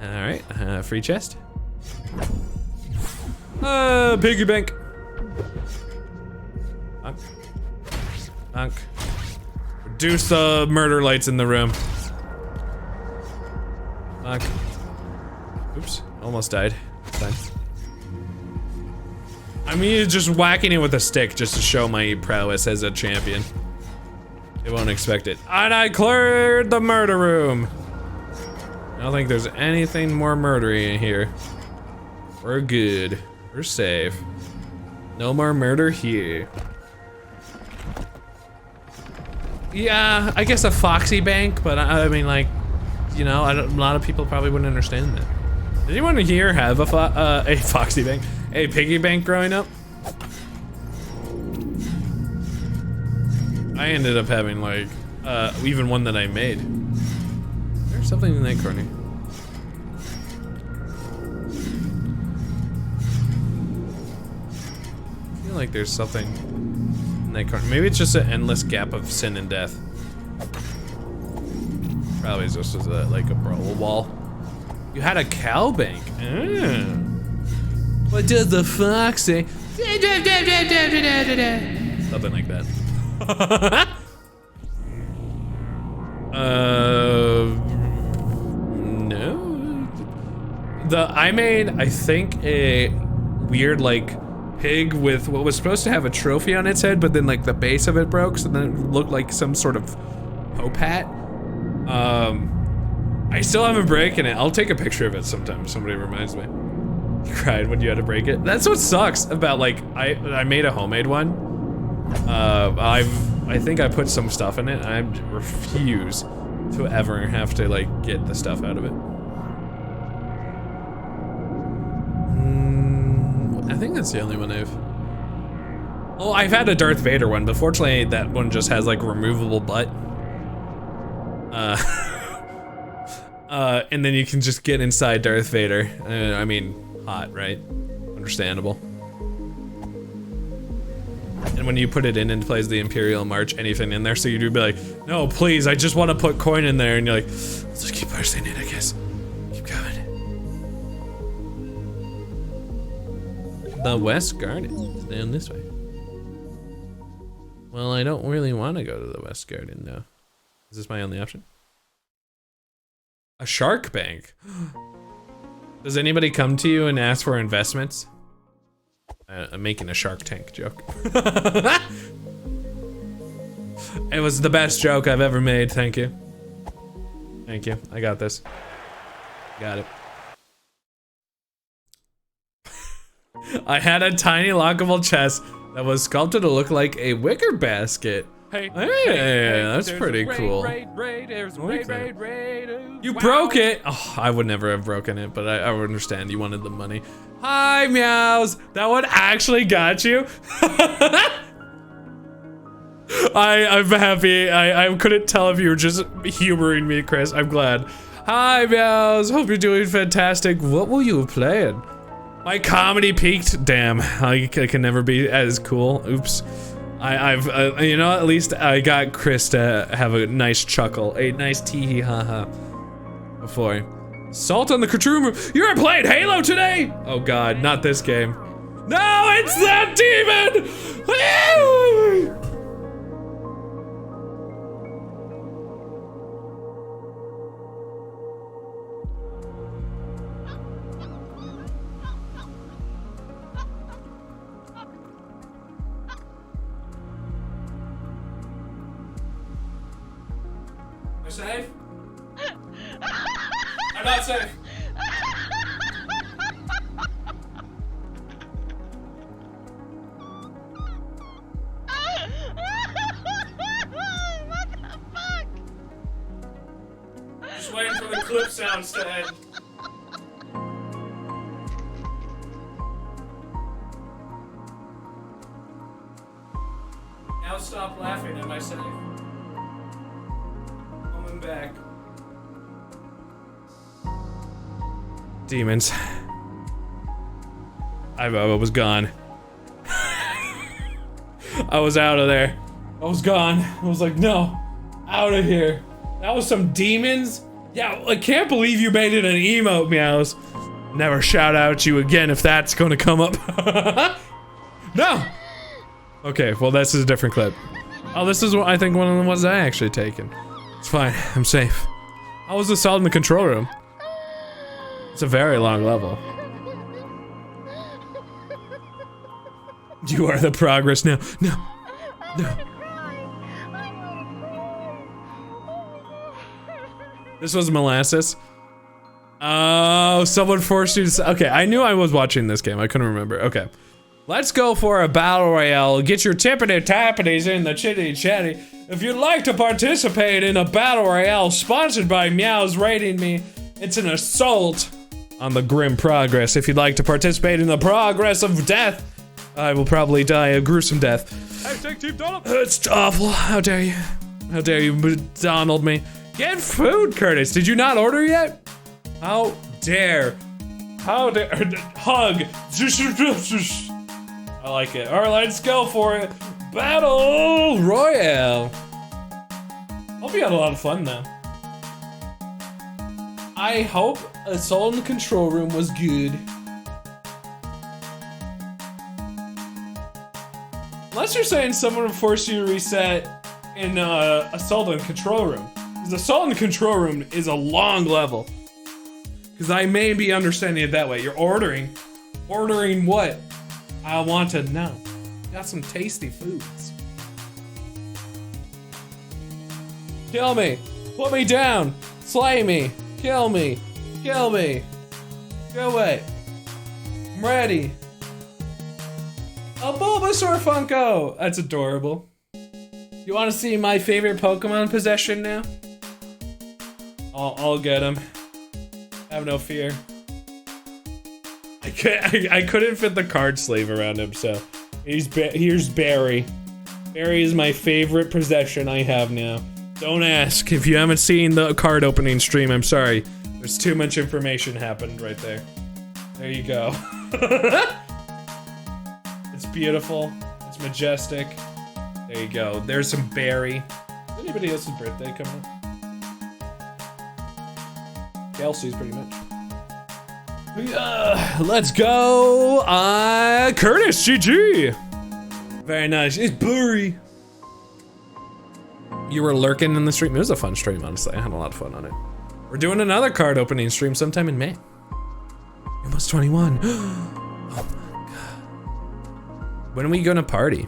Alright, free chest. Piggy bank. Bonk. Reduce the murder lights in the room. Bonk. Oops, almost died. Fine. I'm just whacking it with a stick just to show my prowess as a champion. They won't expect it. And I cleared the murder room. I don't think there's anything more murdery in here. We're good. We're safe. No more murder here. Yeah, I guess a FOXY bank, but I mean, like, you know, a lot of people probably wouldn't understand that. Did anyone here have a FOXY bank? A piggy bank growing up? I ended up having, like, even one that I made. There's something in that corner. I feel like there's something in that corner. Maybe it's just an endless gap of sin and death. Probably just like a brawl wall. You had a cow bank. What does the fox say? Something like that. No. I made, I think, a weird like pig with what was supposed to have a trophy on its head, but then like the base of it broke, so then it looked like some sort of Pope hat. I still haven't broken it. I'll take a picture of it sometime if somebody reminds me. You cried when you had to break it. That's what sucks about like I made a homemade one. I think I put some stuff in it. I refuse to ever have to like get the stuff out of it. I think that's the only one I've. Oh, I've had a Darth Vader one, but fortunately that one just has like removable butt. And then you can just get inside Darth Vader. I mean, hot, right? Understandable. And when you put it in and plays the Imperial March, anything in there, so you'd be like, no, please, I just want to put coin in there, and you're like, let's just keep pressing it, I guess. Keep going. The West Garden is down this way. Well, I don't really want to go to the West Garden, though. Is this my only option? A shark bank? Does anybody come to you and ask for investments? I'm making a Shark Tank joke. It was the best joke I've ever made, thank you. Thank you, I got this. Got it. I had a tiny lockable chest that was sculpted to look like a wicker basket. Hey, that's pretty cool. You broke it. Oh, I would never have broken it, but I would understand. You wanted the money. Hi, meows. That one actually got you. I'm happy. I couldn't tell if you were just humoring me, Chris. I'm glad. Hi, meows. Hope you're doing fantastic. What will you have played? My comedy peaked. Damn, I can never be as cool. Oops. I've you know, at least I got Chris to have a nice chuckle, a nice tee ha ha. Before. Salt on the control room. You're playing Halo today? Oh God, not this game. No, it's that demon! You're safe? I'm not safe. What the fuck? Just waiting for the clip sounds to end. Now stop laughing at myself. Coming back. Demons. I was gone. I was out of there. I was gone. I was like, no, out of here. That was some demons? Yeah, I can't believe you made it an emote, meows. Never shout out you again if that's gonna come up. No! Okay, well this is a different clip. Oh, this is what I think one of the ones I actually taken. It's fine, I'm safe. How was this all in the control room? It's a very long level. You are the progress now. No. No. This was molasses. Oh, someone forced you to. Okay, I knew I was watching this game. I couldn't remember. Okay. Let's go for a battle royale. Get your tippity tappities in the chitty chatty. If you'd like to participate in a battle royale sponsored by Meows Rating Me, it's an assault on the grim progress. If you'd like to participate in the progress of death, I will probably die a gruesome death. It's awful. How dare you? How dare you Donald me? Get food, Curtis. Did you not order yet? How dare? How dare? Hug. I like it. All right, let's go for it. Battle Royale. Hope you had a lot of fun though. I hope Assault in the Control Room was good. Unless you're saying someone would force you to reset in Assault in the Control Room. Because Assault in the Control Room is a long level. Because I may be understanding it that way. You're ordering. Ordering what? I want to know. Got some tasty foods. Kill me. Put me down. Slay me. Kill me. Kill me. Go away. I'm ready. A Bulbasaur Funko! That's adorable. You want to see my favorite Pokemon possession now? I'll get him. Have no fear. I couldn't fit the card sleeve around him, so here's Barry. Barry is my favorite possession I have now. Don't ask if you haven't seen the card opening stream. I'm sorry. There's too much information happened right there. There you go. It's beautiful. It's majestic. There you go. There's some Barry. Is anybody else's birthday coming up? Kelsey's pretty much. Let's go. Curtis, GG. Very nice. It's Burry. You were lurking in the stream. It was a fun stream, honestly. I had a lot of fun on it. We're doing another card opening stream sometime in May. You're almost 21. Oh my god. When are we gonna party?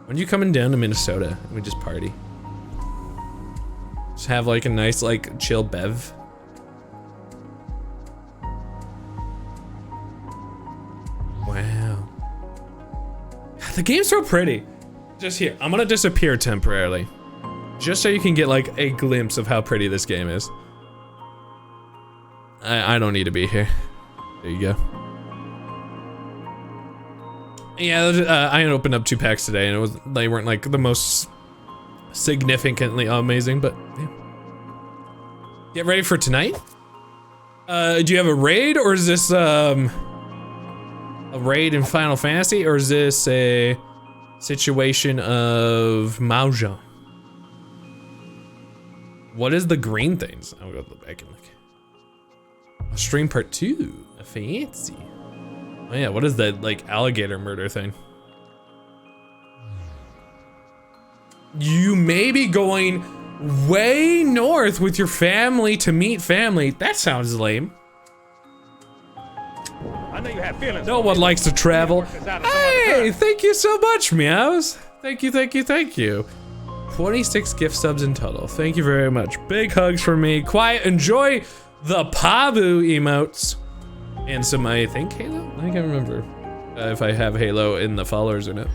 When are you coming down to Minnesota and we just party? Just have like a nice, like, chill bev. Wow. The game's so pretty. Just here. I'm gonna disappear temporarily. Just so you can get like a glimpse of how pretty this game is. I don't need to be here. There you go. Yeah, I opened up 2 packs today and they weren't like the most significantly amazing, but yeah. Get ready for tonight? Do you have a raid, or is this a raid in Final Fantasy, or is this a situation of Mahjong? What is the green things? I'll go back and look. Stream part 2, a fancy. Oh yeah, what is that like alligator murder thing? You may be going way north with your family to meet family. That sounds lame. I know you have feelings. No one likes to travel. Hey, thank you so much, Meows. Thank you, thank you, thank you. 26 gift subs in total. Thank you very much. Big hugs from me. Quiet, enjoy the Pabu emotes. And some, I think, Halo? I can't remember if I have Halo in the followers or not.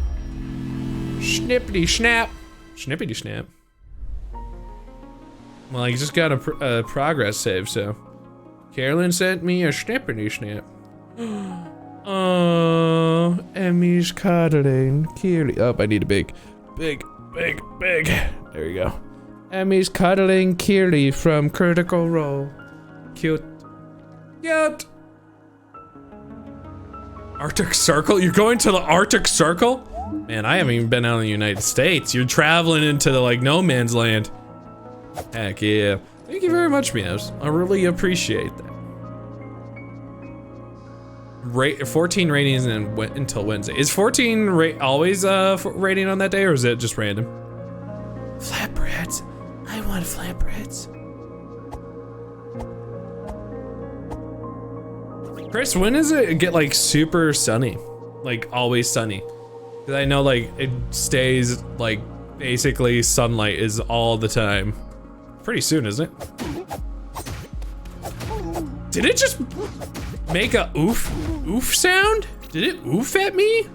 Snippity snap. Snippity snap. Well, I just got a progress save, so. Carolyn sent me a snippity snap. Oh, Emmy's cuddling. Keely. Oh, I need a big. There you go. Emmy's cuddling Keely from Critical Role. Cute. Cute. Arctic Circle? You're going to the Arctic Circle? Man, I haven't even been out in the United States. You're traveling into the, like, no man's land. Heck yeah. Thank you very much, Meows. I really appreciate that. 14 ratings until Wednesday. Is 14 always rating on that day, or is it just random? Flatbreads. I want flatbreads. Chris, when does it get like super sunny? Like always sunny? Cause I know like it stays like basically sunlight is all the time. Pretty soon, isn't it? Did it just make a oof sound? Did it oof at me?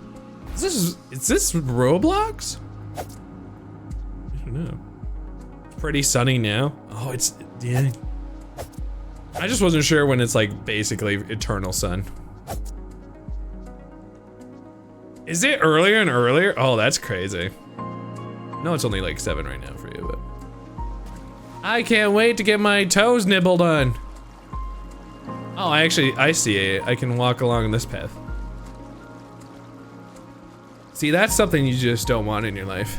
Is this Roblox? I don't know. Pretty sunny now. Oh, it's, yeah. I just wasn't sure when it's like basically eternal sun. Is it earlier and earlier? Oh, that's crazy. No, it's only like 7 right now for you, but. I can't wait to get my toes nibbled on. Oh, I see it. I can walk along this path. See, that's something you just don't want in your life.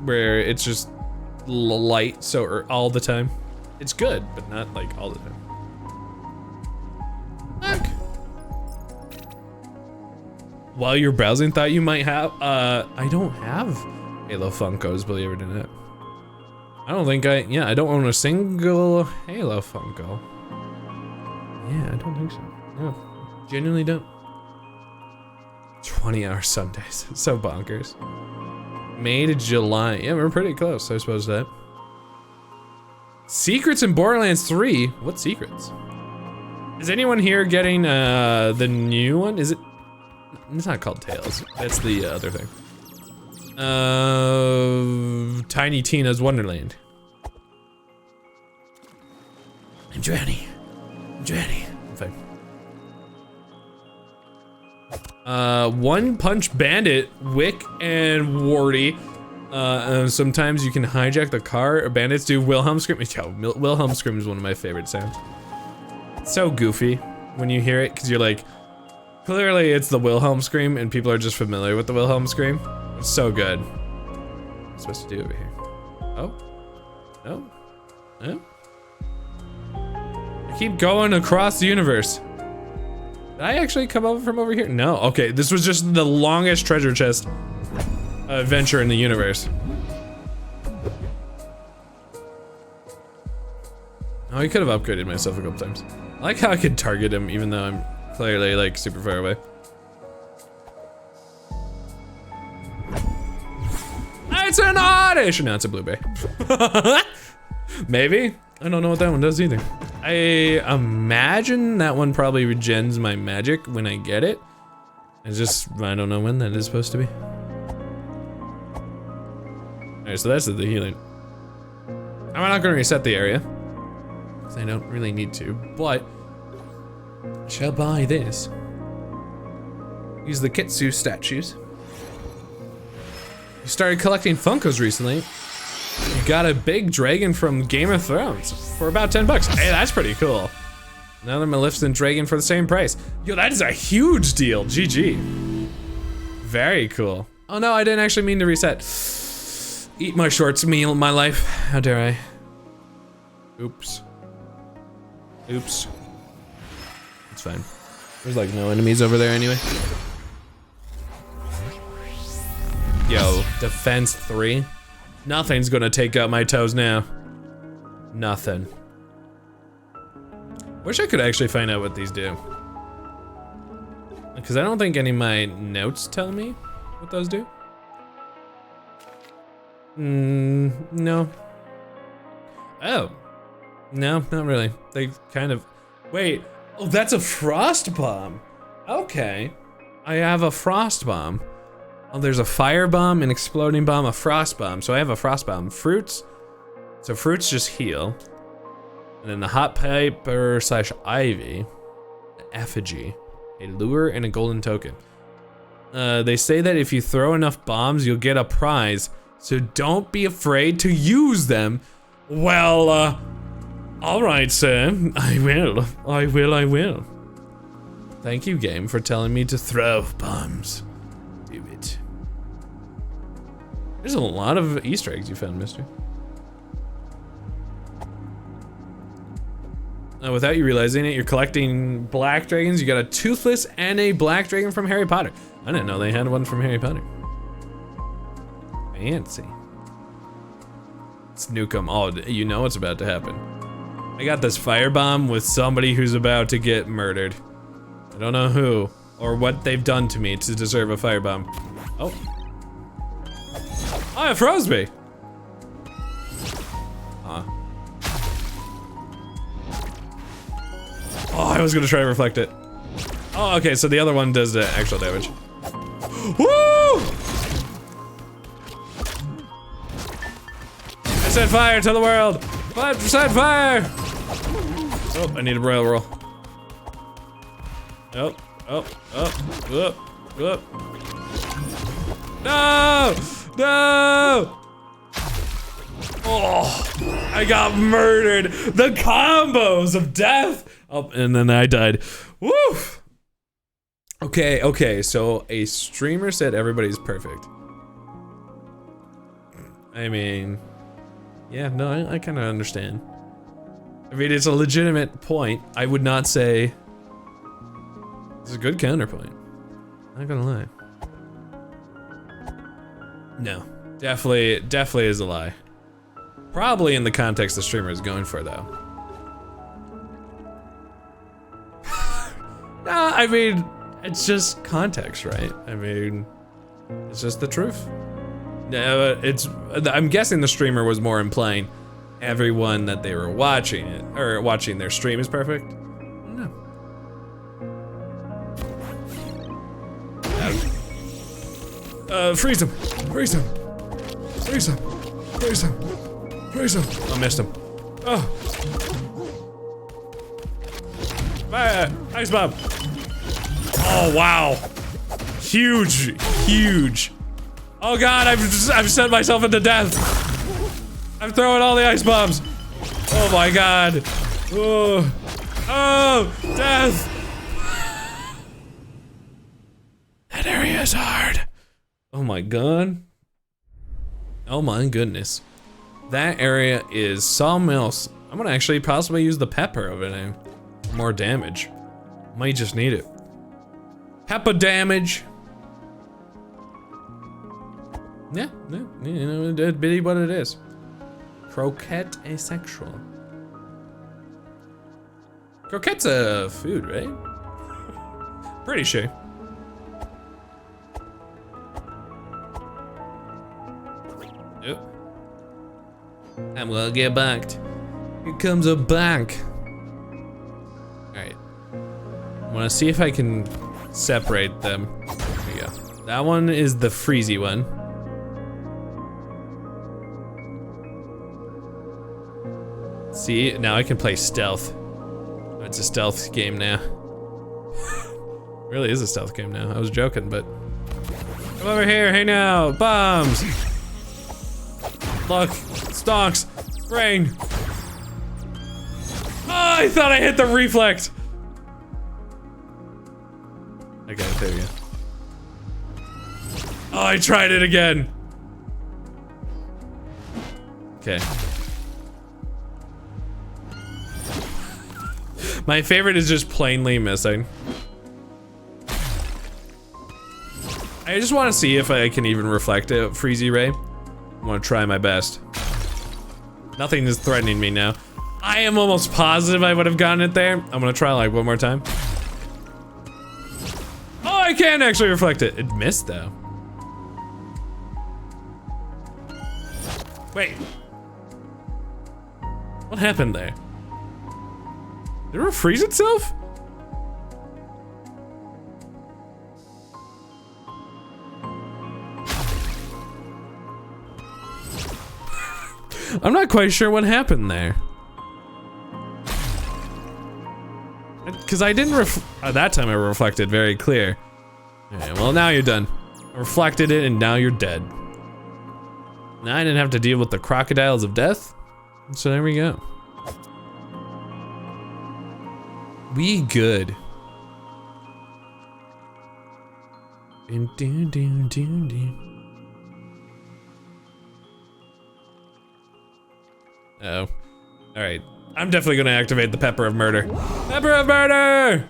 Where it's just light all the time. It's good, but not like all the time. Look. While you're browsing, thought you might have, I don't have Halo Funkos, believe it or not. I don't think I don't own a single Halo Funko. Yeah, I don't think so. No, genuinely don't. 20-hour Sundays, it's so bonkers. May to July, yeah, we're pretty close, I suppose that. Secrets in Borderlands 3, what secrets? Is anyone here getting the new one? Is it? It's not called Tales. That's the other thing. Tiny Tina's Wonderland. I'm drowning. I'm fine. One Punch Bandit, Wick, and Wardy. Sometimes you can hijack the car. Bandits do Wilhelm scream. Yo, Wilhelm scream is one of my favorite sounds. It's so goofy when you hear it, because you're like, clearly it's the Wilhelm scream, and people are just familiar with the Wilhelm scream. It's so good. What am I supposed to do over here? Oh? No? No? I keep going across the universe. Did I actually come over from over here? No. Okay, this was just the longest treasure chest adventure in the universe. Oh, I could have upgraded myself a couple times. I like how I could target him even though I'm clearly like super far away. It's an audition! No, it's a blueberry. Maybe? I don't know what that one does either. I imagine that one probably regens my magic when I get it. It's just, I don't know when that is supposed to be. Alright, so that's the healing. I'm not gonna reset the area, because I don't really need to, but I shall buy this. Use the Kitsu statues. You started collecting Funkos recently. You got a big dragon from Game of Thrones for about 10 bucks. Hey, that's pretty cool. Another Maleficent dragon for the same price. Yo, that is a huge deal. GG. Very cool. Oh no, I didn't actually mean to reset. Eat my shorts meal in my life. How dare I? Oops. Oops. It's fine. There's like no enemies over there anyway. Yo, defense 3. Nothing's gonna take out my toes now. Nothing. Wish I could actually find out what these do. Because I don't think any of my notes tell me what those do. No. Oh. No, not really. They kind of... Wait. Oh, that's a frost bomb. Okay. I have a frost bomb. Oh, there's a fire bomb, an exploding bomb, a frost bomb. So I have a frost bomb. Fruits. So fruits just heal. And then the hot pepper / ivy. An effigy. A lure and a golden token. They say that if you throw enough bombs, you'll get a prize. So don't be afraid to use them. Well, alright, sir. I will. I will. Thank you, game, for telling me to throw bombs. Do it. There's a lot of Easter eggs you found, mister. Without you realizing it, you're collecting black dragons. You got a Toothless and a black dragon from Harry Potter. I didn't know they had one from Harry Potter. Fancy. Let's nuke them. Oh, you know what's about to happen. I got this firebomb with somebody who's about to get murdered. I don't know who or what they've done to me to deserve a firebomb. Oh. Oh, it froze me. Huh. Oh, I was gonna try to reflect it. Oh, okay, so the other one does the actual damage. Woo! I set fire to the world! 5% fire! Oh, I need a royal roll. Oh. No! No! Oh, I got murdered. The combos of death. Oh, and then I died. Woo! Okay, so a streamer said everybody's perfect. I mean, yeah, no, I kind of understand. I mean, it's a legitimate point. I would not say it's a good counterpoint. Not gonna lie. No, definitely is a lie. Probably in the context the streamer is going for, though. No, I mean, it's just context, right? I mean, it's just the truth. No, I'm guessing the streamer was more implying everyone that they were watching it, or watching their stream is perfect. No. Freeze him! Freeze him! Freeze him! Freeze him! Freeze him! I missed him. Oh! Fire! Ice bomb! Oh wow! Huge! Oh god! I've sent myself into death. I'm throwing all the ice bombs. Oh my god! Oh! Oh! Death! That area is hard. Oh my god. Oh my goodness. That area is something else. I'm gonna actually possibly use the pepper over there. More damage. Might just need it. Pepper damage. Yeah, you know, it'd be what it is. Croquette asexual. Croquette's a food, right? Pretty sure. Yep. I'm gonna get backed. Here comes a bank. Alright. I wanna see if I can separate them. There we go. That one is the freezy one. See, now I can play stealth. It's a stealth game now. Really is a stealth game now. I was joking, but come over here. Hey now, bombs. Look, stonks, brain. Oh, I thought I hit the reflect. Okay, there we go. Oh, I tried it again. Okay. My favorite is just plainly missing. I just want to see if I can even reflect a Freezy Ray. I want to try my best. Nothing is threatening me now. I am almost positive I would have gotten it there. I'm gonna try like one more time. Oh, I can actually reflect it. It missed though. Wait. What happened there? Did it freeze itself? I'm not quite sure what happened there. Because I didn't at that time I reflected very clear. Okay, well now you're done. I reflected it and now you're dead. Now I didn't have to deal with the crocodiles of death. So there we go. We good. Oh. Alright. I'm definitely gonna activate the Pepper of Murder. Pepper of Murder!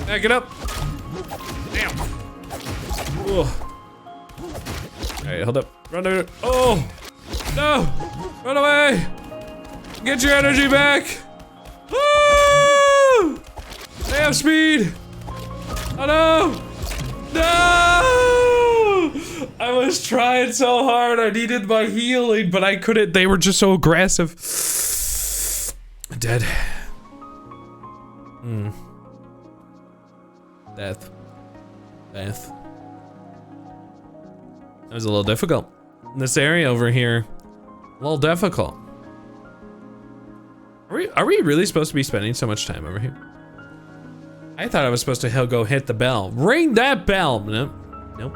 Back it up. Damn. Alright, hold up. Run over. Oh! No! Run away! Get your energy back! Woo! They have speed! Oh no! No! I was trying so hard. I needed my healing, but I couldn't. They were just so aggressive. Dead. Death. Death. That was a little difficult. This area over here, a little difficult. Are we really supposed to be spending so much time over here? I thought I was supposed to go hit the bell. Ring that bell! Nope. Nope.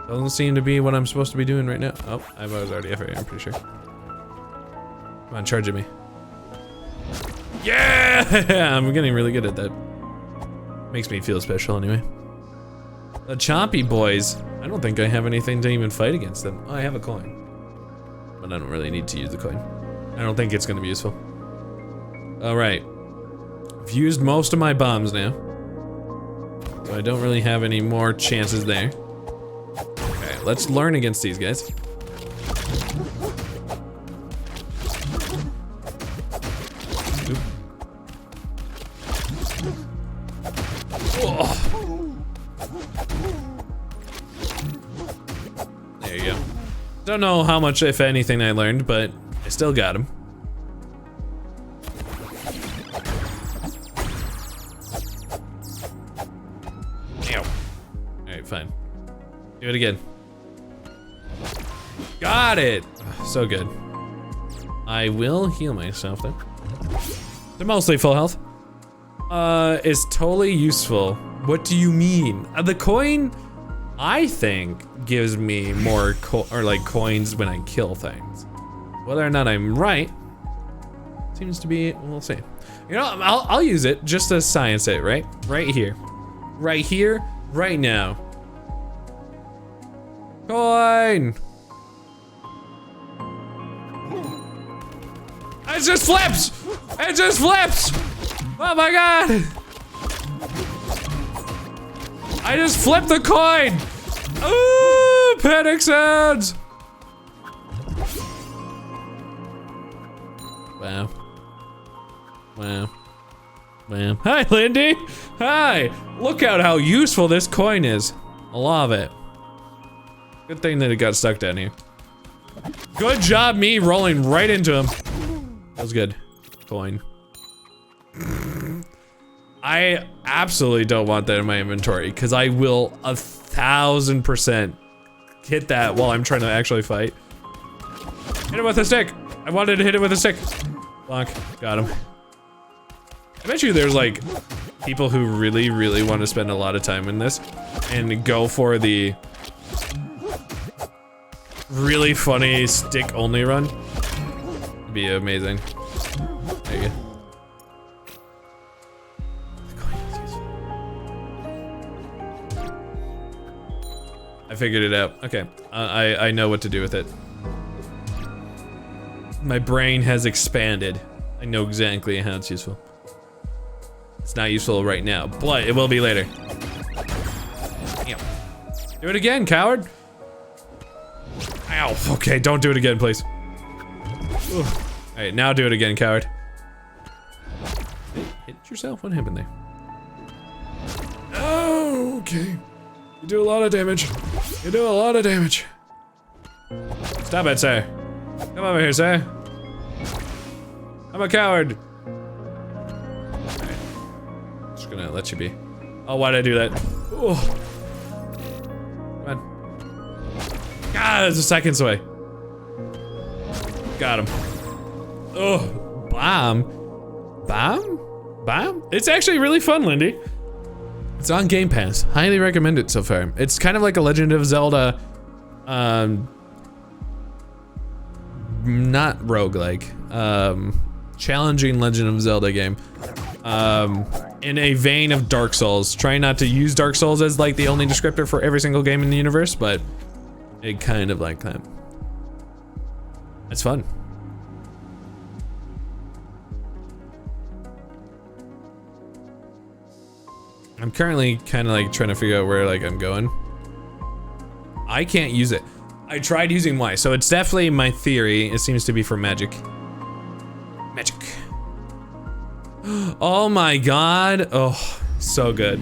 Doesn't seem to be what I'm supposed to be doing right now. Oh, I was already over here, I'm pretty sure. Come on, charge at me. Yeah! I'm getting really good at that. Makes me feel special anyway. The chompy boys. I don't think I have anything to even fight against them. Oh, I have a coin. But I don't really need to use the coin. I don't think it's gonna be useful. Alright. I've used most of my bombs now. So I don't really have any more chances there. Okay, let's learn against these guys. Oop. Oh. There you go. Don't know how much, if anything, I learned, but I still got him. Fine. Do it again. Got it! So good. I will heal myself then. They're mostly full health. Is totally useful. What do you mean? The coin, I think, gives me more coins when I kill things. Whether or not I'm right, seems to be, we'll see. You know, I'll use it just to science it, right? Right here. Right here, right now. Coin! It just flips! It just flips! Oh my god! I just flipped the coin! Ooh, panic sounds! Wow. Wow. Wow. Hi, Lindy! Hi! Look out how useful this coin is. I love it. Good thing that it got stuck down here. Good job me rolling right into him. That was good. Coin. I absolutely don't want that in my inventory because I will 1000% hit that while I'm trying to actually fight. Hit him with a stick. I wanted to hit him with a stick. Bonk. Got him. I bet you there's like people who really, really want to spend a lot of time in this and go for the really funny stick only run. It'd be amazing. There you go. I figured it out. Okay, I know what to do with it. My brain has expanded. I know exactly how it's useful. It's not useful right now, but it will be later. Damn. Do it again, coward. Ow, okay, don't do it again, please. Alright, now do it again, coward. Hit yourself? What happened there? Oh, okay. You do a lot of damage. You do a lot of damage. Stop it, sir. Come over here, sir. I'm a coward. Alright. Just gonna let you be. Oh, why'd I do that? Oh. Come on. God, it's a seconds away. Got him. Oh, bomb. Bomb? Bomb? It's actually really fun, Lindy. It's on Game Pass. Highly recommend it so far. It's kind of like a Legend of Zelda, not roguelike, challenging Legend of Zelda game. In a vein of Dark Souls. Try not to use Dark Souls as like the only descriptor for every single game in the universe, but it kind of like that. It's fun. I'm currently kind of like trying to figure out where like I'm going. I can't use it. I tried using Y, so it's definitely my theory. It seems to be for magic. Magic. Oh my god. Oh, so good.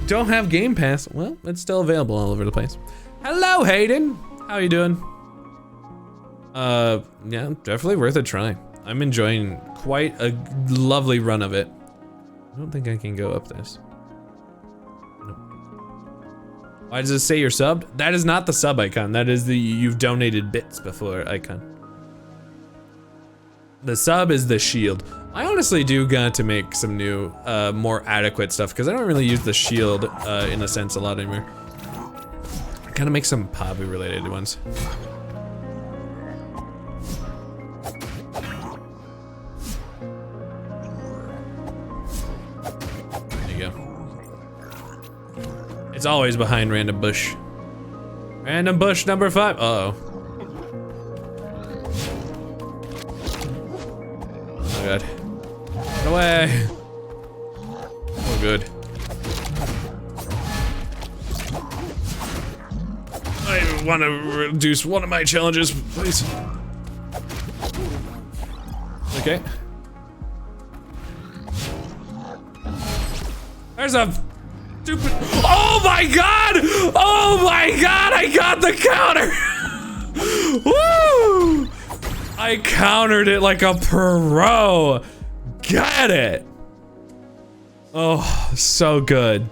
Don't have Game Pass. Well, it's still available all over the place. Hello, Hayden. How you doing? Yeah, definitely worth a try. I'm enjoying quite a lovely run of it. I don't think I can go up this. Nope. Why does it say you're subbed? That is not the sub icon. That is the you've donated bits before icon. The sub is the shield. I honestly do got to make some new, more adequate stuff because I don't really use the shield, in a sense, a lot anymore. I gotta make some Pabu related ones. It's always behind random bush. Random bush number 5. Uh-oh. Oh god. Run away. Oh good. I want to reduce one of my challenges, please. Okay. There's a stupid. Oh my god! Oh my god! I got the counter! Woo! I countered it like a pro. Got it! Oh, so good.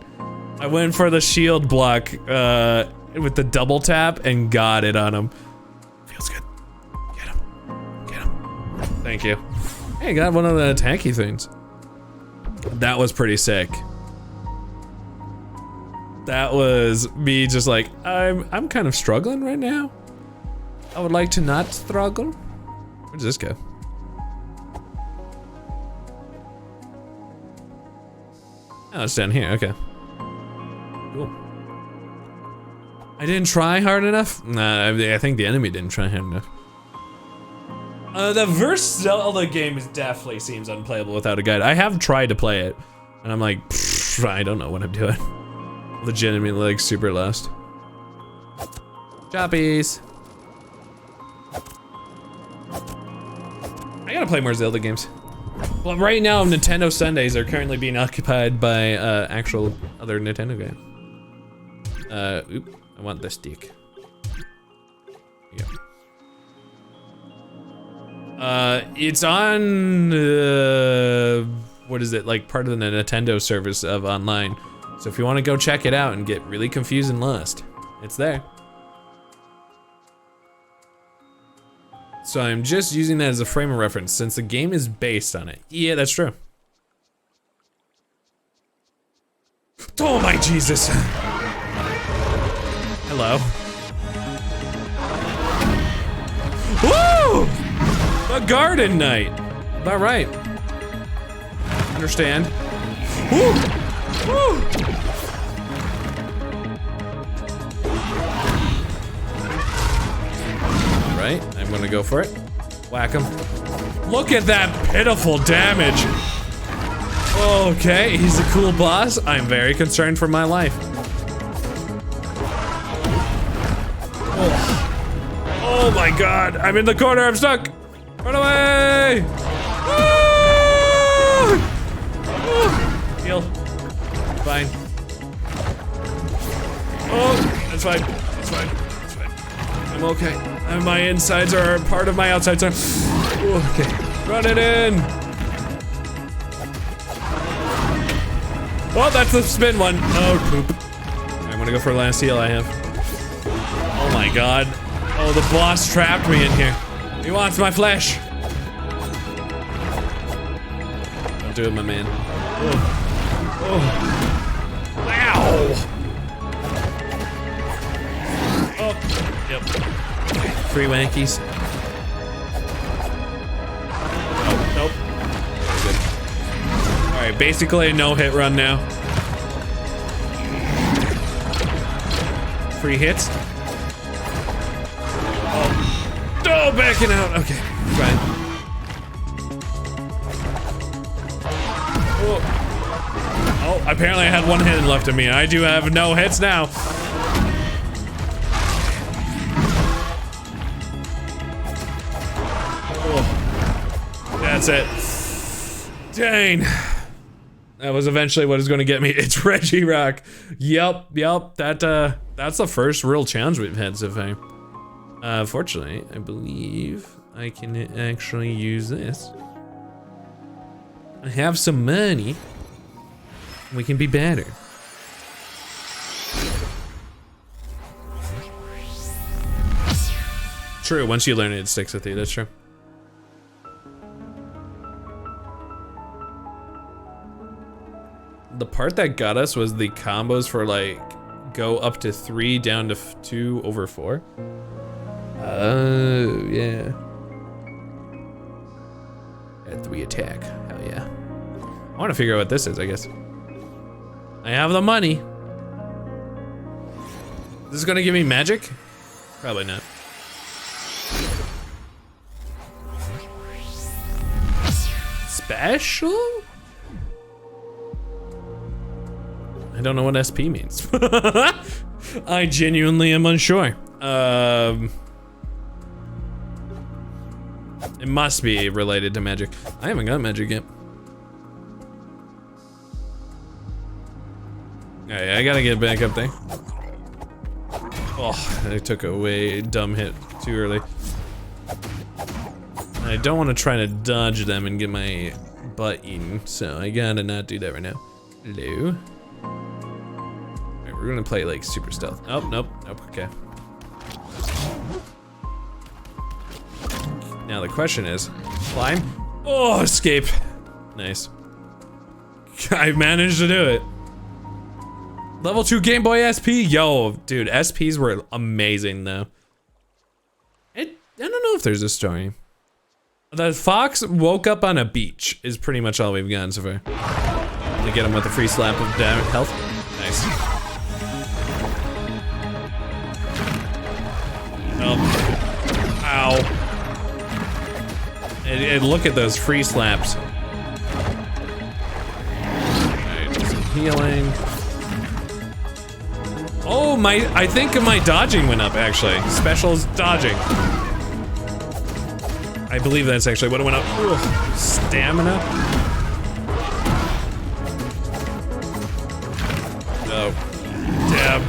I went for the shield block with the double tap and got it on him. Feels good. Get him. Get him. Thank you. Hey, got one of the attacky things. That was pretty sick. That was me just like, I'm kind of struggling right now. I would like to not struggle. Where does this go? Oh, it's down here, okay. Cool. I didn't try hard enough? Nah, I think the enemy didn't try hard enough. The first Zelda game definitely seems unplayable without a guide. I have tried to play it, and I'm like, I don't know what I'm doing. Legitimately like super lost. Choppies. I gotta play more Zelda games. Well, right now Nintendo Sundays are currently being occupied by actual other Nintendo games. Oop, I want this stick. Yeah. It's on what is it, like part of the Nintendo service of online. So if you want to go check it out and get really confused and lost, it's there. So I'm just using that as a frame of reference since the game is based on it. Yeah, that's true. Oh my Jesus. Hello. Woo! The Garden Knight. About right. Understand. Woo! Woo! Alright, I'm gonna go for it. Whack him. Look at that pitiful damage. Okay, he's a cool boss. I'm very concerned for my life. Oh my god, I'm in the corner, I'm stuck. Run away! Heal. Fine. Oh, that's fine. That's fine. That's fine. I'm okay. My insides are part of my outsides. Okay. Run it in. Oh, that's the spin one. Oh, poop. I'm gonna go for the last heal I have. Oh my god. Oh, the boss trapped me in here. He wants my flesh. Don't do it, my man. Oh. Oh. Wow. Oh. Yep. Free wankies. Oh, nope. Good. Alright, basically a no-hit run now. Free hits. Oh, backing out. Okay, fine. Oh, apparently I had one hit left of me. I do have no hits now. Oh, that's it. Dang. That was eventually what is going to get me. It's Reggie Rock. Yep. That's the first real challenge we've had so far. Fortunately, I believe I can actually use this. I have some money. We can be better. True, once you learn it, it sticks with you, that's true. The part that got us was the combos for like, go up to 3 down to 2 over 4. Oh, yeah. At 3 attack, hell yeah. I wanna figure out what this is, I guess. I have the money. This is gonna give me magic? Probably not. Special? I don't know what SP means. I genuinely am unsure. It must be related to magic. I haven't got magic yet. Alright, I gotta get back up there. Oh, I took a way dumb hit too early. I don't want to try to dodge them and get my butt eaten, so I gotta not do that right now. Hello. Alright, we're gonna play like super stealth. Oh, nope, okay. Now the question is, climb? Oh, escape. Nice. I managed to do it. Level 2 Game Boy SP, yo, dude, SPs were amazing though. I don't know if there's a story. The fox woke up on a beach is pretty much all we've gotten so far. To get him with a free slap of health. Nice. Oh. Ow. And look at those free slaps. Alright, some healing. Oh, I think my dodging went up, actually. Special's dodging. I believe that's actually what it went up. Ugh. Stamina? No. Damn.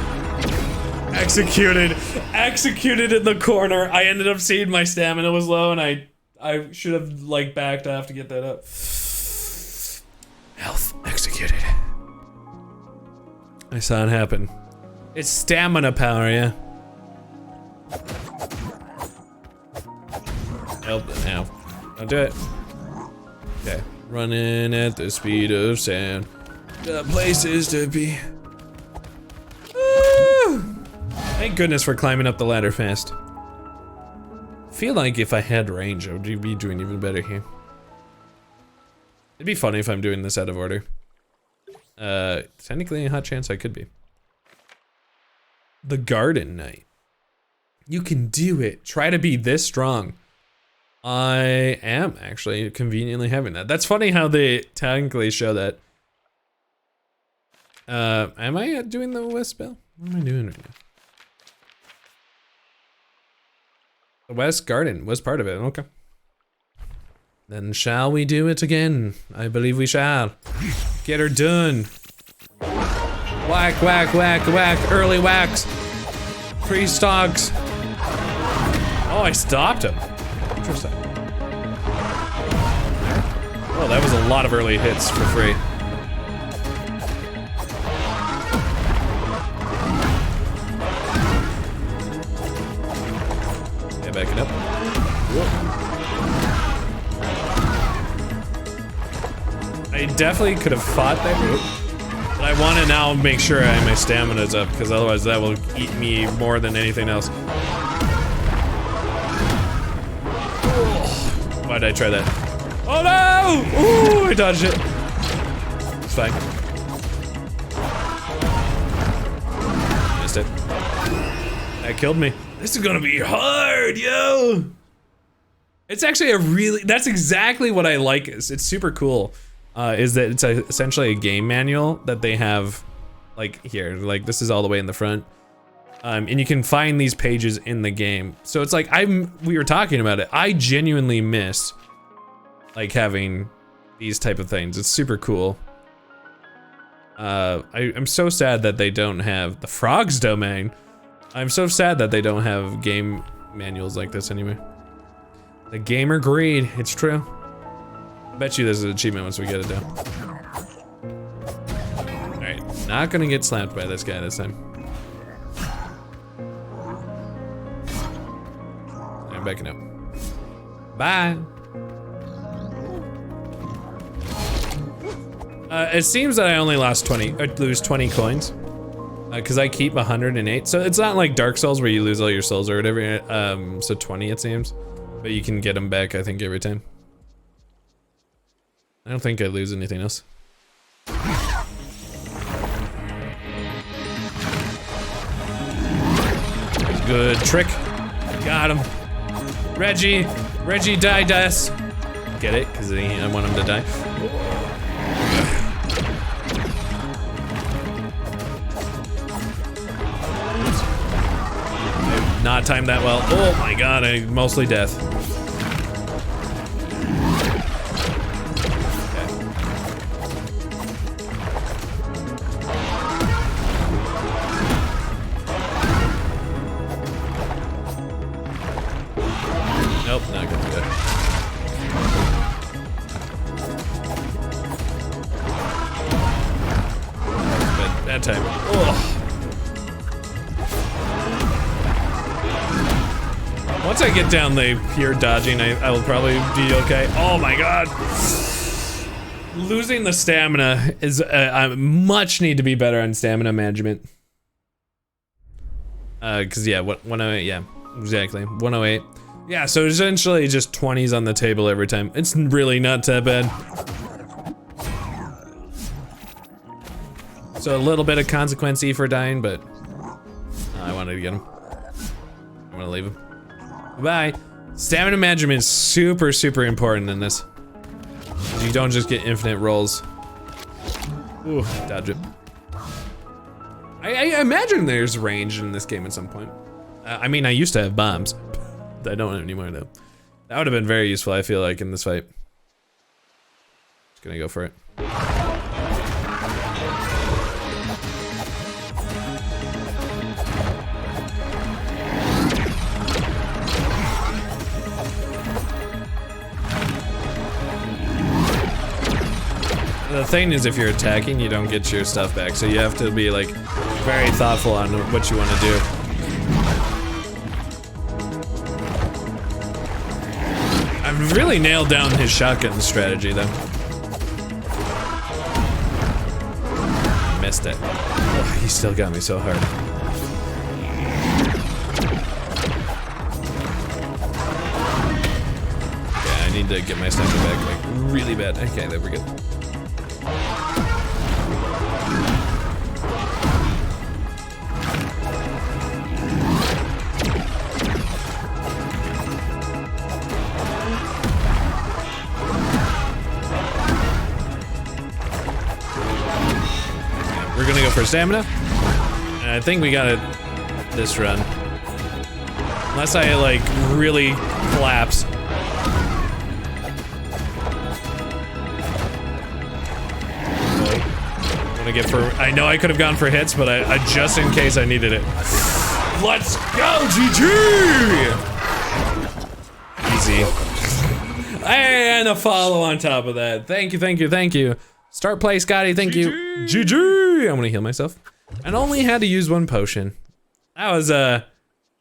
Executed. Executed in the corner. I ended up seeing my stamina was low and I should have, like, backed off to get that up. Health executed. I saw it happen. It's stamina power, yeah. Nope, now. Don't do it. Okay. Running at the speed of sound. The places to be. Woo! Thank goodness for climbing up the ladder fast. I feel like if I had range, I would be doing even better here. It'd be funny if I'm doing this out of order. Technically a hot chance I could be. The Garden Knight. You can do it. Try to be this strong. I am actually conveniently having that. That's funny how they technically show that. Am I doing the West spell? What am I doing right now? The West Garden was part of it, okay. Then shall we do it again? I believe we shall. Get her done. Whack, whack, whack, whack, early whacks. Priest dogs. Oh, I stopped him. Interesting. Oh, that was a lot of early hits for free. Yeah, back it up. Whoa. I definitely could have fought that route, but I want to now make sure my stamina's up, because otherwise that will eat me more than anything else. Why did I try that? Oh no! Ooh, I dodged it. It's fine. Missed it. That killed me. This is gonna be hard, yo! It's actually a really, that's exactly what I like. It's super cool. Is that it's essentially a game manual that they have, like here, like this is all the way in the front. And you can find these pages in the game. So it's like, we were talking about it. I genuinely miss like having these type of things. It's super cool. I'm so sad that they don't have the Frogs domain. I'm so sad that they don't have game manuals like this anymore. The gamer greed, it's true. I bet you there's an achievement once we get it down. Alright, not gonna get slapped by this guy this time. I'm backing up. Bye! It seems that I only lost 20, or lose 20 coins. Cause I keep 108, so it's not like Dark Souls where you lose all your souls or whatever, so 20 it seems. But you can get them back, I think, every time. I don't think I lose anything else. Good trick. Got him. Reggie die des. Get it? Because I want him to die. Not timed that well. Oh my god, I mostly death. Nope, not gonna do that. Bad time. Oh. Once I get down the pure dodging, I will probably be okay. Oh my god! Losing the stamina is, I much need to be better on stamina management. Cause yeah, 108, yeah, exactly, 108. Yeah, so essentially just 20s on the table every time. It's really not that bad. So a little bit of consequence-y for dying, but I wanted to get him. I'm gonna leave him. Bye. Stamina management is super, super important in this. You don't just get infinite rolls. Ooh, dodge it. I imagine there's range in this game at some point. I mean, I used to have bombs. I don't anymore though. That would have been very useful, I feel like, in this fight. Just gonna go for it. The thing is, if you're attacking, you don't get your stuff back, so you have to be like very thoughtful on what you want to do. I've really nailed down his shotgun strategy, though. Missed it. Oh, he still got me so hard. Yeah, I need to get my stamina back, like, really bad. Okay, there we go. We're gonna go for stamina, and I think we got it this run. Unless I like really collapse. I'm gonna get for. I know I could have gone for hits, but I just in case I needed it. Let's go, GG! Easy. And a follow on top of that. Thank you, thank you, thank you. Start play, Scotty, thank you. GG! I'm gonna heal myself. And only had to use one potion. That was,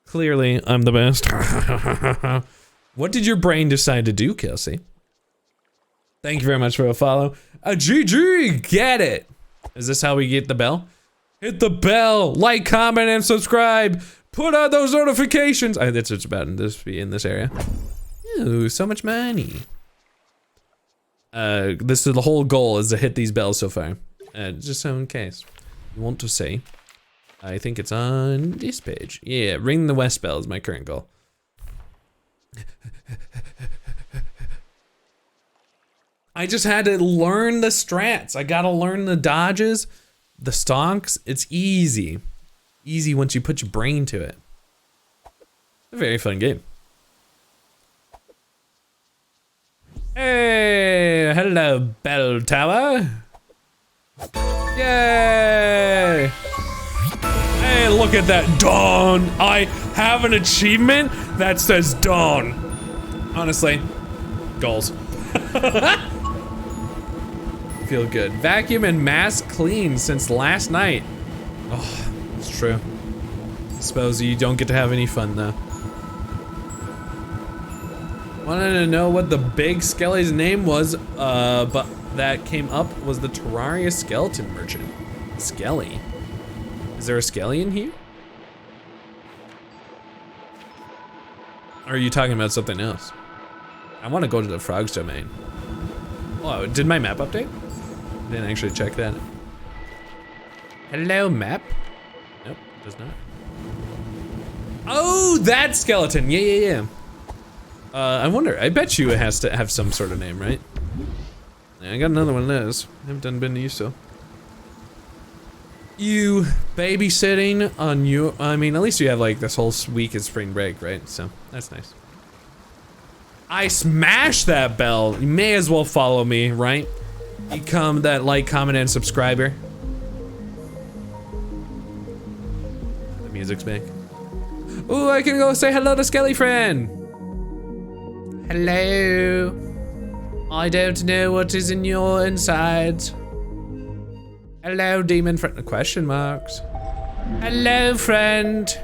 clearly, I'm the best. What did your brain decide to do, Kelsey? Thank you very much for a follow. A GG! Get it! Is this how we get the bell? Hit the bell! Like, comment, and subscribe! Put on those notifications! That's what's about this be in this area. Ooh, so much money. This is the whole goal is to hit these bells so far. Just so in case you want to see. I think it's on this page. Yeah, ring the west bell is my current goal. I just had to learn the strats. I gotta learn the dodges, the stonks. It's easy. Easy once you put your brain to it. It's a very fun game. Hey, hello, bell tower. Yay! Hey, look at that, dawn. I have an achievement that says dawn. Honestly, goals. Feel good. Vacuum and mask clean since last night. Oh, it's true. I suppose you don't get to have any fun though. Wanted to know what the big Skelly's name was, but that came up was the Terraria skeleton merchant. Skelly. Is there a Skelly in here? Or are you talking about something else? I want to go to the frogs domain. Oh, did my map update? Didn't actually check that. Hello, map? Nope, does not. Oh, that skeleton. Yeah. I wonder, I bet you it has to have some sort of name, right? Yeah, I got another one of those. I haven't been to you, so. You babysitting on your, I mean, at least you have like this whole week of spring break, right? So, that's nice. I smashed that bell. You may as well follow me, right? Become that like, comment, and subscriber. The music's back. Ooh, I can go say hello to Skelly friend. Hello. I don't know what is in your insides. Hello, demon friend. Question marks. Hello, friend.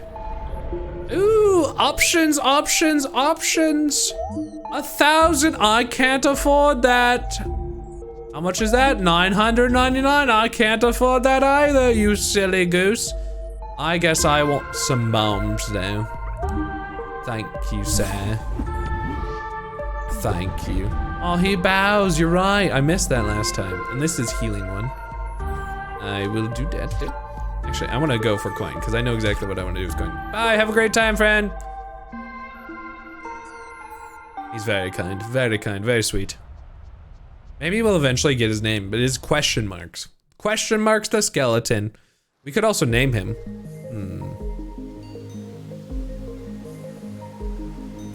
Ooh, options. 1,000. I can't afford that. How much is that? 999. I can't afford that either, you silly goose. I guess I want some bombs though. Thank you, sir. Thank you. Oh, he bows, you're right. I missed that last time. And this is healing one. I will do that too. Actually, I want to go for coin because I know exactly what I want to do with coin. Bye, have a great time, friend. He's very kind, very sweet. Maybe we'll eventually get his name, but it's question marks. Question marks the skeleton. We could also name him.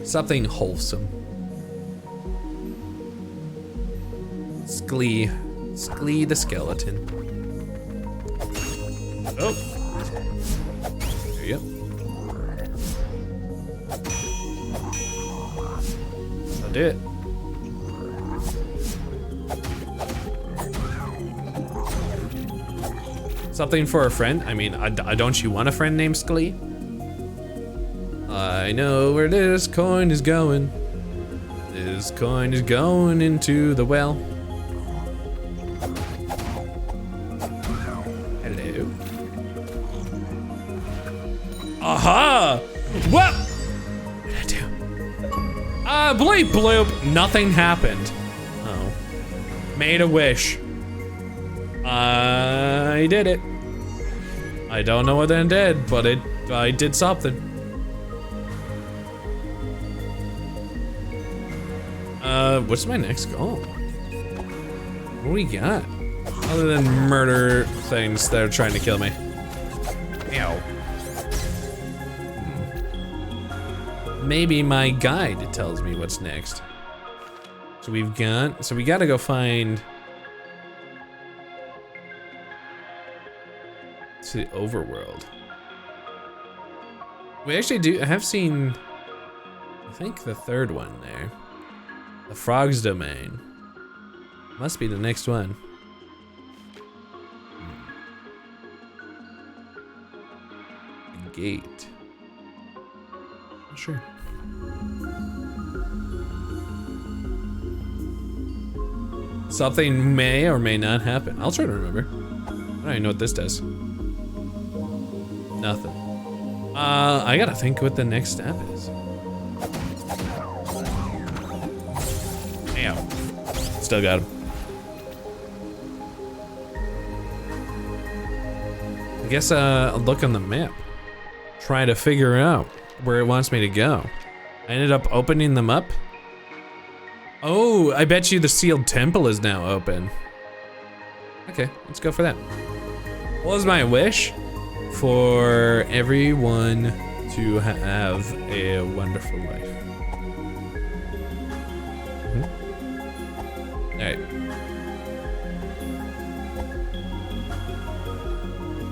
Something wholesome. Sklee the skeleton. Oh. There you go. I'll do it. Something for a friend? I mean, don't you want a friend named Sklee? I know where this coin is going. This This coin is going into the well. Hello. Aha! What? What did I do? Bleep bloop. Nothing happened. Oh. Made a wish. I did it. I don't know what I did, but I did something. What's my next goal? What do we got? Other than murder things that are trying to kill me. Ow. Maybe my guide tells me what's next. So we gotta go find. To the overworld. We actually have seen, I think, the third one there. The Frog's Domain. Must be the next one. The gate. Not sure. Something may or may not happen. I'll try to remember. I don't even know what this does. Nothing. I gotta think what the next step is. Ow. Still got him. I guess I'll look on the map. Try to figure out where it wants me to go. I ended up opening them up. Oh, I bet you the sealed temple is now open. Okay, let's go for that. What was my wish? For everyone to have a wonderful life. Alright.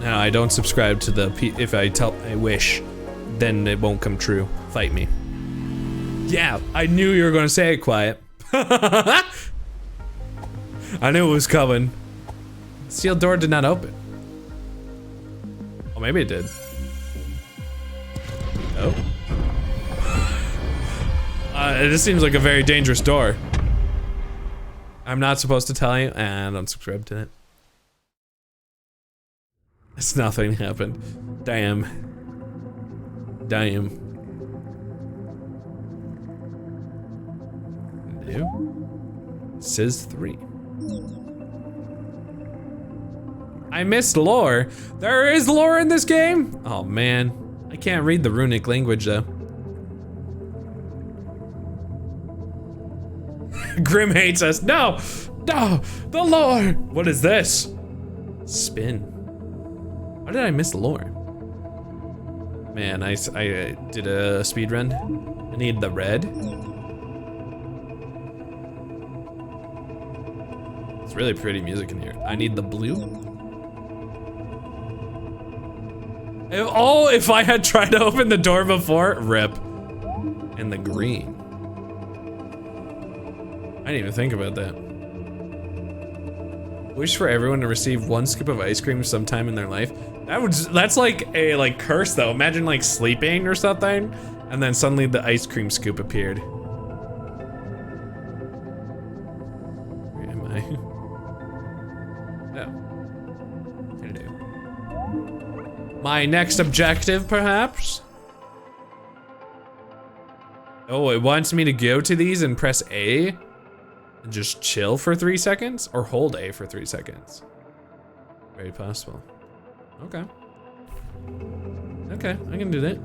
Now, I don't subscribe to the if I wish, then it won't come true. Fight me. Yeah, I knew you were gonna say it quiet. I knew it was coming. Sealed door did not open. Oh, maybe it did. Oh. This seems like a very dangerous door. I'm not supposed to tell you, and unsubscribe to it. It's nothing happened. Damn. Damn. New? It says 3. I missed lore. There is lore in this game? Oh man, I can't read the runic language though. Grim hates us. No, no, the lore. What is this? Spin. Why did I miss lore? Man, I did a speed run. I need the red. It's really pretty music in here. I need the blue. If I had tried to open the door before, rip. And the green. I didn't even think about that. Wish for everyone to receive 1 scoop of ice cream sometime in their life. That's like a curse though. Imagine like sleeping or something, and then suddenly the ice cream scoop appeared. Where am I? Oh. Hello. My next objective, perhaps? Oh, it wants me to go to these and press A and just chill for 3 seconds, or hold A for 3 seconds. Very possible. Okay. Okay, I can do that.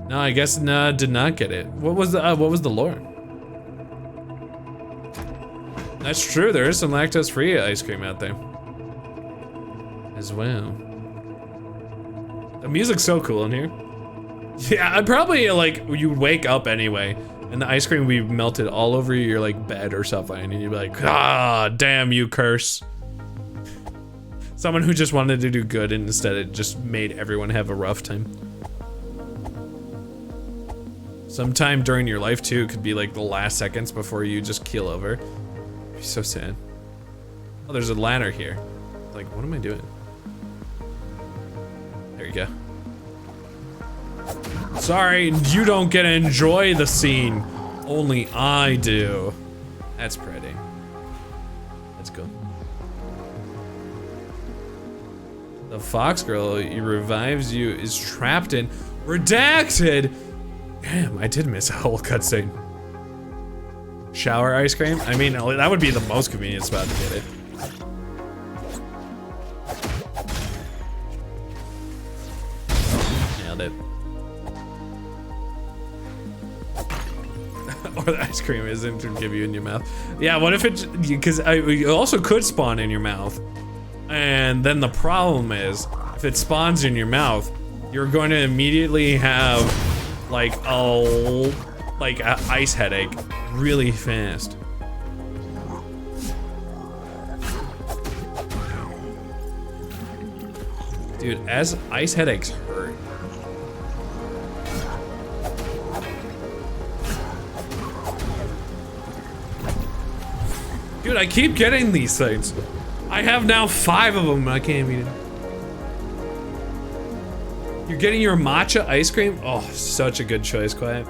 No, I guess no, did not get it. What was the lore? That's true. There is some lactose-free ice cream out there as well. The music's so cool in here. Yeah, I'd probably like you wake up anyway, and the ice cream would be melted all over your like bed or something, and you'd be like, ah, damn you, curse. Someone who just wanted to do good and instead it just made everyone have a rough time. Sometime during your life too could be like the last seconds before you just keel over. It'd be so sad. Oh, there's a ladder here. Like, what am I doing? There you go. Sorry, you don't get to enjoy the scene. Only I do. That's pretty. That's cool. The fox girl he revives you is trapped in redacted. Damn, I did miss a whole cutscene. Shower ice cream? I mean, that would be the most convenient spot to get it. Nailed it. Or the ice cream isn't to give you in your mouth. Yeah, what if it, because it also could spawn in your mouth. And then the problem is, if it spawns in your mouth, you're going to immediately have like a ice headache really fast. Dude, as ice headaches hurt. Dude, I keep getting these things. I have now 5 of them. I can't eat it. You're getting your matcha ice cream? Oh, such a good choice, Quiet.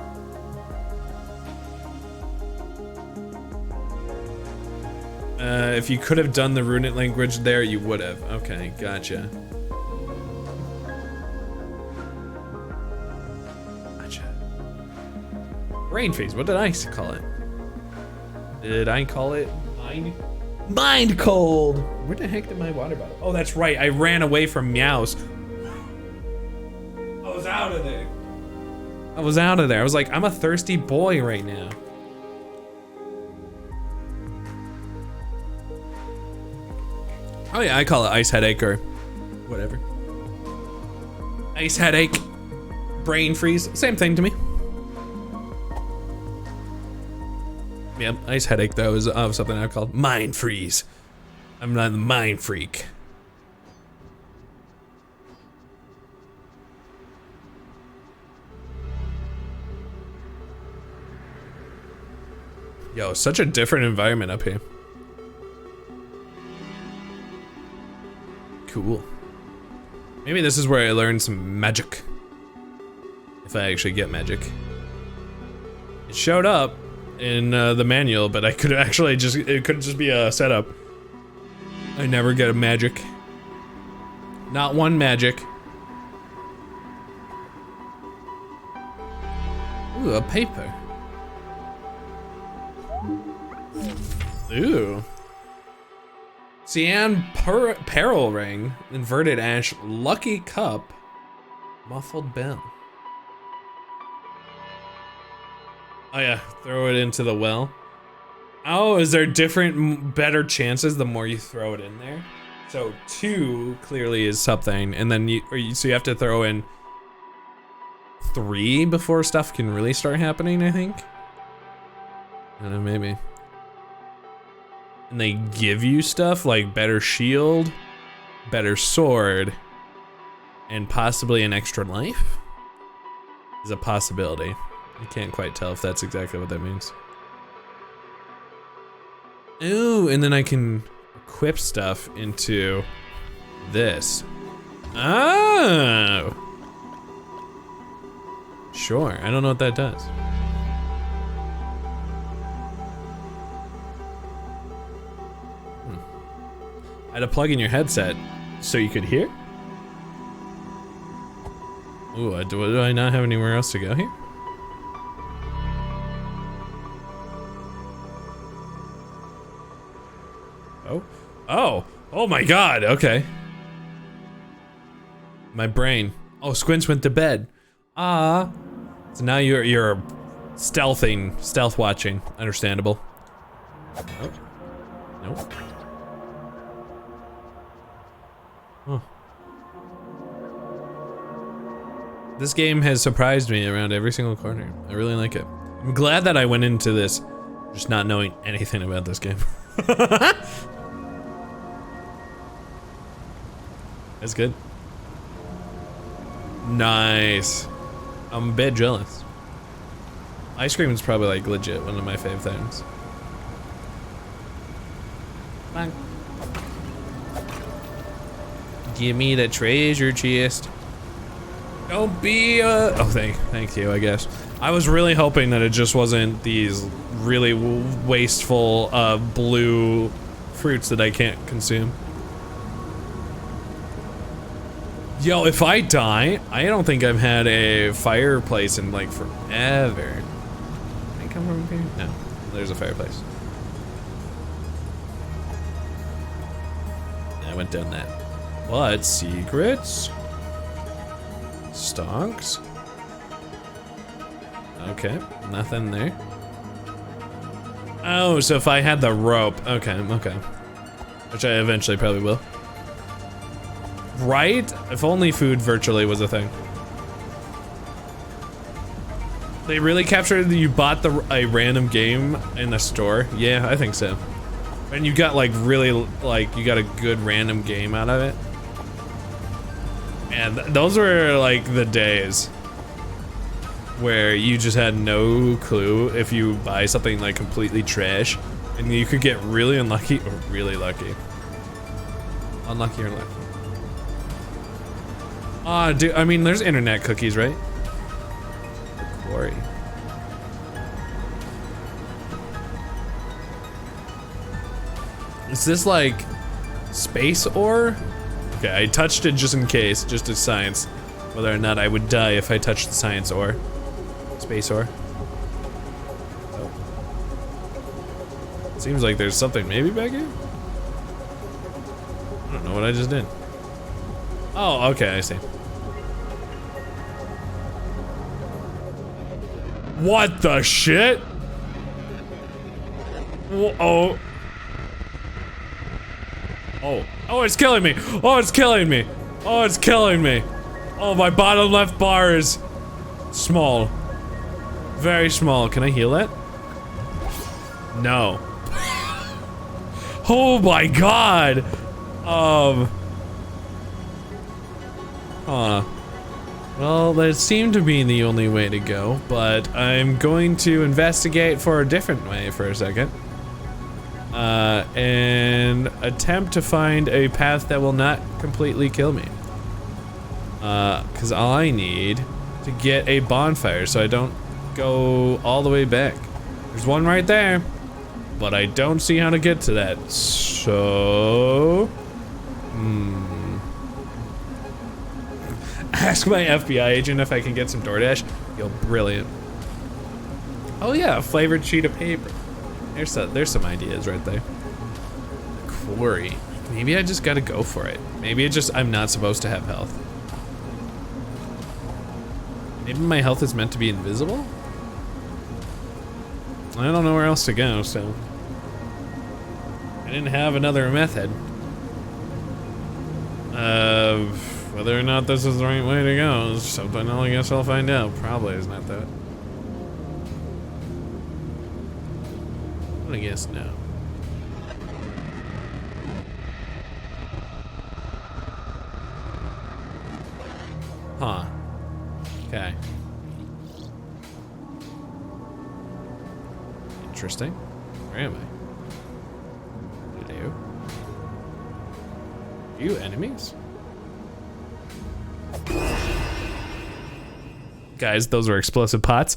If you could have done the runic language there, you would have. Okay, gotcha. Gotcha. Brain freeze, what did I call it? Did I call it Mind cold? Where the heck did my water bottle? Oh, that's right, I ran away from Meows. I was out of there. I was out of there. I was like, I'm a thirsty boy right now. Oh yeah, I call it ice headache or whatever. Ice headache, brain freeze, same thing to me. Yep, ice headache though is something I've called mind freeze. I'm not the mind freak. Yo, such a different environment up here. Cool. Maybe this is where I learned some magic. If I actually get magic. It showed up in the manual, but I could actually just, it could just be a setup. I never get a magic. Not one magic. Ooh, a paper. Ooh. Cyan Peril Ring, Inverted Ash, Lucky Cup, Muffled Bell. Oh yeah, throw it into the well. Oh, is there different, better chances the more you throw it in there? So 2 clearly is something, and then so you have to throw in 3 before stuff can really start happening, I think. I don't know, maybe. And they give you stuff like better shield, better sword, and possibly an extra life? Is a possibility. I can't quite tell if that's exactly what that means. Ooh, and then I can equip stuff into this. Oh! Sure, I don't know what that does. I had to plug in your headset so you could hear? Ooh, do I not have anywhere else to go here? Oh, oh my God, okay. My brain. Oh, Squints went to bed. Ah. So now you're stealth watching, understandable. Oh, nope. Huh. This game has surprised me around every single corner. I really like it. I'm glad that I went into this just not knowing anything about this game. That's good. Nice. I'm a bit jealous. Ice cream is probably like legit one of my fave things. Bang. Give me the treasure chest. Don't be oh thank you, I guess. I was really hoping that it just wasn't these really wasteful blue fruits that I can't consume. Yo, if I die, I don't think I've had a fireplace in like forever. Can I come over here? No, there's a fireplace. I went down that. What? Secrets? Stonks? Okay, nothing there. Oh, so if I had the rope. Okay, okay. Which I eventually probably will. Right? If only food virtually was a thing. They really captured that you bought a random game in the store? Yeah, I think so. And you got like really, like, you got a good random game out of it. And those were like the days where you just had no clue if you buy something like completely trash and you could get really unlucky or really lucky. Unlucky or lucky. Ah, dude, I mean, there's internet cookies, right? Quarry. Is this like space ore? Okay, I touched it just in case, just as science. Whether or not I would die if I touched the science ore. Space ore. Oh. Seems like there's something maybe back here? I don't know what I just did. Oh, okay, I see. What the shit? Oh. Oh. Oh, it's killing me. Oh, it's killing me. Oh, it's killing me. Oh, my bottom left bar is small. Very small. Can I heal it? No. Oh my god. Well, that seemed to be the only way to go, but I'm going to investigate for a different way for a second. And attempt to find a path that will not completely kill me. Cause all I need to get a bonfire so I don't go all the way back. There's one right there, but I don't see how to get to that, so... Ask my FBI agent if I can get some DoorDash. Yo, brilliant. Oh yeah, a flavored sheet of paper. There's some ideas right there. Quarry. Maybe I just gotta go for it. Maybe I'm not supposed to have health. Maybe my health is meant to be invisible? I don't know where else to go, so. I didn't have another method. Whether or not this is the right way to go is something I guess I'll find out. Probably is not that. I guess no. Huh. Okay. Interesting. Where am I? Hello? Are you enemies? Guys, those were explosive pots.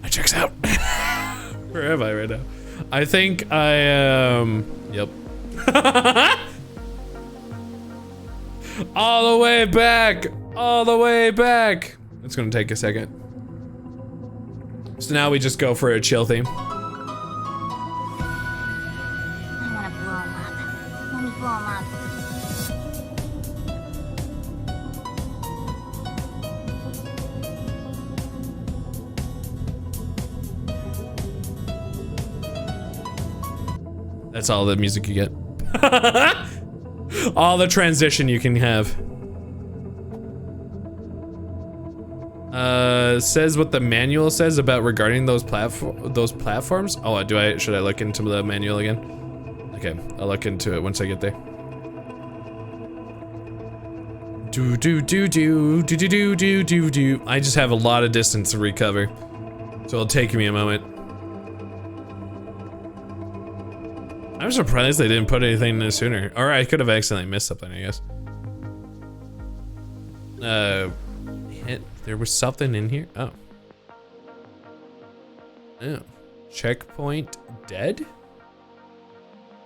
My check's out. Where am I right now? I think I am... Yep. All the way back! All the way back! It's gonna take a second. So now we just go for a chill theme. That's all the music you get. All the transition you can have. Says what the manual says about regarding those platforms. Oh, should I look into the manual again? Okay, I'll look into it once I get there. Do. I just have a lot of distance to recover, so it'll take me a moment. I'm surprised they didn't put anything in sooner. Or I could have accidentally missed something, I guess. There was something in here. Oh. Oh. Checkpoint dead?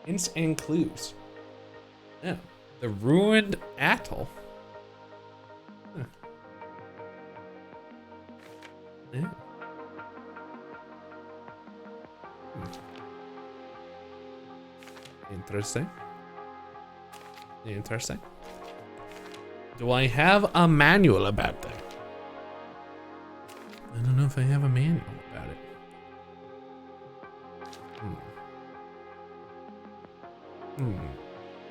Hints and clues. Oh. The ruined atoll. Huh. Yeah. Interesting. Interesting. Do I have a manual about that? I don't know if I have a manual about it.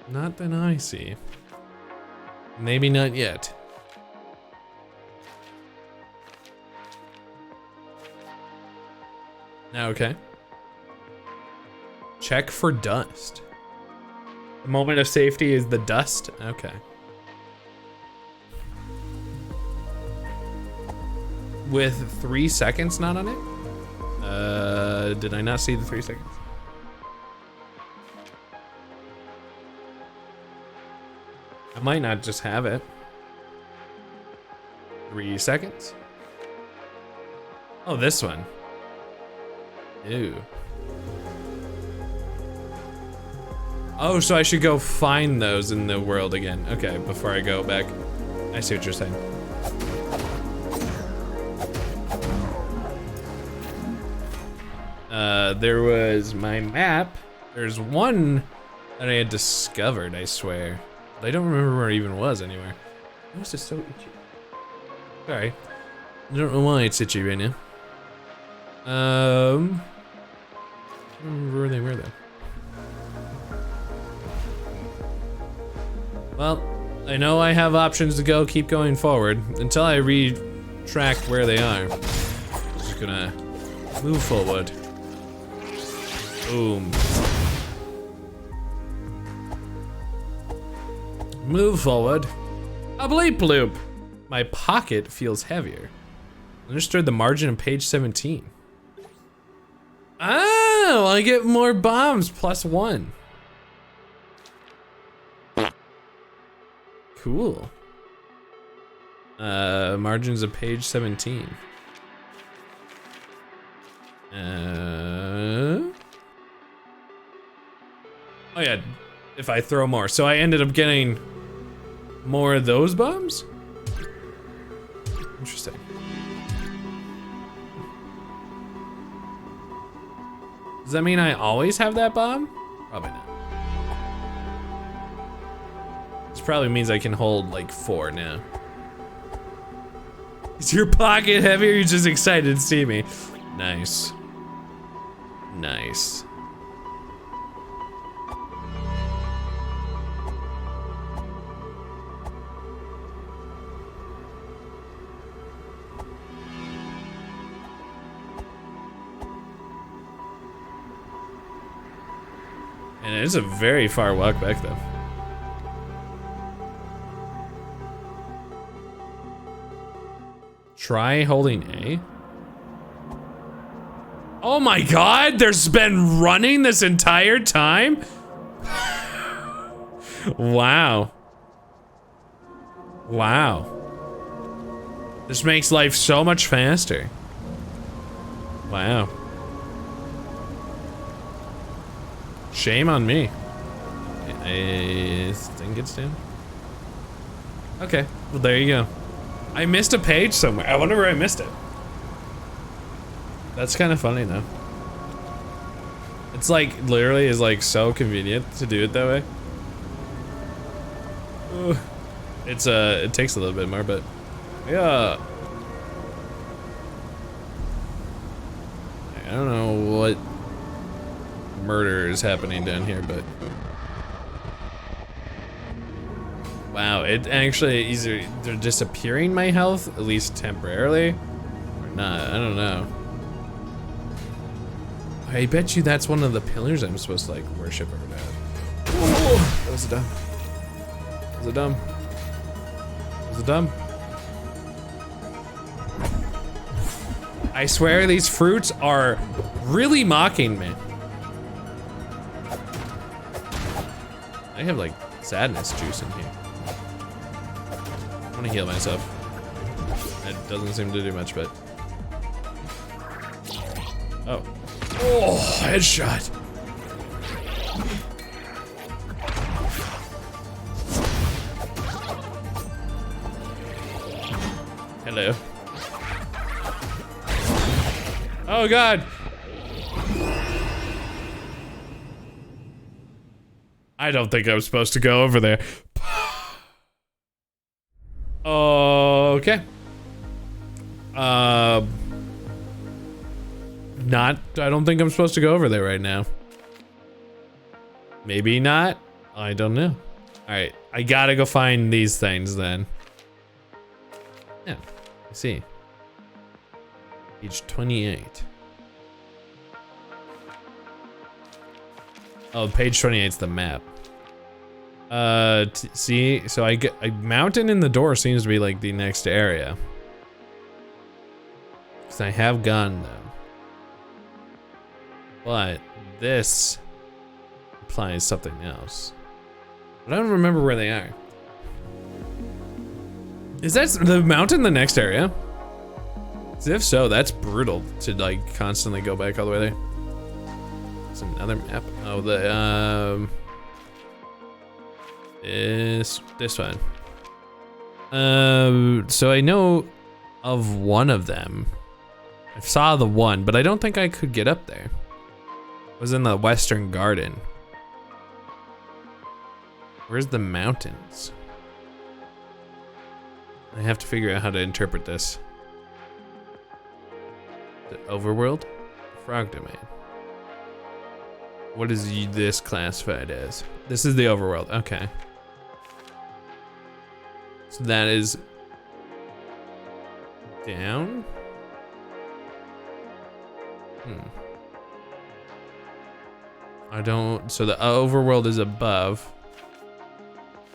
Not that I see. Maybe not yet. Okay. Check for dust. The moment of safety is the dust? Okay. With 3 seconds not on it? Did I not see the 3 seconds? I might not just have it. 3 seconds? Oh, this one. Ew. Oh, so I should go find those in the world again. Okay, before I go back. I see what you're saying. There was my map. There's one that I had discovered, I swear. But I don't remember where it even was anywhere. Why is it so itchy? Sorry. I don't know why it's itchy right now. I don't remember where they were though. Well, I know I have options to go, keep going forward until I retrack where they are. I'm just gonna move forward. Boom. Move forward. A bleep bloop. My pocket feels heavier. Understood the margin of page 17. Oh, I get more bombs +1. Cool. Margins of page 17. Oh yeah, if I throw more. So I ended up getting more of those bombs? Interesting. Does that mean I always have that bomb? Probably not. This probably means I can hold like 4 now. Is your pocket heavy or you're just excited to see me? Nice. Nice. And it is a very far walk back though. Try holding A. Oh my god, there's been running this entire time? Wow. Wow. This makes life so much faster. Wow. Shame on me. This thing gets down. Okay, well there you go. I missed a page somewhere. I wonder where I missed it. That's kind of funny though. It's like literally is like so convenient to do it that way. Ooh. It's it takes a little bit more, but yeah. I don't know what murder is happening down here, but wow, it actually either they're disappearing my health, at least temporarily, or not. I don't know. I bet you that's one of the pillars I'm supposed to like worship or not. Oh, that was dumb. Was it dumb? Was it dumb? I swear these fruits are really mocking me. I have like sadness juice in here. I want want to heal myself. It doesn't seem to do much, but... Oh. Oh, headshot. Hello. Oh God. I don't think I was supposed to go over there. Okay. I don't think I'm supposed to go over there right now. Maybe not. I don't know. Alright, I gotta go find these things then. Yeah, I see. Page 28. Oh, page 28 is the map. See, so I get a mountain in the door seems to be like the next area. Cause I have gone though. But this implies something else. But I don't remember where they are. Is that the mountain the next area? Cause if so, that's brutal to like constantly go back all the way there. There's another map. Oh, the is this one. So I know of one of them. I saw the one, but I don't think I could get up there. It was in the Western Garden. Where's the mountains? I have to figure out how to interpret this. The overworld? Frog domain. What is this classified as? This is the overworld, okay. So that is down? I don't, so the overworld is above.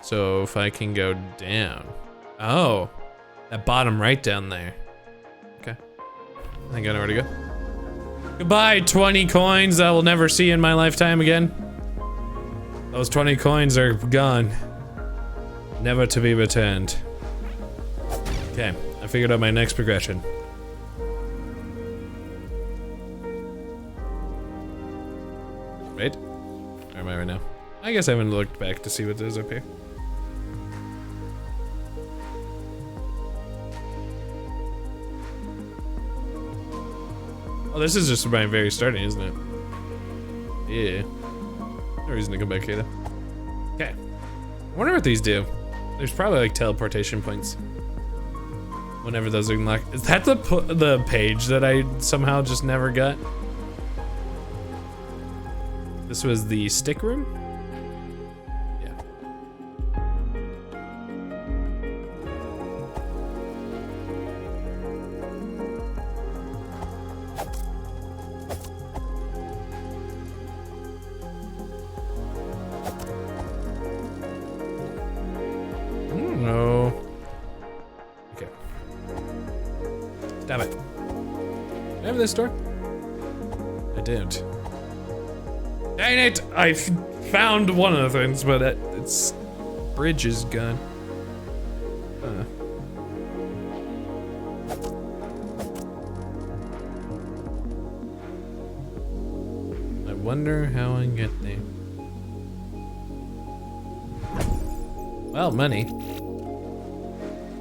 So if I can go down. Oh, that bottom right down there. Okay, I think I know where to go. Goodbye, 20 coins I will never see in my lifetime again. Those 20 coins are gone. Never to be returned. Okay, I figured out my next progression. Right? Where am I right now? I guess I haven't looked back to see what there's up here. Oh, this is just my very starting, isn't it? Yeah. No reason to come back here though. Okay. I wonder what these do. There's probably like teleportation points. Whenever those are unlocked. Is that the page that I somehow just never got? This was the stick room? Yeah. No. Okay. Damn it. Do I have this door? I don't. Dang it! I found one of the things, but its bridge is gone. I wonder how I can get there. Well, money.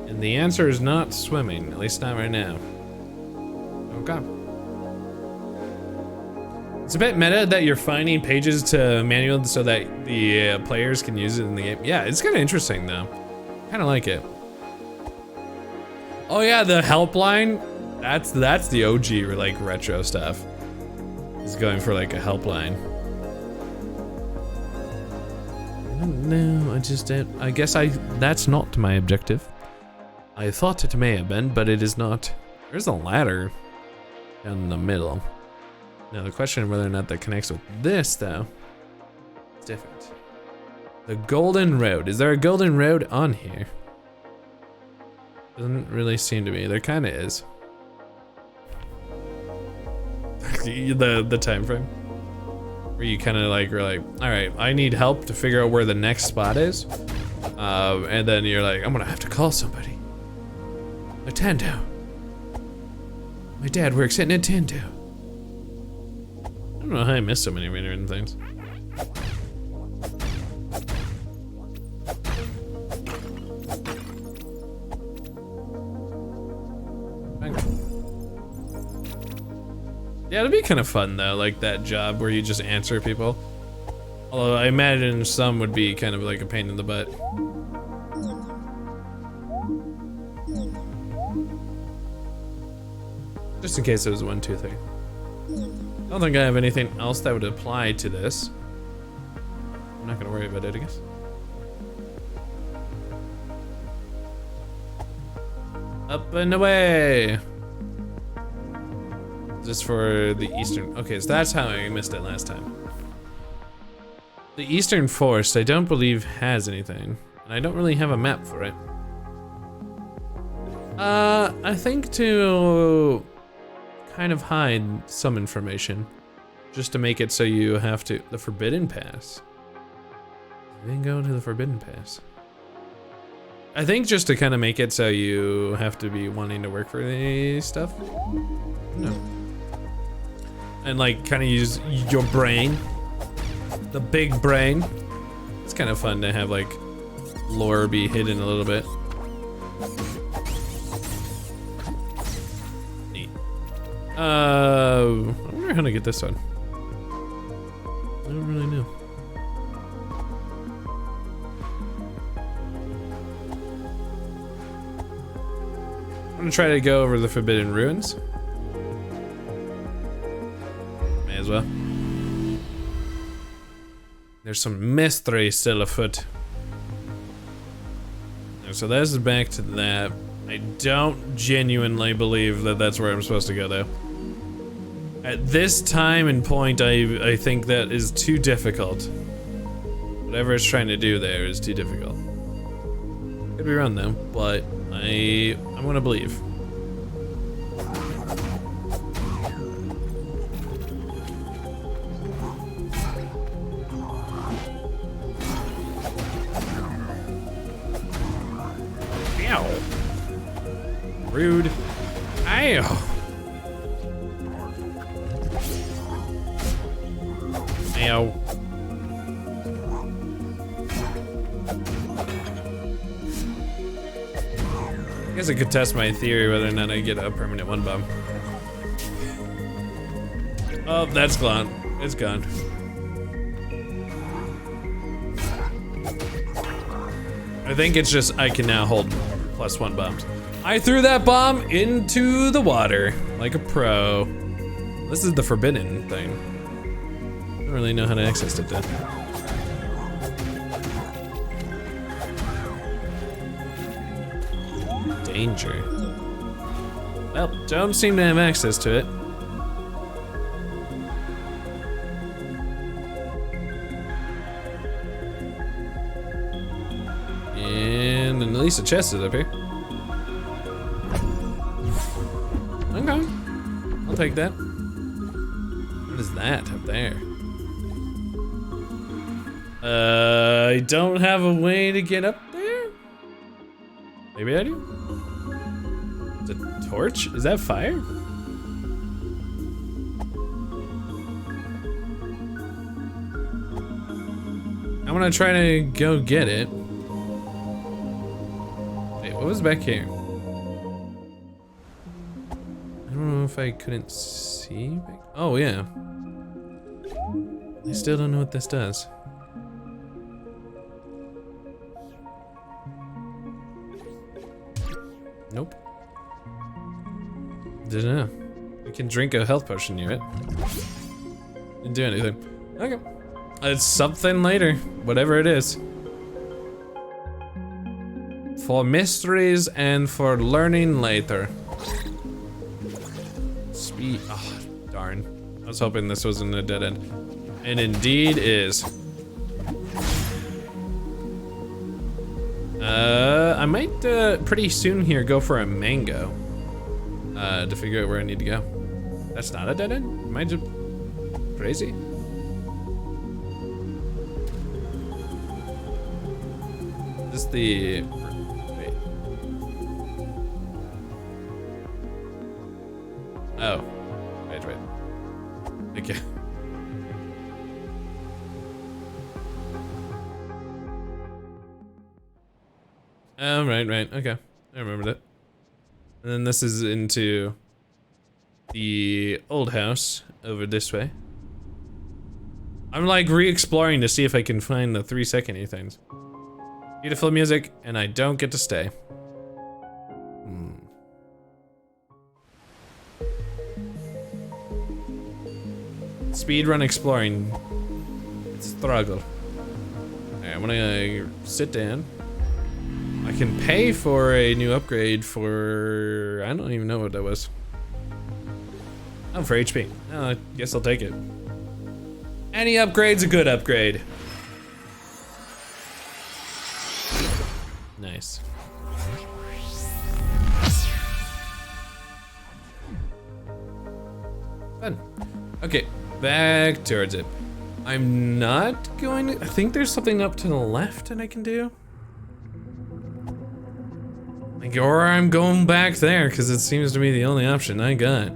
And the answer is not swimming, at least not right now. Okay. It's a bit meta that you're finding pages to manual so that the players can use it in the game. Yeah, it's kind of interesting though. Kind of like it. Oh yeah, the helpline. That's the OG like retro stuff. It's going for like a helpline. I don't know. I guess that's not my objective. I thought it may have been, but it is not. There's a ladder down in the middle. Now the question of whether or not that connects with this though, it's different. The Golden Road. Is there a Golden Road on here? Doesn't really seem to be. There kind of is. the time frame. Where you kind of like were like, all right, I need help to figure out where the next spot is. And then you're like, I'm gonna have to call somebody. Nintendo. My dad works at Nintendo. I don't know how I missed so many random things. Yeah, it'd be kind of fun though, like that job where you just answer people. Although I imagine some would be kind of like a pain in the butt. Just in case it was 1, 2, 3. I don't think I have anything else that would apply to this. I'm not gonna worry about it, I guess. Up and away! Just for the eastern, okay, so that's how I missed it last time. The Eastern Forest, I don't believe has anything, and I don't really have a map for it. I think to kind of hide some information, just to make it so you have to, the Forbidden Pass. We didn't go to the Forbidden Pass. I think just to kind of make it so you have to be wanting to work for the stuff. No. And like kind of use your brain, the big brain. It's kind of fun to have like lore be hidden a little bit. Neat. I wonder how to get this one. I don't really know. I'm gonna try to go over the Forbidden Ruins. May as well. There's some mystery still afoot. So this is back to that. I don't genuinely believe that that's where I'm supposed to go though. At this time and point, I think that is too difficult. Whatever it's trying to do there is too difficult. Could be wrong though, but I'm gonna believe. Ow. Rude. Ow. Ow. I guess I could test my theory whether or not I get a permanent 1 bomb. Oh, that's gone. It's gone. I think it's just I can now hold +1 bombs. I threw that bomb into the water like a pro. This is the forbidden thing. I don't really know how to access it though. Danger. Well, don't seem to have access to it. And at least a chest is up here. Okay, I'll take that. What is that up there? I don't have a way to get up there? Maybe I do? It's a torch? Is that fire? I'm gonna try to go get it. Wait, what was back here? I don't know if I couldn't see back. Oh yeah. I still don't know what this does. Nope. Didn't know. You can drink a health potion near it. Didn't do anything. Okay. It's something later, whatever it is. For mysteries and for learning later. Speed. Oh, darn. I was hoping this wasn't a dead end. And indeed is. I might pretty soon here go for a mango to figure out where I need to go. That's not a dead end? Am I just crazy? Is this the... Wait. Oh. Wait. Okay. Oh, right. Okay. I remember that. And then this is into the old house over this way. I'm like re-exploring to see if I can find the 3-second things. Beautiful music, and I don't get to stay. Speedrun exploring. Struggle. Alright, I'm gonna sit down. I can pay for a new upgrade for... I don't even know what that was. Oh, for HP. Oh, I guess I'll take it. Any upgrade's a good upgrade. Nice. Fun. Okay, back towards it. I'm not going to... I think there's something up to the left that I can do. Like, or I'm going back there, because it seems to be the only option I got.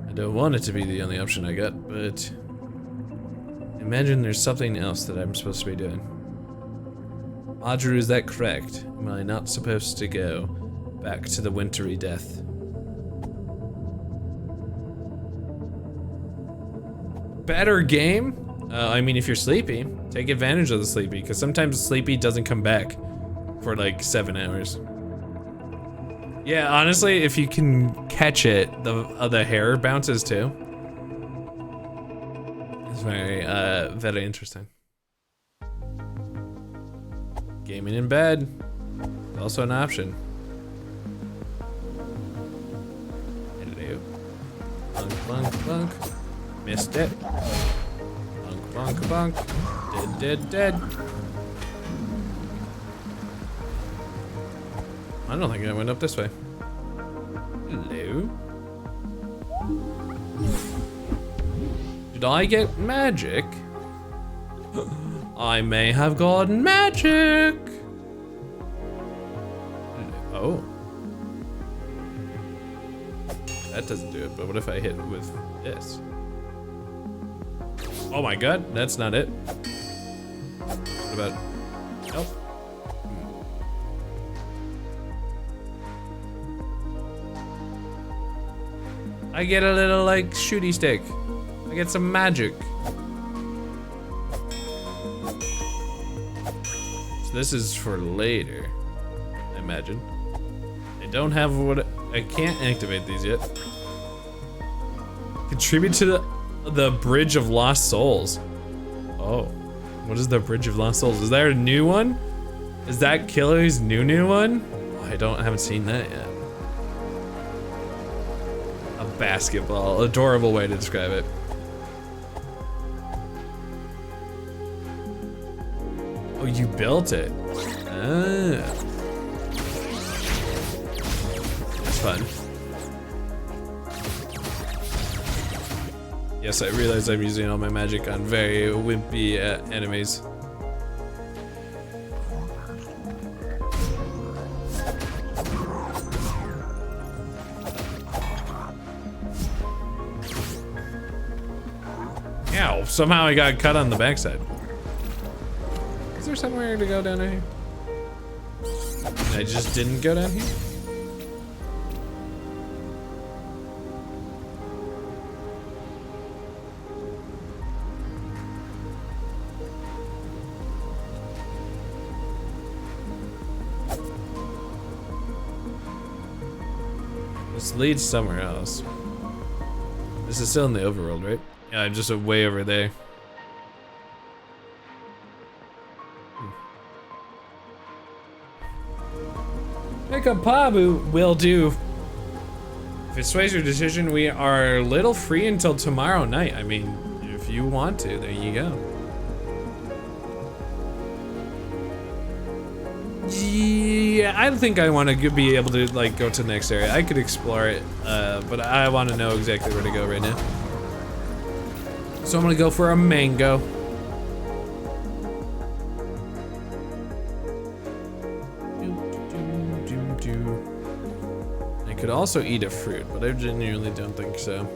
I don't want it to be the only option I got, but... imagine there's something else that I'm supposed to be doing. Audrey, is that correct? Am I not supposed to go back to the wintry death? Better game? I mean, if you're sleepy, take advantage of the sleepy, because sometimes the sleepy doesn't come back for like 7 hours. Yeah, honestly, if you can catch it, the hair bounces too. It's very interesting. Gaming in bed, also an option. Hello. Bunk. Missed it. Bunk. Dead. I don't think I went up this way. Hello? Did I get magic? I may have gotten magic! Oh. That doesn't do it, but what if I hit with this? Oh my god, that's not it. What about... Nope. I get a little, like, shooty stick. I get some magic. So this is for later, I imagine. I don't have what... I can't activate these yet. Contribute to the Bridge of Lost Souls. Oh. What is the Bridge of Lost Souls? Is there a new one? Is that Killer's new one? Oh, I haven't seen that yet. A basketball. Adorable way to describe it. Oh, you built it. Ah. That's fun. Yes, I realize I'm using all my magic on very wimpy enemies. Ow, somehow I got cut on the backside. Is there somewhere to go down here? I just didn't go down here? This leads somewhere else. This is still in the overworld, right? Yeah, I'm just way over there. Pick up Pabu will do. If it sways your decision, we are a little free until tomorrow night. I mean, if you want to, there you go. Yeah, I think I want to be able to like go to the next area. I could explore it, but I want to know exactly where to go right now. So I'm gonna go for a mango. I could also eat a fruit, but I genuinely don't think so.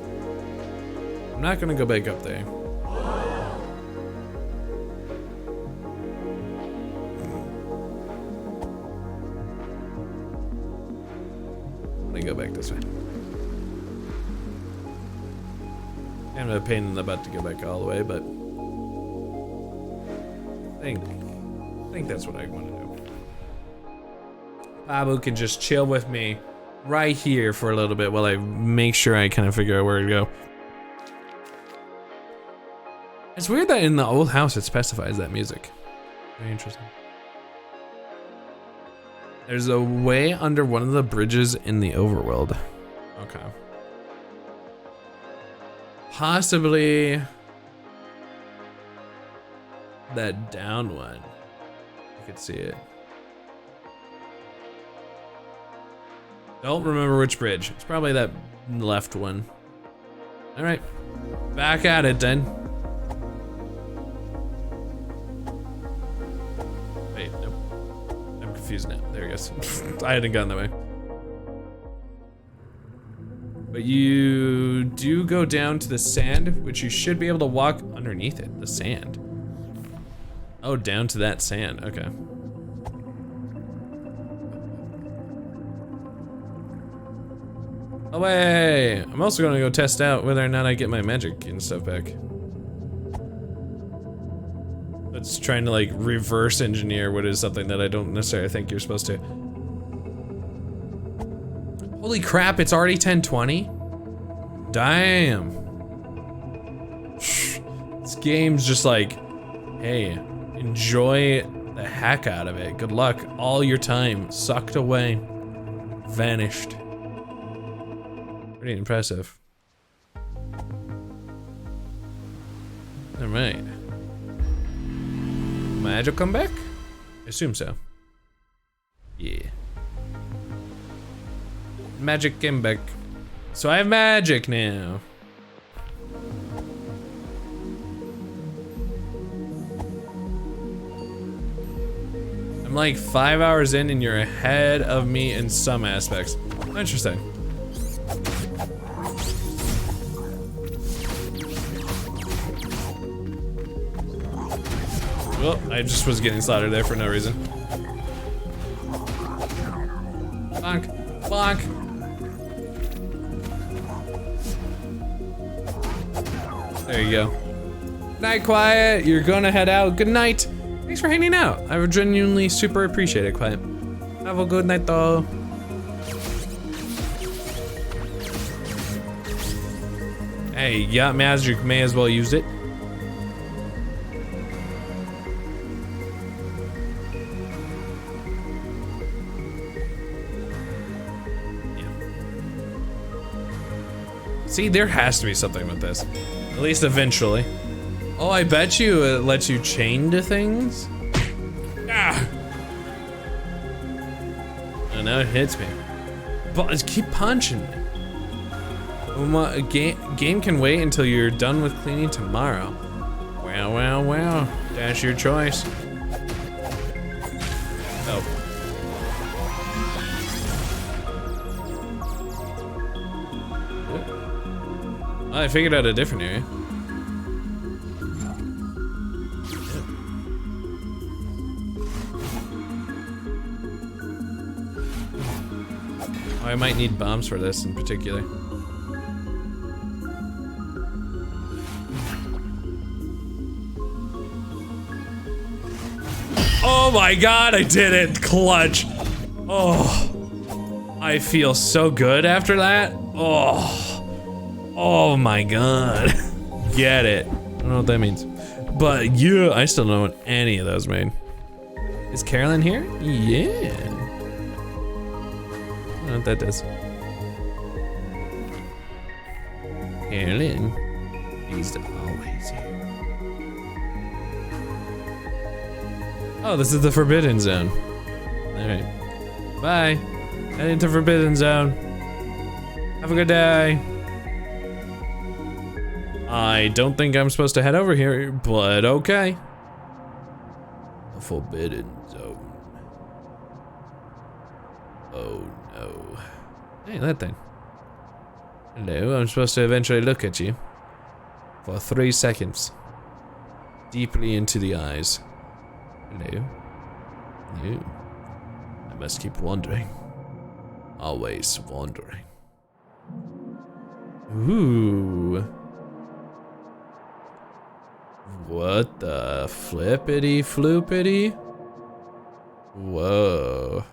I'm not gonna go back up there. I'm gonna go back this way. Kind of a pain in the butt to go back all the way, but I think that's what I want to do. Babu can just chill with me right here for a little bit while I make sure I kind of figure out where to go. It's weird that in the old house it specifies that music. Very interesting. There's a way under one of the bridges in the overworld. Okay. Possibly that down one. I could see it. Don't remember which bridge. It's probably that left one. All right, back at it then. Wait, nope. I'm confused now. There he goes. I hadn't gone that way. But you do go down to the sand, which you should be able to walk underneath it. The sand. Oh, down to that sand. Okay. Away! I'm also gonna go test out whether or not I get my magic and stuff back. That's trying to like reverse engineer what is something that I don't necessarily think you're supposed to. Holy crap, it's already 10:20? Damn. This game's just like, hey, enjoy the heck out of it. Good luck. All your time sucked away. Vanished. Pretty impressive. Alright. Magic come back? I assume so. Yeah. Magic came back. So I have magic now. I'm like 5 hours in and you're ahead of me in some aspects. Interesting. Well, I just was getting slaughtered there for no reason. Bonk. Bonk. There you go. Night, Quiet. You're gonna head out. Good night. Thanks for hanging out. I genuinely super appreciate it, Quiet. Have a good night, though. Hey, you got magic. May as well use it. See, there has to be something with this. At least eventually. Oh, I bet you it lets you chain to things? Ah! And now it hits me. But just keep punching me. Game can wait until you're done with cleaning tomorrow. Well, well, well. That's your choice. Oh. Oh, I figured out a different area. Oh, I might need bombs for this in particular. Oh my god, I did it! Clutch! Oh, I feel so good after that. Oh my god. Get it. I don't know what that means. But yeah, I still don't know what any of those mean. Is Carolyn here? Yeah. I don't know what that does. Carolyn is always here. Oh, this is the Forbidden Zone. Alright. Bye. Head into Forbidden Zone. Have a good day. I don't think I'm supposed to head over here, but okay. The Forbidden Zone. Oh no. Hey, that thing. Hello, I'm supposed to eventually look at you. For 3 seconds. Deeply into the eyes. Hello. Hello. I must keep wandering. Always wandering. Ooh. What the flippity floopity? Whoa.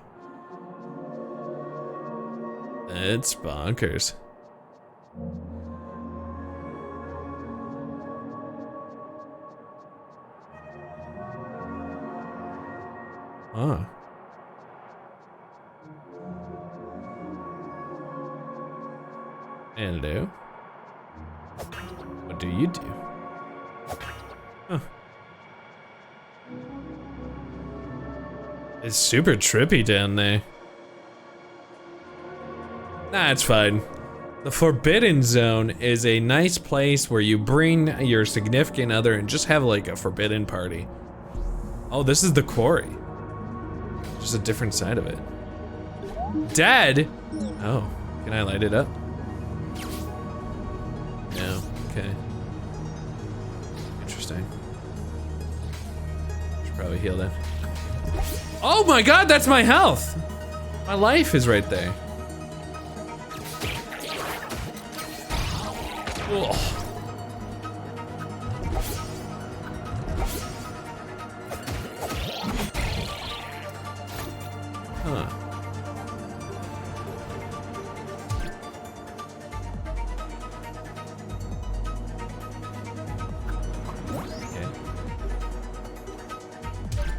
It's bonkers. Huh. Hello. What do you do? Huh. It's super trippy down there. Nah, it's fine. The Forbidden Zone is a nice place where you bring your significant other and just have like a forbidden party. Oh, this is the quarry. Just a different side of it. Dead? Oh, can I light it up? No, okay. Interesting. Should probably heal that. Oh my god, that's my health! My life is right there. Ugh. Huh. Okay.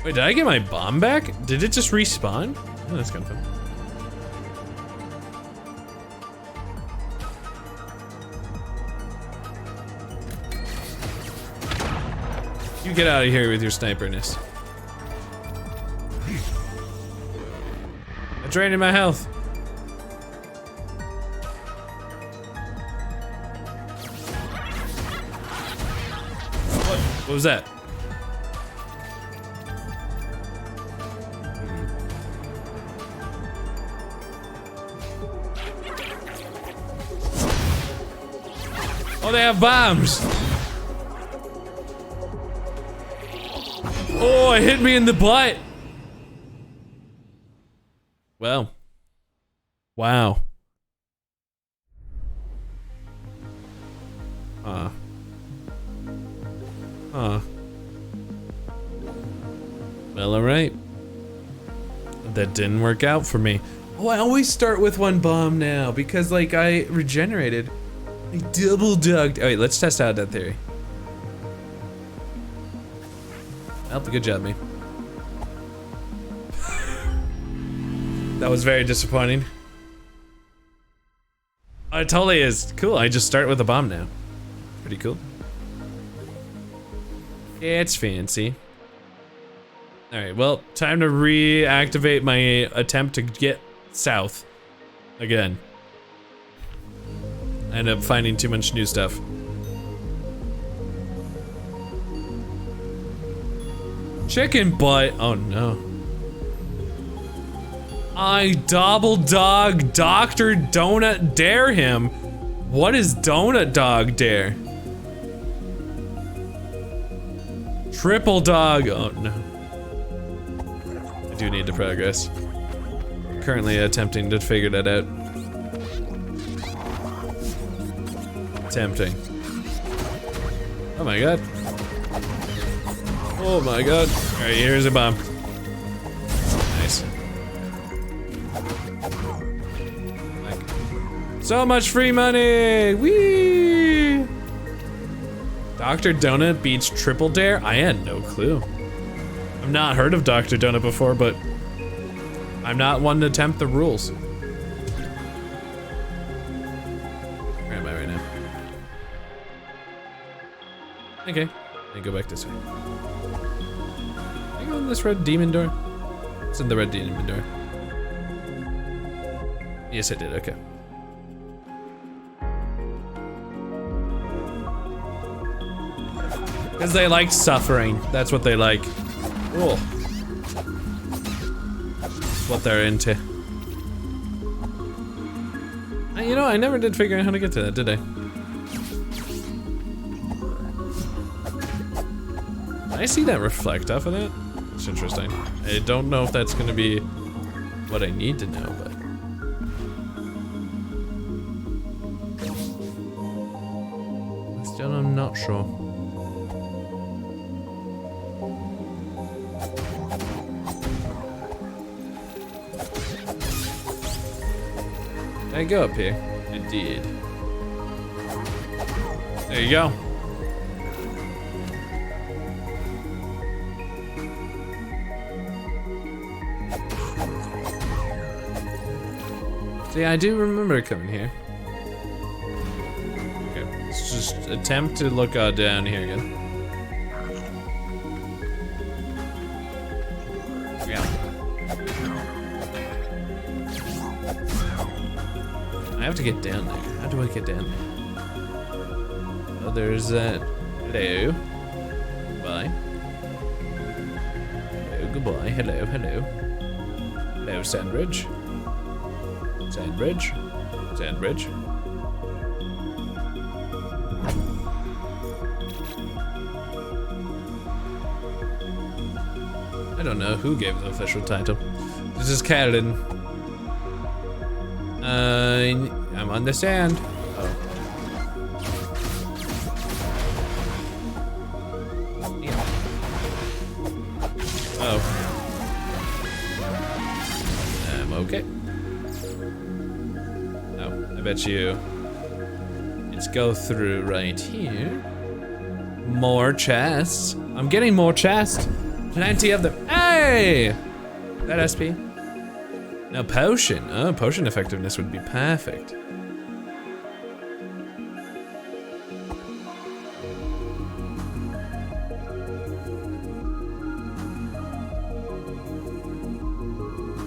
Wait, did I get my bomb back? Did it just respawn? Oh, that's kind of fun. You get out of here with your sniperness. I'm draining my health. What was that? Oh, they have bombs. Oh, it hit me in the butt. Well. Wow. Huh. Huh. Well, alright. That didn't work out for me. Oh, I always start with one bomb now because, like, I regenerated. I double dugged. Oh, wait, let's test out that theory. Well, good job, me. That was very disappointing. Oh, it totally is. Cool, I just start with a bomb now. Pretty cool. Yeah, it's fancy. Alright, well, time to reactivate my attempt to get south. Again. I end up finding too much new stuff. Chicken butt. Oh no. I double dog Dr. Donut dare him. What is Donut Dog dare? Triple dog. Oh no. I do need to progress. Currently attempting to figure that out. Tempting. Oh my god. Oh my god. Alright, here's a bomb. Nice. So much free money! Whee! Dr. Donut beats Triple Dare? I had no clue. I've not heard of Dr. Donut before, but I'm not one to tempt the rules. Where am I right now? Okay, I go back this way. Can I go in this red demon door? It's in the red demon door. Yes, I did, okay. Because they like suffering. That's what they like. Cool. That's what they're into. know, I never did figure out how to get to that, did I? I see that reflect off of that. It's interesting. I don't know if that's gonna be what I need to know, but. Still, I'm not sure. Did I go up here? I did. There you go. See, I do remember coming here. Okay, let's just attempt to look down here again. Yeah. I have to get down there. How do I get down there? Oh, there's that. Hello. Goodbye. Hello, goodbye. Hello, hello. Hello, Sandbridge. Sandbridge. Sandbridge. I don't know who gave the official title. This is Callan. I'm on the sand. Oh. Yeah. Oh. I'm okay. I bet you let's go through right here. More chests. I'm getting more chests. Plenty of them. Hey! That SP. Now potion. Oh, potion effectiveness would be perfect.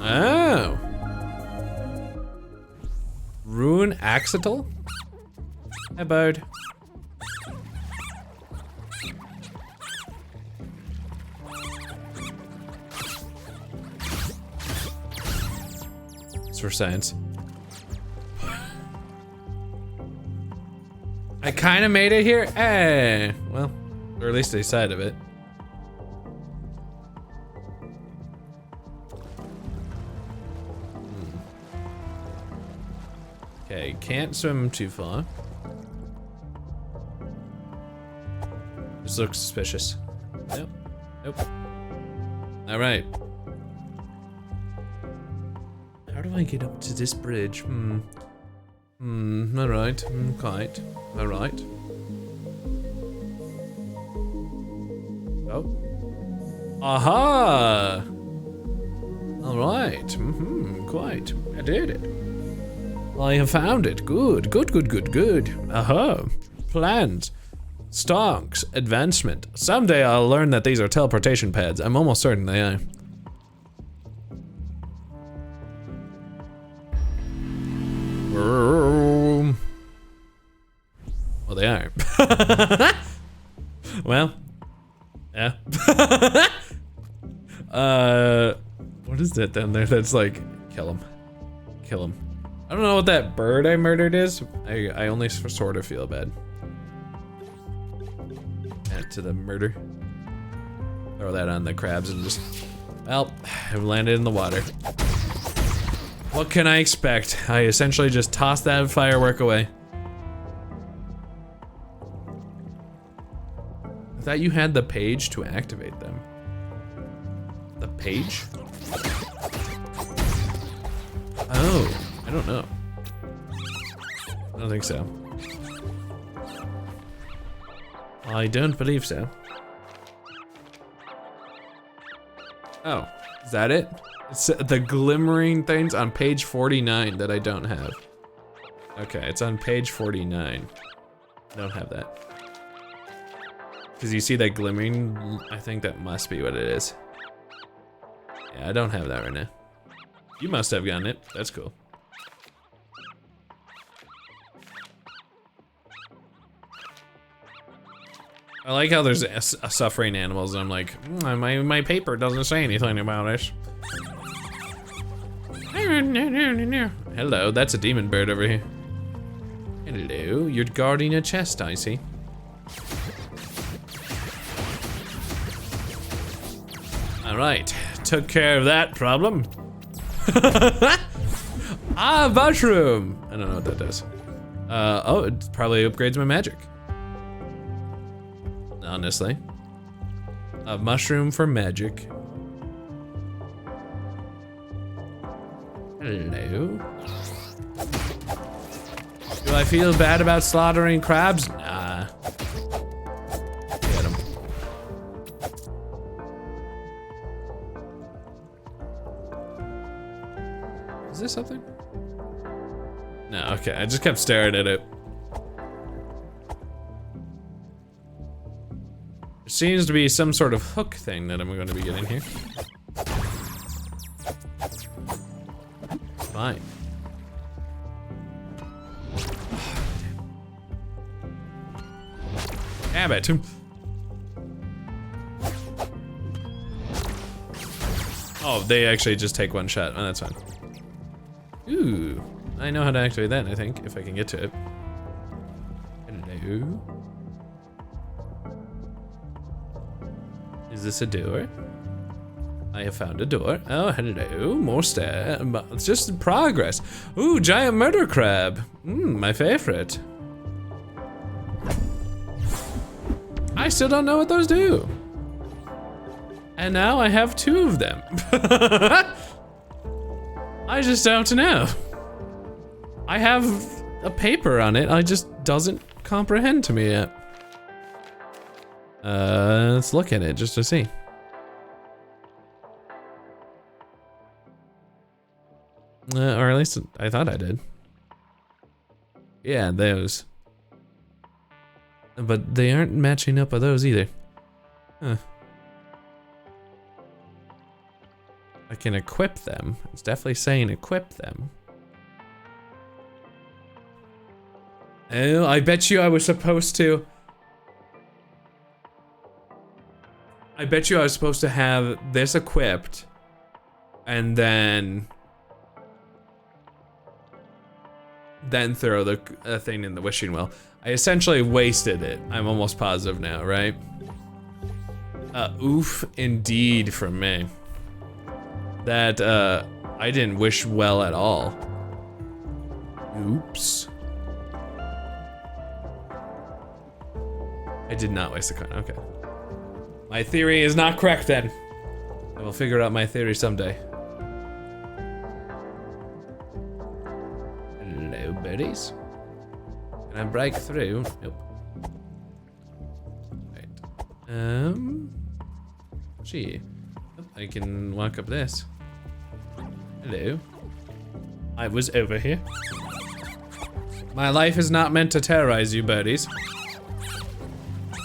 Oh. Rune Axital? Hey, bird. It's for science. I kind of made it here. Hey, well, or at least a side of it. Okay, can't swim too far. This looks suspicious. Nope. Nope. All right. How do I get up to this bridge? All right. Quite. All right. Oh. Aha! All right. Quite. I did it. I have found it. Good. Good, good, good, good. Aha. Plans. Stonks. Advancement. Someday I'll learn that these are teleportation pads. I'm almost certain they are. Well, they are. Well, yeah. What is that down there? That's like, kill him. Kill him. I don't know what that bird I murdered is. I only sort of feel bad. Add to the murder. Throw that on the crabs and just, well, I've landed in the water. What can I expect? I essentially just tossed that firework away. I thought you had the page to activate them. The page? Oh, I don't know. I don't think so. I don't believe so. Oh, is that it? It's the glimmering things on page 49 that I don't have. Okay, it's on page 49. I don't have that. Because you see that glimmering? I think that must be what it is. Yeah, I don't have that right now. You must have gotten it. That's cool. I like how there's suffering animals and I'm like, my paper doesn't say anything about it. Hello, that's a demon bird over here. Hello, you're guarding a chest, I see. All right, took care of that problem. Ah, mushroom. I don't know what that does. Oh, it probably upgrades my magic. Honestly. A mushroom for magic. Hello. Do I feel bad about slaughtering crabs? Nah. Get 'em. Is this something? No, okay, I just kept staring at it. There seems to be some sort of hook thing that I'm going to be getting here. Fine. Damn it. Oh, they actually just take one shot. Oh, that's fine. Ooh, I know how to activate that, I think, if I can get to it. Hello? Is this a door? I have found a door. Oh, hello, more stairs. It's just progress. Ooh, giant murder crab. My favorite. I still don't know what those do. And now I have 2 of them. I just don't know. I have a paper on it, I just doesn't comprehend to me yet. Let's look at it just to see. Or at least I thought I did. Yeah, those. But they aren't matching up with those either. Huh. I can equip them. It's definitely saying equip them. Oh, I bet you I was supposed to. I bet you I was supposed to have this equipped and then throw the thing in the wishing well. I essentially wasted it. I'm almost positive now, right? Oof, indeed from me. That, I didn't wish well at all. Oops. I did not waste a coin, okay. My theory is not correct then. I will figure out my theory someday. Hello, buddies. Can I break through? Nope. Right. Gee. I can walk up this. Hello. I was over here. My life is not meant to terrorize you, birdies.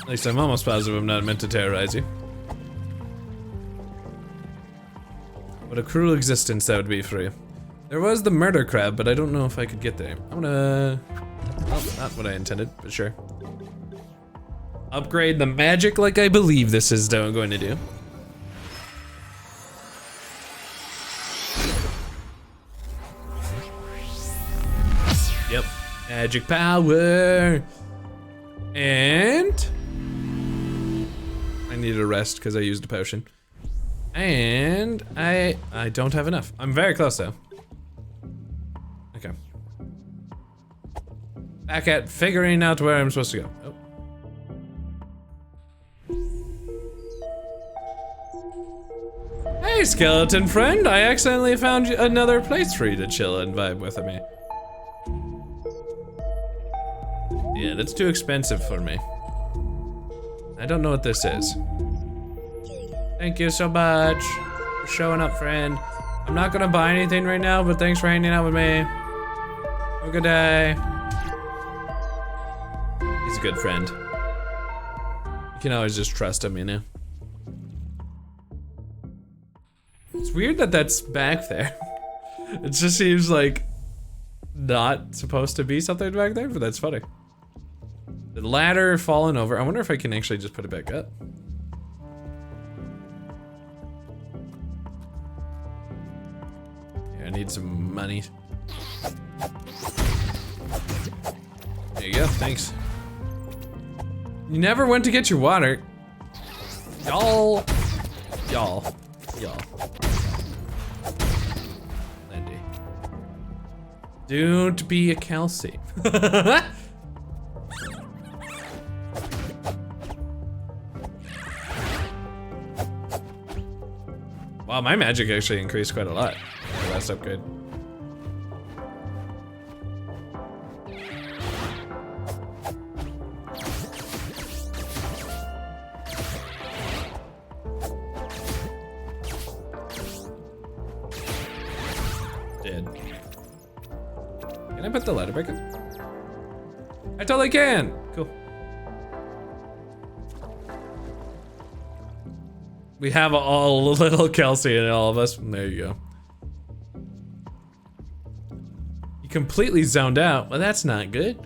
At least I'm almost positive I'm not meant to terrorize you. What a cruel existence that would be for you. There was the murder crab, but I don't know if I could get there. I'm gonna... Oh, not what I intended, but sure. Upgrade the magic like I believe this is going to do. Yep, magic power. And I need a rest because I used a potion. And I don't have enough. I'm very close though. Okay. Back at figuring out where I'm supposed to go. Oh. Hey, skeleton friend! I accidentally found another place for you to chill and vibe with me. Yeah, that's too expensive for me. I don't know what this is. Thank you so much for showing up, friend. I'm not gonna buy anything right now, but thanks for hanging out with me. Have a good day. He's a good friend. You can always just trust him, you know? It's weird that that's back there. It just seems like not supposed to be something back there, but that's funny. The ladder fallen over. I wonder if I can actually just put it back up. Here, I need some money. There you go, thanks. You never went to get your water. Y'all. Lindy. Don't be a Kelsey. Wow, my magic actually increased quite a lot. The last upgrade. Dead. Can I put the ladder back in? I totally can! Cool. We have all little Kelsey in all of us. There you go. You completely zoned out. Well, that's not good.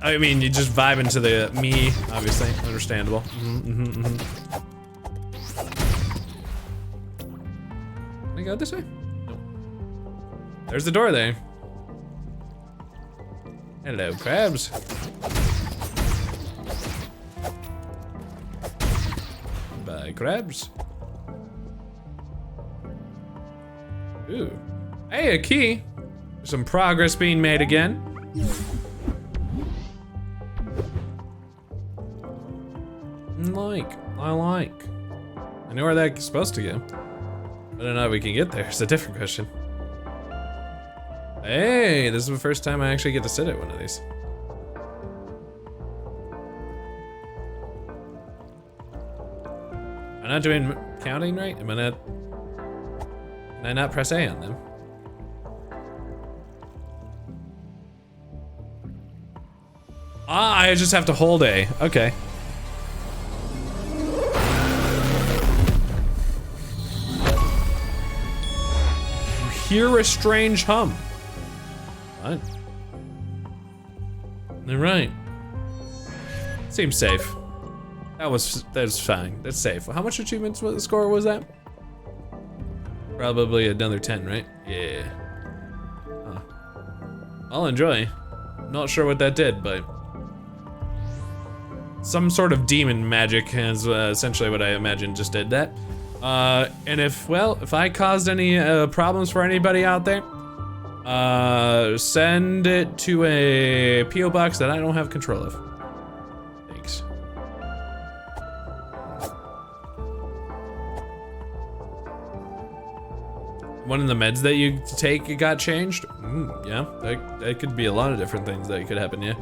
I mean, you just vibe into the me, obviously. Understandable. Can I go this way? Nope. There's the door there. Hello, crabs. Bye, crabs. Ooh. Hey, a key. There's some progress being made again. I like. I know where that's supposed to go. I don't know if we can get there. It's a different question. Hey, this is the first time I actually get to sit at one of these. Am I not doing counting right? Am I not? Can I not press A on them? Ah, I just have to hold A. Okay. Hear a strange hum. What? All right. Seems safe. That's fine. That's safe. How much achievements score was that? Probably another 10, right? Yeah. Huh. I'll enjoy. Not sure what that did, but some sort of demon magic is essentially what I imagine just did that. And if I caused any problems for anybody out there, send it to a P.O. box that I don't have control of. Thanks. One of the meds that you take got changed? Yeah, that could be a lot of different things that could happen, yeah.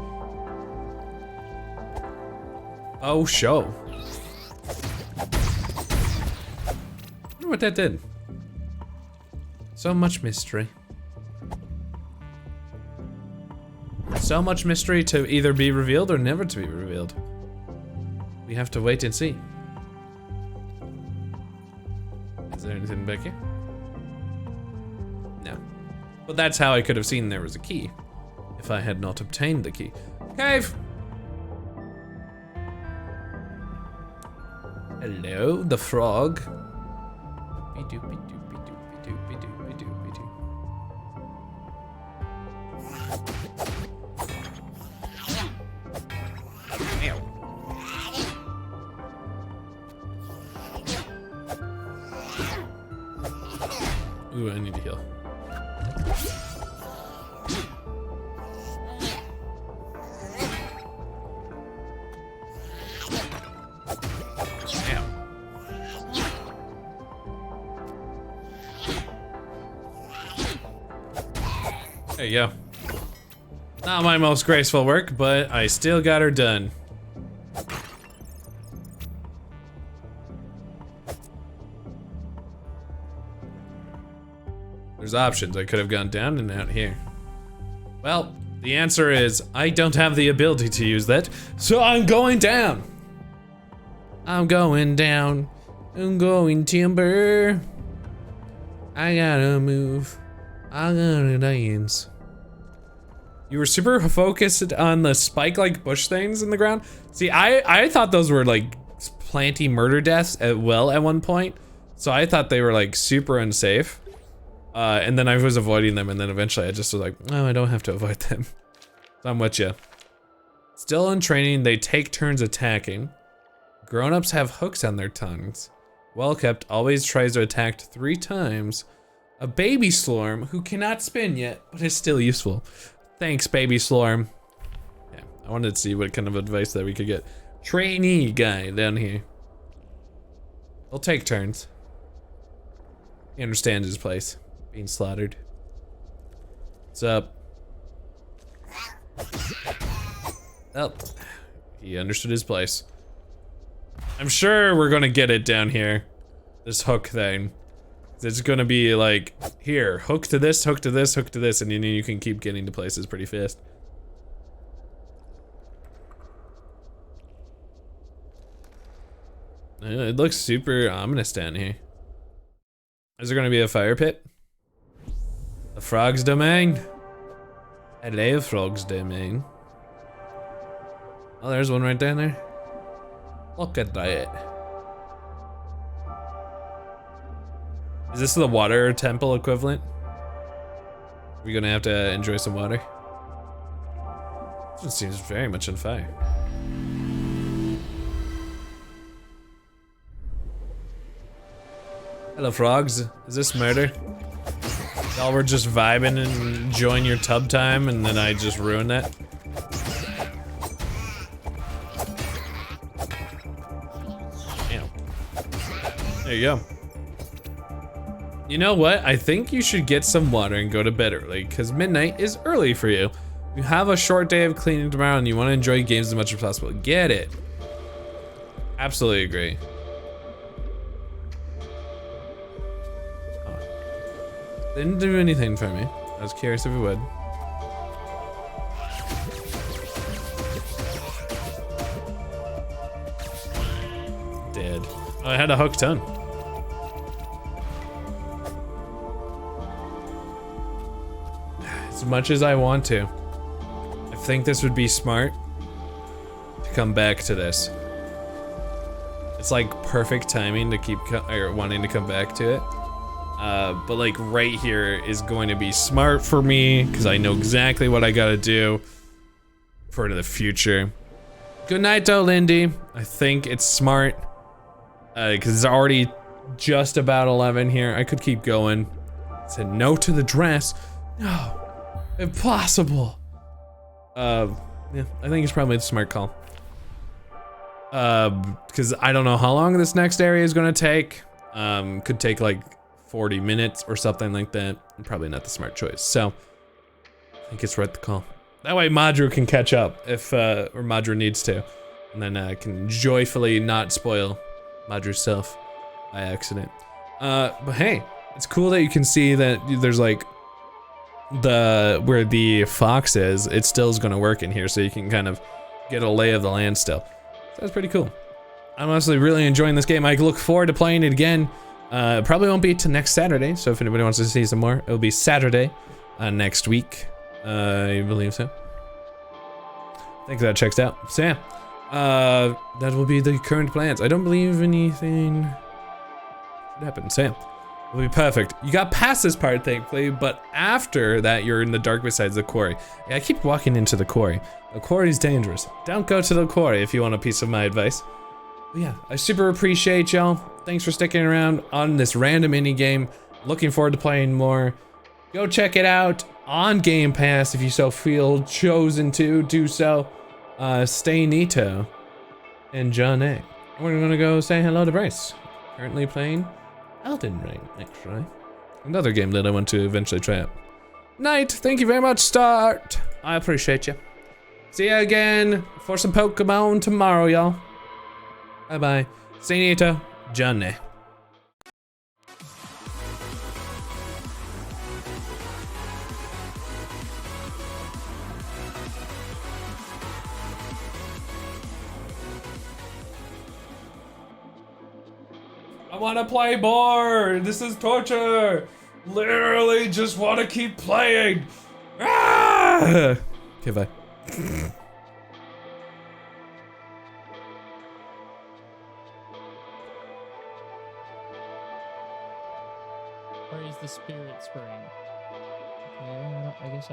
Oh, show. I wonder what that did. So much mystery. So much mystery to either be revealed or never to be revealed. We have to wait and see. Is there anything back here? No. But that's how I could have seen there was a key if I had not obtained the key. Cave! Hello, the frog. Ooh, I need to heal. There you go. Not my most graceful work, but I still got her done. There's options. I could have gone down and out here. Well, the answer is I don't have the ability to use that, so I'm going down. I'm going down. I'm going timber. I gotta move. I gotta dance. You were super focused on the spike-like bush things in the ground. See, I thought those were like planty murder deaths at one point. So I thought they were like super unsafe. And then I was avoiding them, and then eventually I just was like, oh, I don't have to avoid them. So I'm with you. Still in training, they take turns attacking. Grown-ups have hooks on their tongues. Well kept, always tries to attack 3 times. A baby Slorm who cannot spin yet, but is still useful. Thanks, baby Slorm. Yeah, I wanted to see what kind of advice that we could get. Trainee guy down here. He'll take turns. He understands his place. Being slaughtered. What's up? Oh, he understood his place. I'm sure we're gonna get it down here. This hook thing. It's gonna be like, here, hook to this, hook to this, hook to this, and you can keep getting to places pretty fast. It looks super ominous down here. Is there gonna be a fire pit? The frog's domain? Hello, frog's domain. Oh, there's one right down there. Look at that. Is this the water temple equivalent? We're gonna have to enjoy some water. This one seems very much on fire. Hello, frogs. Is this murder? Y'all were just vibing and enjoying your tub time, and then I just ruined that? Damn. There you go. You know what? I think you should get some water and go to bed early, because midnight is early for you. You have a short day of cleaning tomorrow and you want to enjoy games as much as possible. Get it. Absolutely agree. Didn't do anything for me. I was curious if it would. Dead. Oh, I had a hook ton. As much as I want to, I think this would be smart to come back to this. It's like perfect timing to keep wanting to come back to it. But like right here is going to be smart for me because I know exactly what I gotta do for the future. Good night though, Lindy. I think it's smart because it's already just about 11 here. I could keep going. Said no to the dress. No, impossible. Yeah, I think it's probably the smart call. Because I don't know how long this next area is gonna take. Could take like 40 minutes or something like that. Probably not the smart choice. So I think it's right to call. That way Madru can catch up if or Madru needs to. And then I can joyfully not spoil Madru's self by accident. But hey, it's cool that you can see that there's like where the fox is, it still is gonna work in here, so you can kind of get a lay of the land still. So that's pretty cool. I'm honestly really enjoying this game. I look forward to playing it again. Probably won't be till next Saturday, so if anybody wants to see some more, it'll be Saturday next week. I believe so. I think that checks out. So yeah, that will be the current plans. I don't believe anything should happen. So yeah, it'll be perfect. You got past this part, thankfully, but after that, you're in the dark besides the quarry. Yeah, I keep walking into the quarry. The quarry's dangerous. Don't go to the quarry if you want a piece of my advice. But yeah, I super appreciate y'all. Thanks for sticking around on this random indie game. Looking forward to playing more. Go check it out on Game Pass if you so feel chosen to do so. Stay neato. And John A. We're gonna go say hello to Bryce. Currently playing Elden Ring, actually. Another game that I want to eventually try out. Night, thank you very much, Start. I appreciate you. See you again for some Pokemon tomorrow, y'all. Bye-bye. Stay neato. Johnny. I want to play more. This is torture. Literally just want to keep playing. Ah! Okay, bye. Where is the spirit spring? Okay, I guess